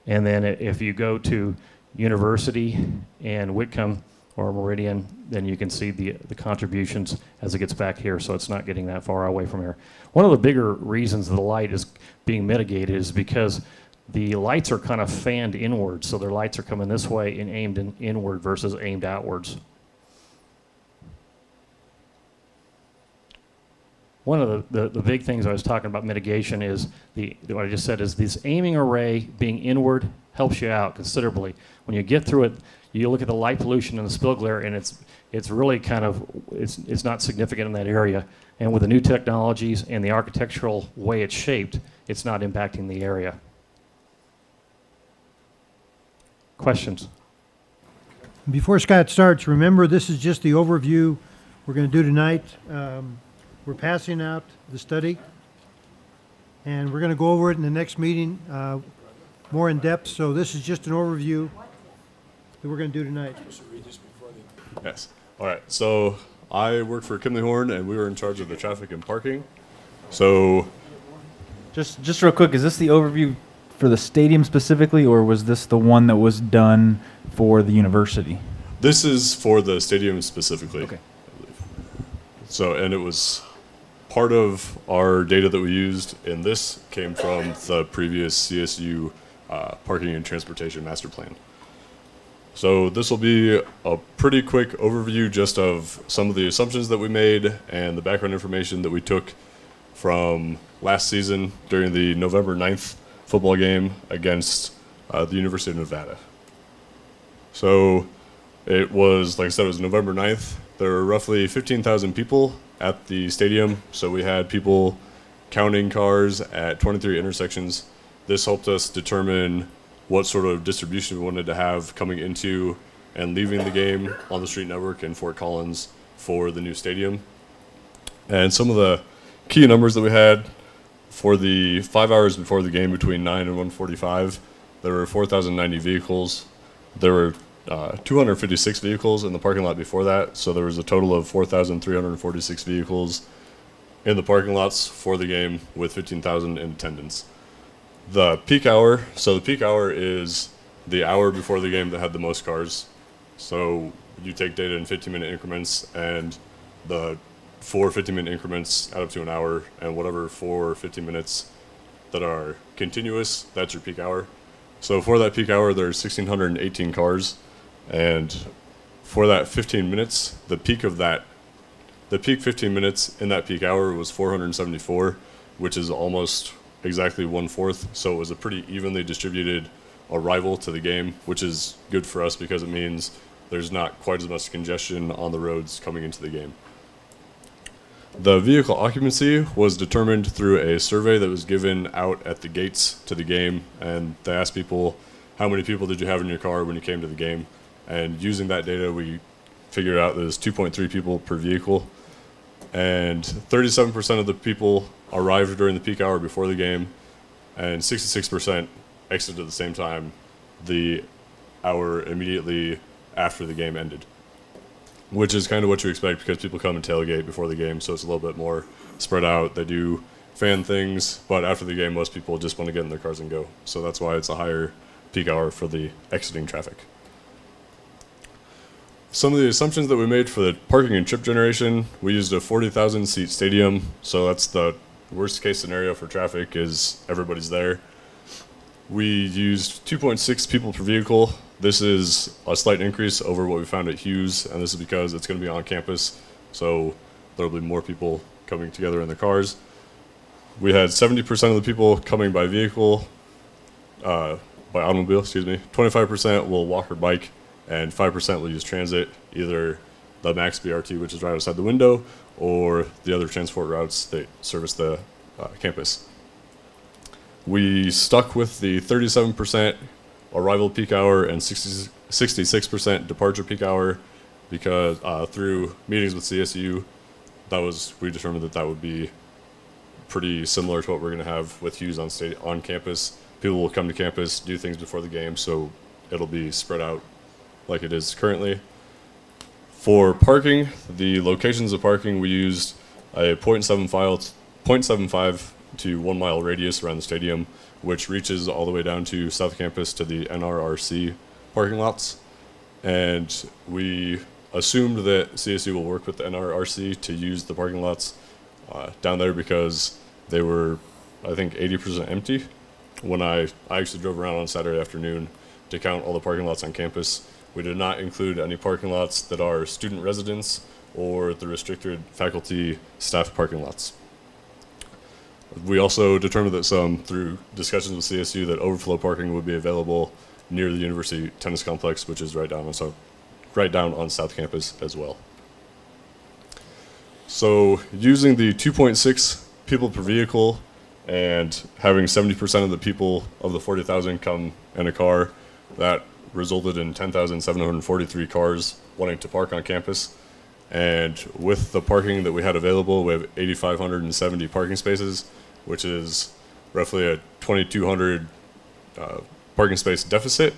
And then if you go to University and Whitcomb or Meridian, then you can see the contributions as it gets back here, so it's not getting that far away from here. One of the bigger reasons the light is being mitigated is because the lights are kind of fanned inward, so their lights are coming this way and aimed inward versus aimed outwards. One of the big things I was talking about mitigation is what I just said is this aiming array being inward helps you out considerably. When you get through it, you look at the light pollution and the spill glare, and it's really kind of it's not significant in that area. And with the new technologies and the architectural way it's shaped, it's not impacting the area. Questions? Before Scott starts, remember this is just the overview we're going to do tonight. We're passing out the study, and we're going to go over it in the next meeting more in depth. So this is just an overview that we're going to do tonight. Yes. All right. So I work for Kimley Horn, and we were in charge of the traffic and parking. So just real quick, is this the overview for the stadium specifically, or was this the one that was done for the university? this is for the stadium specifically. Okay. I believe. So, and it was part of our data that we used, and this came from the previous CSU parking and transportation master plan. So this will be a pretty quick overview just of some of the assumptions that we made and the background information that we took from last season during the November 9th football game against the University of Nevada. So it was, like I said, it was November 9th. There were roughly 15,000 people at the stadium. So we had people counting cars at 23 intersections. This helped us determine what sort of distribution we wanted to have coming into and leaving the game on the street network in Fort Collins for the new stadium. And some of the key numbers that we had for the 5 hours before the game between 9 and 1:45, there were 4,090 vehicles. There were 256 vehicles in the parking lot before that, so there was a total of 4,346 vehicles in the parking lots for the game with 15,000 in attendance. The peak hour, so the peak hour is the hour before the game that had the most cars. So you take data in 15-minute increments, and the 4 50-minute increments add up to an hour, and whatever 4 50 minutes that are continuous, that's your peak hour. So for that peak hour, there's 1,618 cars, and for that 15 minutes, the peak 15 minutes in that peak hour was 474, which is almost exactly 1/4. So it was a pretty evenly distributed arrival to the game, which is good for us because it means there's not quite as much congestion on the roads coming into the game. The vehicle occupancy was determined through a survey that was given out at the gates to the game, and they asked people, how many people did you have in your car when you came to the game? And using that data, we figured out there's 2.3 people per vehicle, and 37% of the people arrived during the peak hour before the game, and 66% exited at the same time the hour immediately after the game ended, which is kind of what you expect because people come and tailgate before the game, so it's a little bit more spread out. They do fan things, but after the game, most people just want to get in their cars and go. So that's why it's a higher peak hour for the exiting traffic. Some of the assumptions that we made for the parking and trip generation, we used a 40,000 seat stadium, so that's the worst case scenario for traffic is everybody's there. We used 2.6 people per vehicle. This is a slight increase over what we found at Hughes, and this is because it's going to be on campus, so there'll be more people coming together in the cars. We had 70% of the people coming by vehicle, by automobile, 25% will walk or bike, and 5% will use transit, either the Max BRT, which is right outside the window, or the other transport routes that service the campus. We stuck with the 37% arrival peak hour and 66% departure peak hour because through meetings with CSU, we determined that would be pretty similar to what we're going to have with Hughes on campus. People will come to campus, do things before the game, so it'll be spread out like it is currently. For parking, the locations of parking, we used a 0.75 to 1 mile radius around the stadium, which reaches all the way down to South Campus to the NRRC parking lots. And we assumed that CSU will work with the NRRC to use the parking lots down there because they were, I think, 80% empty. When I actually drove around on Saturday afternoon to count all the parking lots on campus, we did not include any parking lots that are student residence or the restricted faculty staff parking lots. We also determined that through discussions with CSU, that overflow parking would be available near the University Tennis Complex, which is right down on South Campus as well. So using the 2.6 people per vehicle and having 70% of the people of the 40,000 come in a car, that resulted in 10,743 cars wanting to park on campus. And with the parking that we had available, we have 8,570 parking spaces, which is roughly a 2,200 parking space deficit.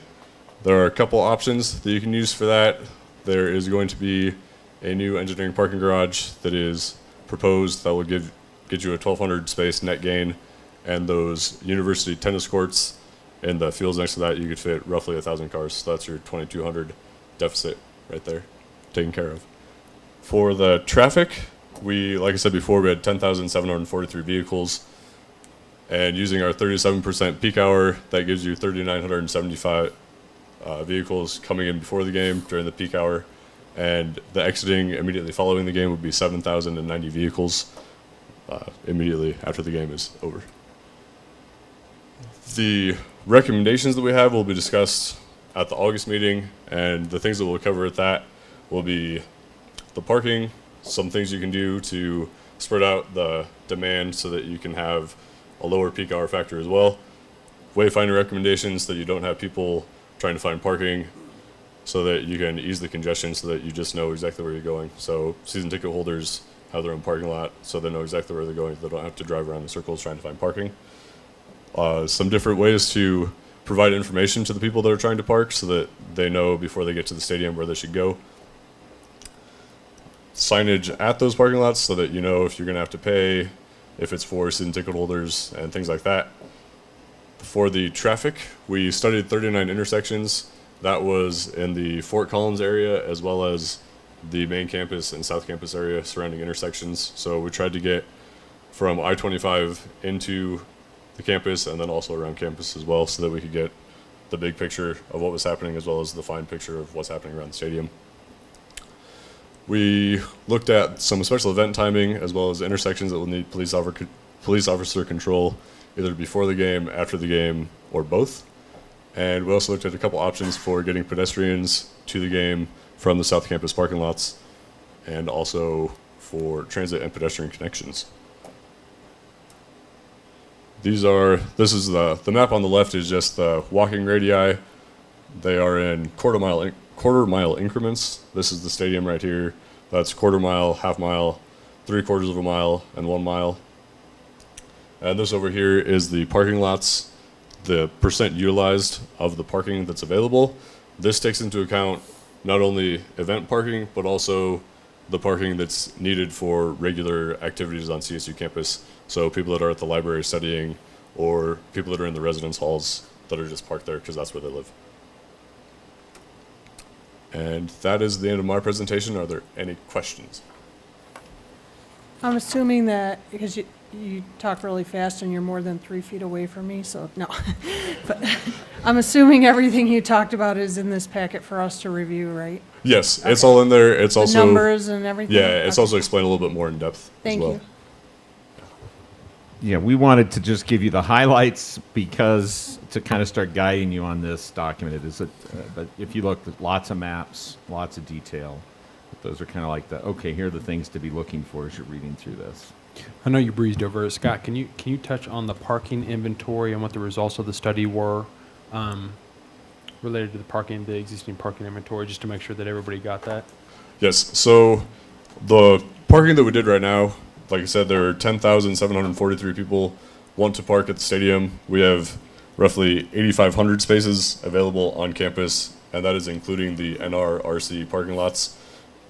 There are a couple options that you can use for that. There is going to be a new engineering parking garage that is proposed that will get you a 1,200 space net gain, and those university tennis courts and the fields next to that, you could fit roughly 1,000 cars. So that's your 2,200 deficit right there, taken care of. For the traffic, like I said before, we had 10,743 vehicles. And using our 37% peak hour, that gives you 3,975 vehicles coming in before the game during the peak hour. And the exiting immediately following the game would be 7,090 vehicles immediately after the game is over. The recommendations that we have will be discussed at the August meeting, and the things that we'll cover at that will be the parking, some things you can do to spread out the demand so that you can have a lower peak hour factor as well. Wayfinding recommendations that you don't have people trying to find parking so that you can ease the congestion so that you just know exactly where you're going. So season ticket holders have their own parking lot so they know exactly where they're going. They don't have to drive around in circles trying to find parking. Some different ways to provide information to the people that are trying to park so that they know before they get to the stadium where they should go. Signage at those parking lots so that you know if you're going to have to pay, if it's for season ticket holders and things like that. For the traffic, we studied 39 intersections. That was in the Fort Collins area as well as the main campus and South Campus area surrounding intersections. So we tried to get from I-25 into the campus and then also around campus as well, so that we could get the big picture of what was happening as well as the fine picture of what's happening around the stadium. We looked at some special event timing as well as intersections that will need police officer control either before the game, after the game, or both. And we also looked at a couple options for getting pedestrians to the game from the South Campus parking lots and also for transit and pedestrian connections. This is the map on the left is just the walking radii. They are in quarter mile increments. This is the stadium right here. That's quarter mile, half mile, 3/4 of a mile, and 1 mile. And this over here is the parking lots, the percent utilized of the parking that's available. This takes into account not only event parking, but also the parking that's needed for regular activities on CSU campus. So people that are at the library studying or people that are in the residence halls that are just parked there because that's where they live. And that is the end of my presentation. Are there any questions? I'm assuming that, because you talk really fast and you're more than 3 feet away from me, so no. But I'm assuming everything you talked about is in this packet for us to review, right? Yes, Okay. it's all in there. It's also numbers and everything? Yeah, it's Okay. also explained a little bit more in depth Thank as well. you. Yeah, we wanted to just give you the highlights because to kind of start guiding you on this document, but if you look at lots of maps, lots of detail, those are kind of like here are the things to be looking for as you're reading through this. I know you breezed over it. Scott, can you touch on the parking inventory and what the results of the study were related to the existing parking inventory, just to make sure that everybody got that? Yes, so the parking that we did right now, like I said, there are 10,743 people want to park at the stadium. We have roughly 8,500 spaces available on campus, and that is including the NRRC parking lots.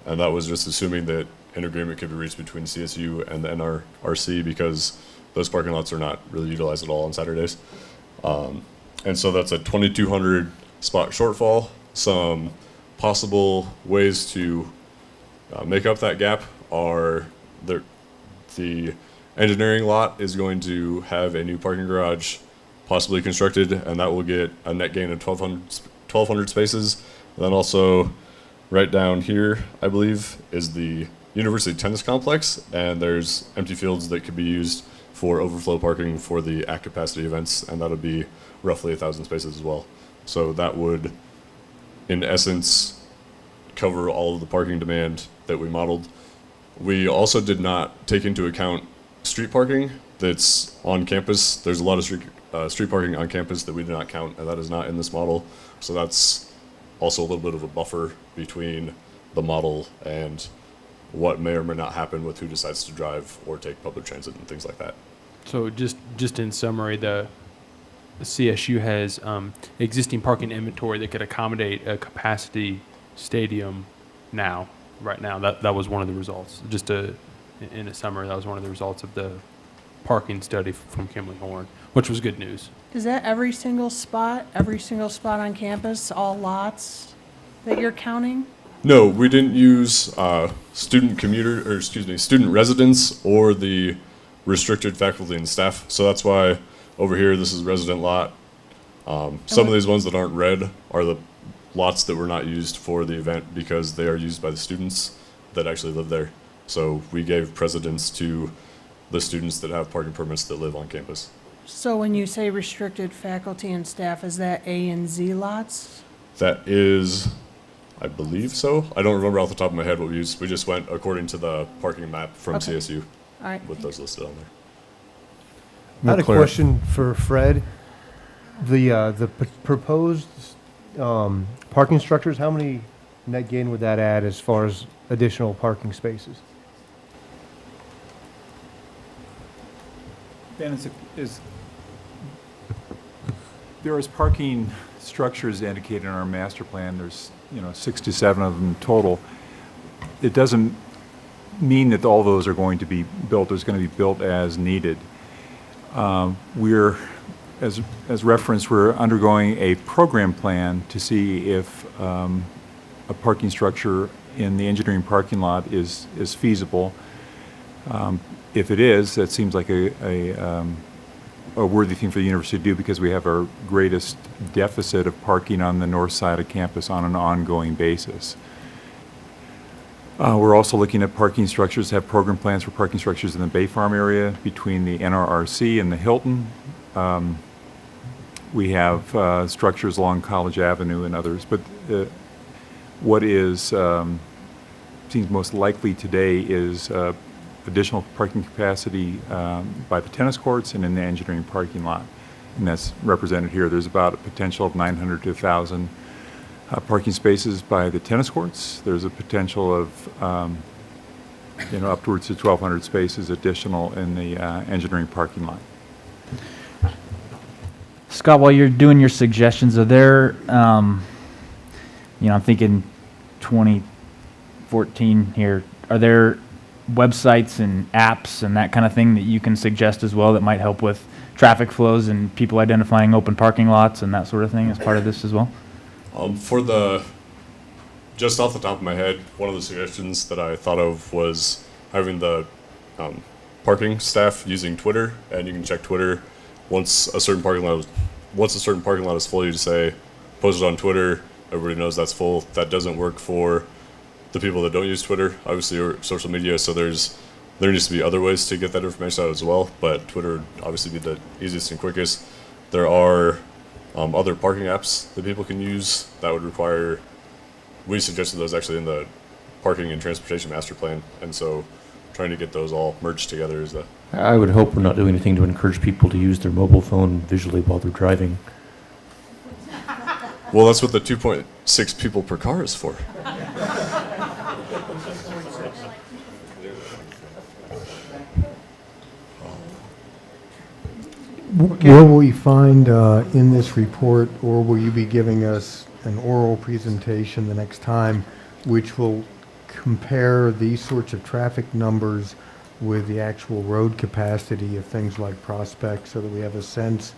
And that was just assuming that an agreement could be reached between CSU and the NRRC because those parking lots are not really utilized at all on Saturdays. And so that's a 2,200 spot shortfall. Some possible ways to make up that gap are the engineering lot is going to have a new parking garage possibly constructed, and that will get a net gain of 1,200 spaces. And then also right down here, I believe, is the University Tennis Complex, and there's empty fields that could be used for overflow parking for the at capacity events, and that'll be roughly 1,000 spaces as well. So that would, in essence, cover all of the parking demand that we modeled. We also did not take into account street parking that's on campus. There's a lot of street parking on campus that we did not count, and that is not in this model. So that's also a little bit of a buffer between the model and what may or may not happen with who decides to drive or take public transit and things like that. So just in summary, the CSU has existing parking inventory that could accommodate a capacity stadium right now. That was one of the results. In a summary, that was one of the results of the parking study from Kimley Horn, which was good news. Is that every single spot on campus, all lots that you're counting? No, we didn't use student residents or the restricted faculty and staff. So that's why over here, this is resident lot. Some of these ones that aren't red are the lots that were not used for the event because they are used by the students that actually live there. So we gave precedence to the students that have parking permits that live on campus. So when you say restricted faculty and staff, is that A and Z lots? That is, I believe so. I don't remember off the top of my head what we used. We just went according to the parking map from Okay. CSU All right. with those listed on there. I had a question for Fred. The proposed parking structures, how many net gain would that add as far as additional parking spaces? Ben, there is parking structures indicated in our master plan. There's 6 to 7 of them total. It doesn't mean that all those are going to be built. There's going to be built as needed. We're, as referenced, we're undergoing a program plan to see if a parking structure in the engineering parking lot is feasible. If it is, that seems like a worthy thing for the university to do, because we have our greatest deficit of parking on the north side of campus on an ongoing basis. We're also looking at parking structures, have program plans for parking structures in the Bay Farm area between the NRRC and the Hilton. We have structures along College Avenue and others, but what is seems most likely today is additional parking capacity by the tennis courts and in the engineering parking lot, and that's represented here. There's about a potential of 900 to 1,000 parking spaces by the tennis courts. There's a potential of upwards to 1,200 spaces additional in the engineering parking lot. Scott, while you're doing your suggestions, are there, I'm thinking 2014 here, are there websites and apps and that kind of thing that you can suggest as well that might help with traffic flows and people identifying open parking lots and that sort of thing as part of this as well? Just off the top of my head, one of the suggestions that I thought of was having the parking staff using Twitter, and you can check Twitter once a certain parking lot is full. You just say, post it on Twitter. Everybody knows that's full. That doesn't work for the people that don't use Twitter, obviously, or social media. So there needs to be other ways to get that information out as well. But Twitter would obviously be the easiest and quickest. There are other parking apps that people can use that would require. We suggested those actually in the parking and transportation master plan, and so trying to get those all merged together is the. I would hope we're not doing anything to encourage people to use their mobile phone visually while they're driving. Well, that's what the 2.6 people per car is for. Will we find in this report, or will you be giving us an oral presentation the next time, which will compare these sorts of traffic numbers with the actual road capacity of things like Prospect, so that we have a sense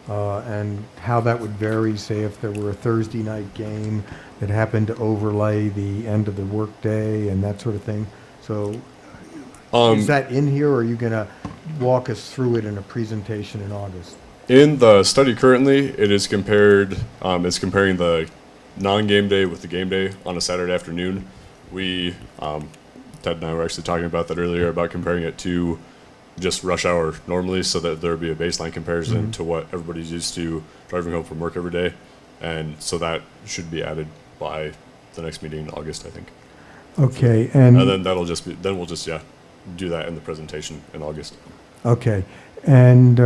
and how that would vary, say, if there were a Thursday night game that happened to overlay the end of the workday and that sort of thing? So is that in here, or are you going to walk us through it in a presentation in August? In the study currently, it is compared. It's comparing the non-game day with the game day on a Saturday afternoon. We, Ted and I were actually talking about that earlier, about comparing it to just rush hour normally, so that there would be a baseline comparison to what everybody's used to driving home from work every day, and so that should be added by the next meeting in August, I think. Okay, and then that'll just be. Then we'll just do that in the presentation in August. Okay, and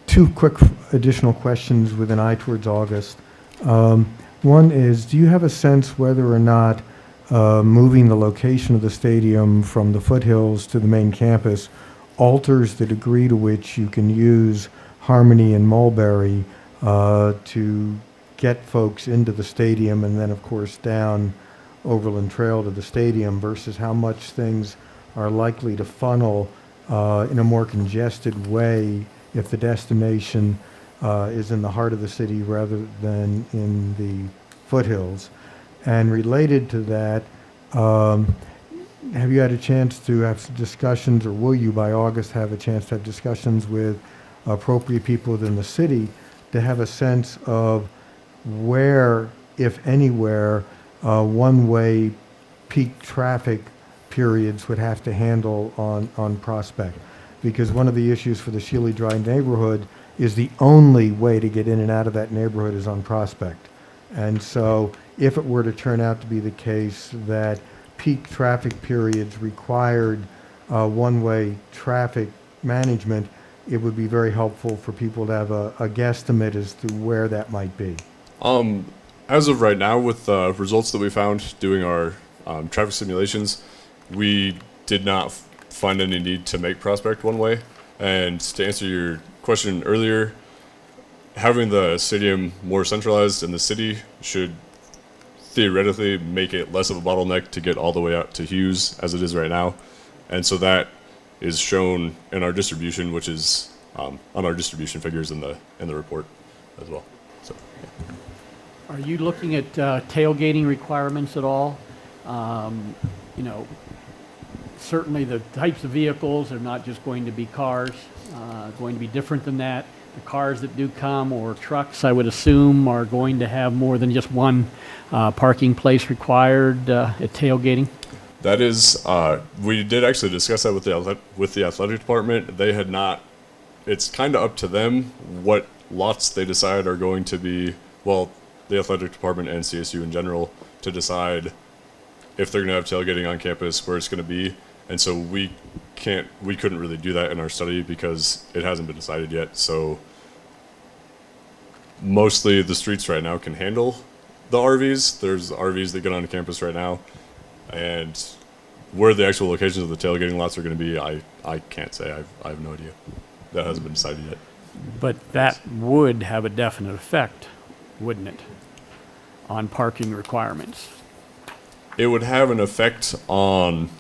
two quick additional questions with an eye towards August. One is, do you have a sense whether or not moving the location of the stadium from the foothills to the main campus alters the degree to which you can use Harmony and Mulberry to get folks into the stadium and then, of course, down Overland Trail to the stadium, versus how much things are likely to funnel in a more congested way if the destination is in the heart of the city rather than in the foothills. And related to that, have you had a chance to have discussions, or will you by August have a chance to have discussions with appropriate people within the city to have a sense of where, if anywhere, one-way peak traffic periods would have to handle on Prospect? Because one of the issues for the Shealy Drive neighborhood is the only way to get in and out of that neighborhood is on Prospect. And so if it were to turn out to be the case that peak traffic periods required one-way traffic management, it would be very helpful for people to have a guesstimate as to where that might be. As of right now, with the results that we found doing our traffic simulations, we did not find any need to make Prospect one way. And to answer your question earlier, having the stadium more centralized in the city should theoretically make it less of a bottleneck to get all the way out to Hughes as it is right now. And so that is shown in our distribution, which is on our distribution figures in the report as well. So, yeah. Are you looking at tailgating requirements at all? You know, certainly the types of vehicles are not just going to be cars, going to be different than that. The cars that do come, or trucks, I would assume, are going to have more than just one parking place required at tailgating? That is, we did actually discuss that with the athletic department. They had not. It's kind of up to them what lots they decide are going to be. Well, the athletic department and CSU in general to decide if they're going to have tailgating on campus, where it's going to be. And so we couldn't really do that in our study because it hasn't been decided yet. So mostly the streets right now can handle the RVs. There's RVs that get on campus right now, and where the actual locations of the tailgating lots are going to be, I can't say. I have no idea. That hasn't been decided yet. But that would have a definite effect, wouldn't it, on parking requirements? It would have an effect on,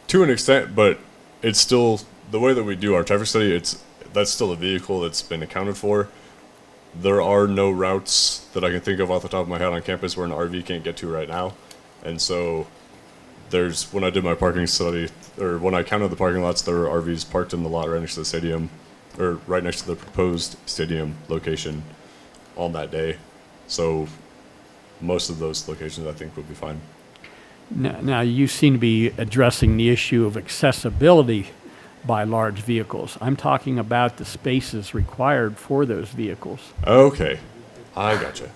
to an extent, but it's still, the way that we do our traffic study, that's still a vehicle that's been accounted for. There are no routes that I can think of off the top of my head on campus where an RV can't get to right now. And so when I did my parking study, or when I counted the parking lots, there were RVs parked in the lot right next to the stadium, or right next to the proposed stadium location on that day. So most of those locations I think would be fine. Now, you seem to be addressing the issue of accessibility by large vehicles. I'm talking about the spaces required for those vehicles. Okay, I gotcha.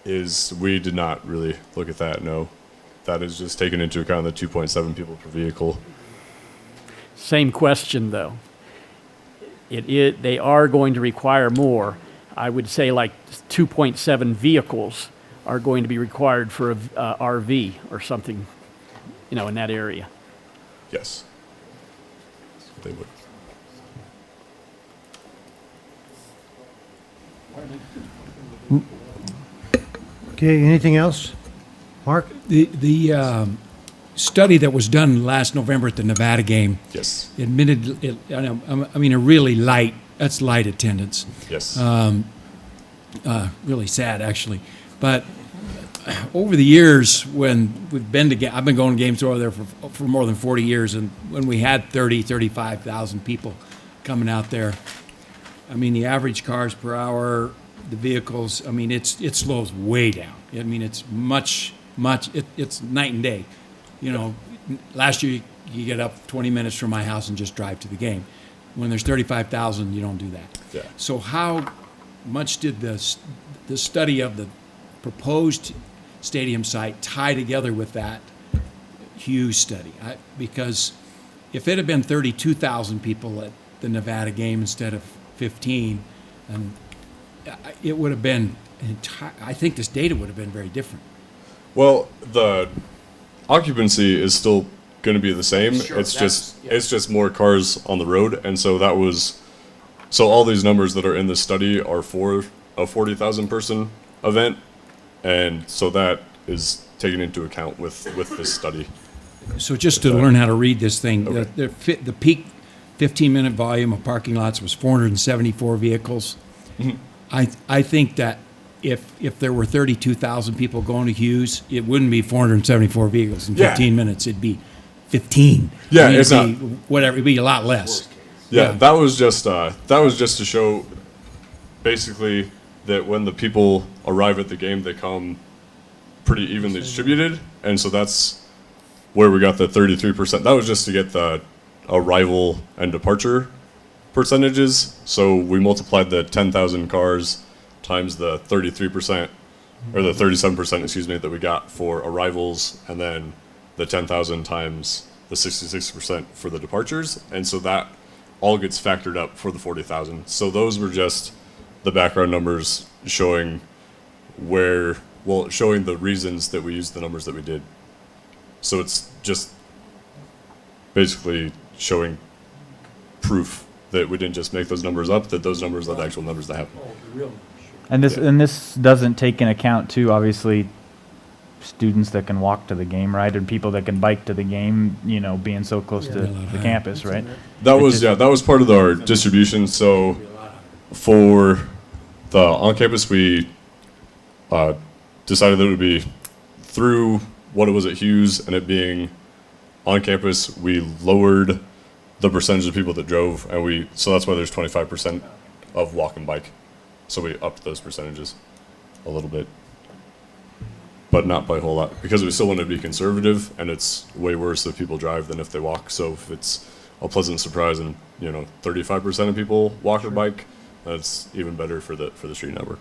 We did not really look at that, no. That is just taken into account the 2.7 people per vehicle. Same question, though. They are going to require more. I would say like 2.7 vehicles are going to be required for a RV or something, in that area. Yes, they would. Okay, anything else? Mark? The study that was done last November at the Nevada game. Yes. Admitted, I mean, a really light attendance. Yes. Really sad, actually. But over the years, when we've been to I've been going to games over there for more than 40 years, and when we had 35,000 people coming out there, I mean, the average cars per hour, the vehicles, I mean, it slows way down. I mean, it's it's night and day. Last year you get up 20 minutes from my house and just drive to the game. When there's 35,000, you don't do that. Yeah. So how much did the study of the proposed stadium site tie together with that Hughes study? Because if it had been 32,000 people at the Nevada game instead of 15, it would have been I think this data would have been very different. Well, the occupancy is still going to be the same. Sure, it's just more cars on the road, and so all these numbers that are in this study are for a 40,000 person event, and so that is taken into account with this study. So just to learn how to read this thing, Okay. the peak 15-minute volume of parking lots was 474 vehicles. Mhm. I think that if there were 32,000 people going to Hughes, it wouldn't be 474 vehicles in 15 minutes. It'd be 15. Yeah, I mean, it's it'd be whatever. It'd be a lot less. Yeah, that was just to show basically that when the people arrive at the game, they come pretty evenly distributed, and so that's where we got the 33%. That was just to get the arrival and departure percentages. So we multiplied the 10,000 cars times the 33%, or the 37%, excuse me, that we got for arrivals, and then the 10,000 times the 66% for the departures, and so that all gets factored up for the 40,000. So those were just the background numbers showing showing the reasons that we used the numbers that we did. So it's just basically showing proof that we didn't just make those numbers up, that those numbers are the actual numbers that happen. And this doesn't take into account too, obviously, students that can walk to the game, right, and people that can bike to the game, being so close to the campus, right? That was part of our distribution. So for The on campus, we decided that it would be through what it was at Hughes and it being on campus, we lowered the percentage of people that drove, and so that's why there's 25% of walk and bike. So we upped those percentages a little bit, but not by a whole lot, because we still want to be conservative, and it's way worse if people drive than if they walk. So if it's a pleasant surprise and 35% of people walk or bike, that's even better for the street network.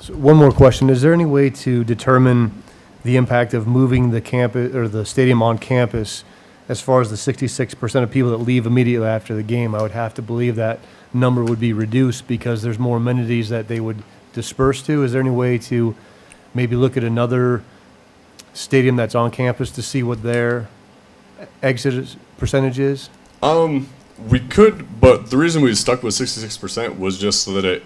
So one more question. Is there any way to determine the impact of moving the campus or the stadium on campus as far as the 66% of people that leave immediately after the game? I would have to believe that number would be reduced because there's more amenities that they would disperse to. Is there any way to maybe look at another stadium that's on campus to see what their exit percentage is? We could, but the reason we stuck with 66% was just so that it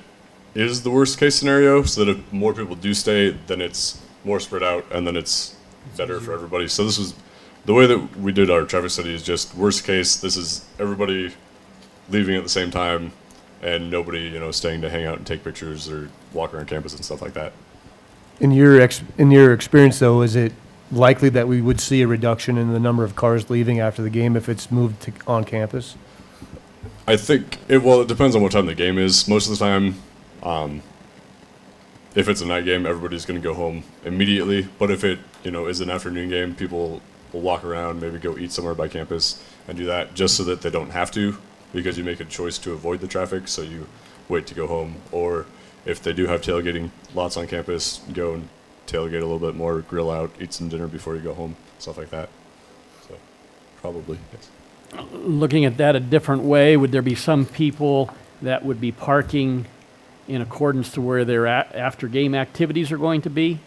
is the worst case scenario, so that if more people do stay, then it's more spread out, and then it's better for everybody. So this was the way that we did our traffic study, is just worst case. This is everybody leaving at the same time, and nobody staying to hang out and take pictures or walk around campus and stuff like that. In your experience, though, is it likely that we would see a reduction in the number of cars leaving after the game if it's moved to on campus? I think it depends on what time the game is. Most of the time, if it's a night game, everybody's going to go home immediately. But if it is an afternoon game, people will walk around, maybe go eat somewhere by campus and do that just so that they don't have to, because you make a choice to avoid the traffic, so you wait to go home. Or if they do have tailgating lots on campus, go and tailgate a little bit more, grill out, eat some dinner before you go home, stuff like that. So probably, yes. Looking at that a different way, would there be some people that would be parking in accordance to where their after-game activities are going to be,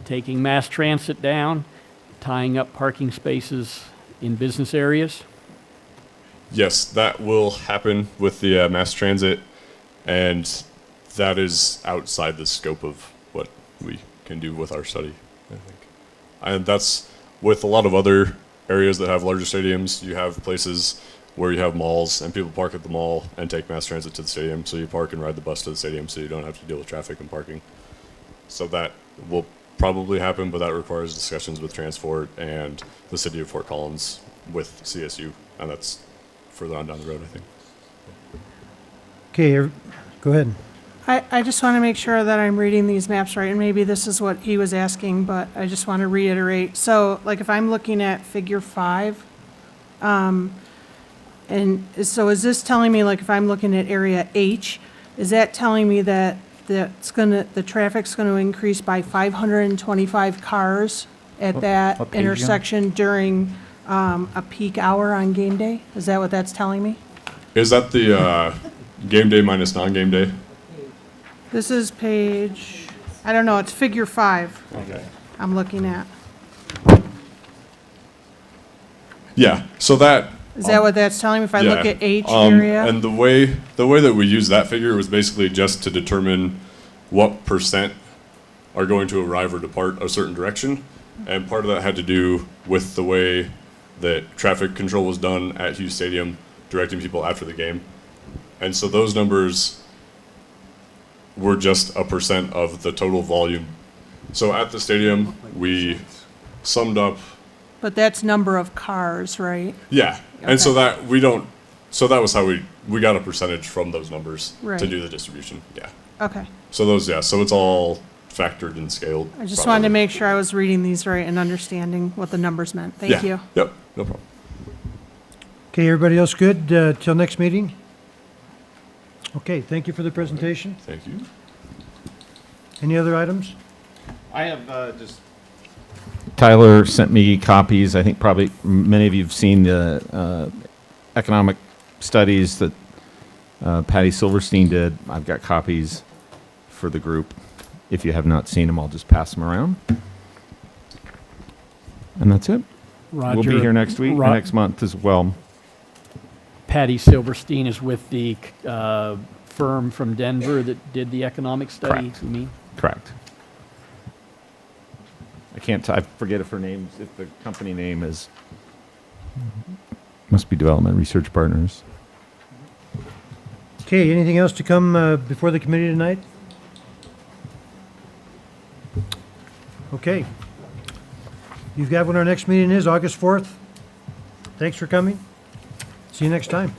taking mass transit down, tying up parking spaces in business areas? Yes, that will happen with the mass transit, and that is outside the scope of what we can do with our study, I think. And that's with a lot of other areas that have larger stadiums. You have places where you have malls, and people park at the mall and take mass transit to the stadium. So you park and ride the bus to the stadium, so you don't have to deal with traffic and parking. So that will probably happen, but that requires discussions with Transport and the city of Fort Collins with CSU, and that's further on down the road, I think. Okay, go ahead. I just want to make sure that I'm reading these maps right, and maybe this is what he was asking, but I just want to reiterate. So, like, if I'm looking at figure 5, and so is this telling me, like, if I'm looking at area H, is that telling me that the traffic's going to increase by 525 cars at that intersection during a peak hour on game day? Is that what that's telling me? Is that the game day minus non-game day? This is page, I don't know, it's figure 5. Okay. I'm looking at. Yeah, so that... Is that what that's telling me if I look at H area? And the way that we use that figure was basically just to determine what percent are going to arrive or depart a certain direction. And part of that had to do with the way that traffic control was done at Hughes Stadium, directing people after the game. And so those numbers were just a percent of the total volume. So at the stadium, we summed up. But that's number of cars, right? Yeah, Okay. and so that was how we got a percentage from those numbers Right. to do the distribution. Yeah. Okay. So so it's all factored and scaled. I just wanted to make sure I was reading these right and understanding what the numbers meant. Thank you. Yep, no problem. Okay, everybody else good till next meeting? Okay, thank you for the presentation. Thank you. Any other items? I have just... Tyler sent me copies. I think probably many of you have seen the economic studies that Patty Silverstein did. I've got copies for the group. If you have not seen them, I'll just pass them around. And that's it. Roger, we'll be here next week, next month as well. Patty Silverstein is with the firm from Denver that did the economic study, Correct. you mean? Correct. I forget if her name, if the company name is, must be Development Research Partners. Okay, anything else to come before the committee tonight? Okay. You've got when our next meeting is, August 4th. Thanks for coming. See you next time.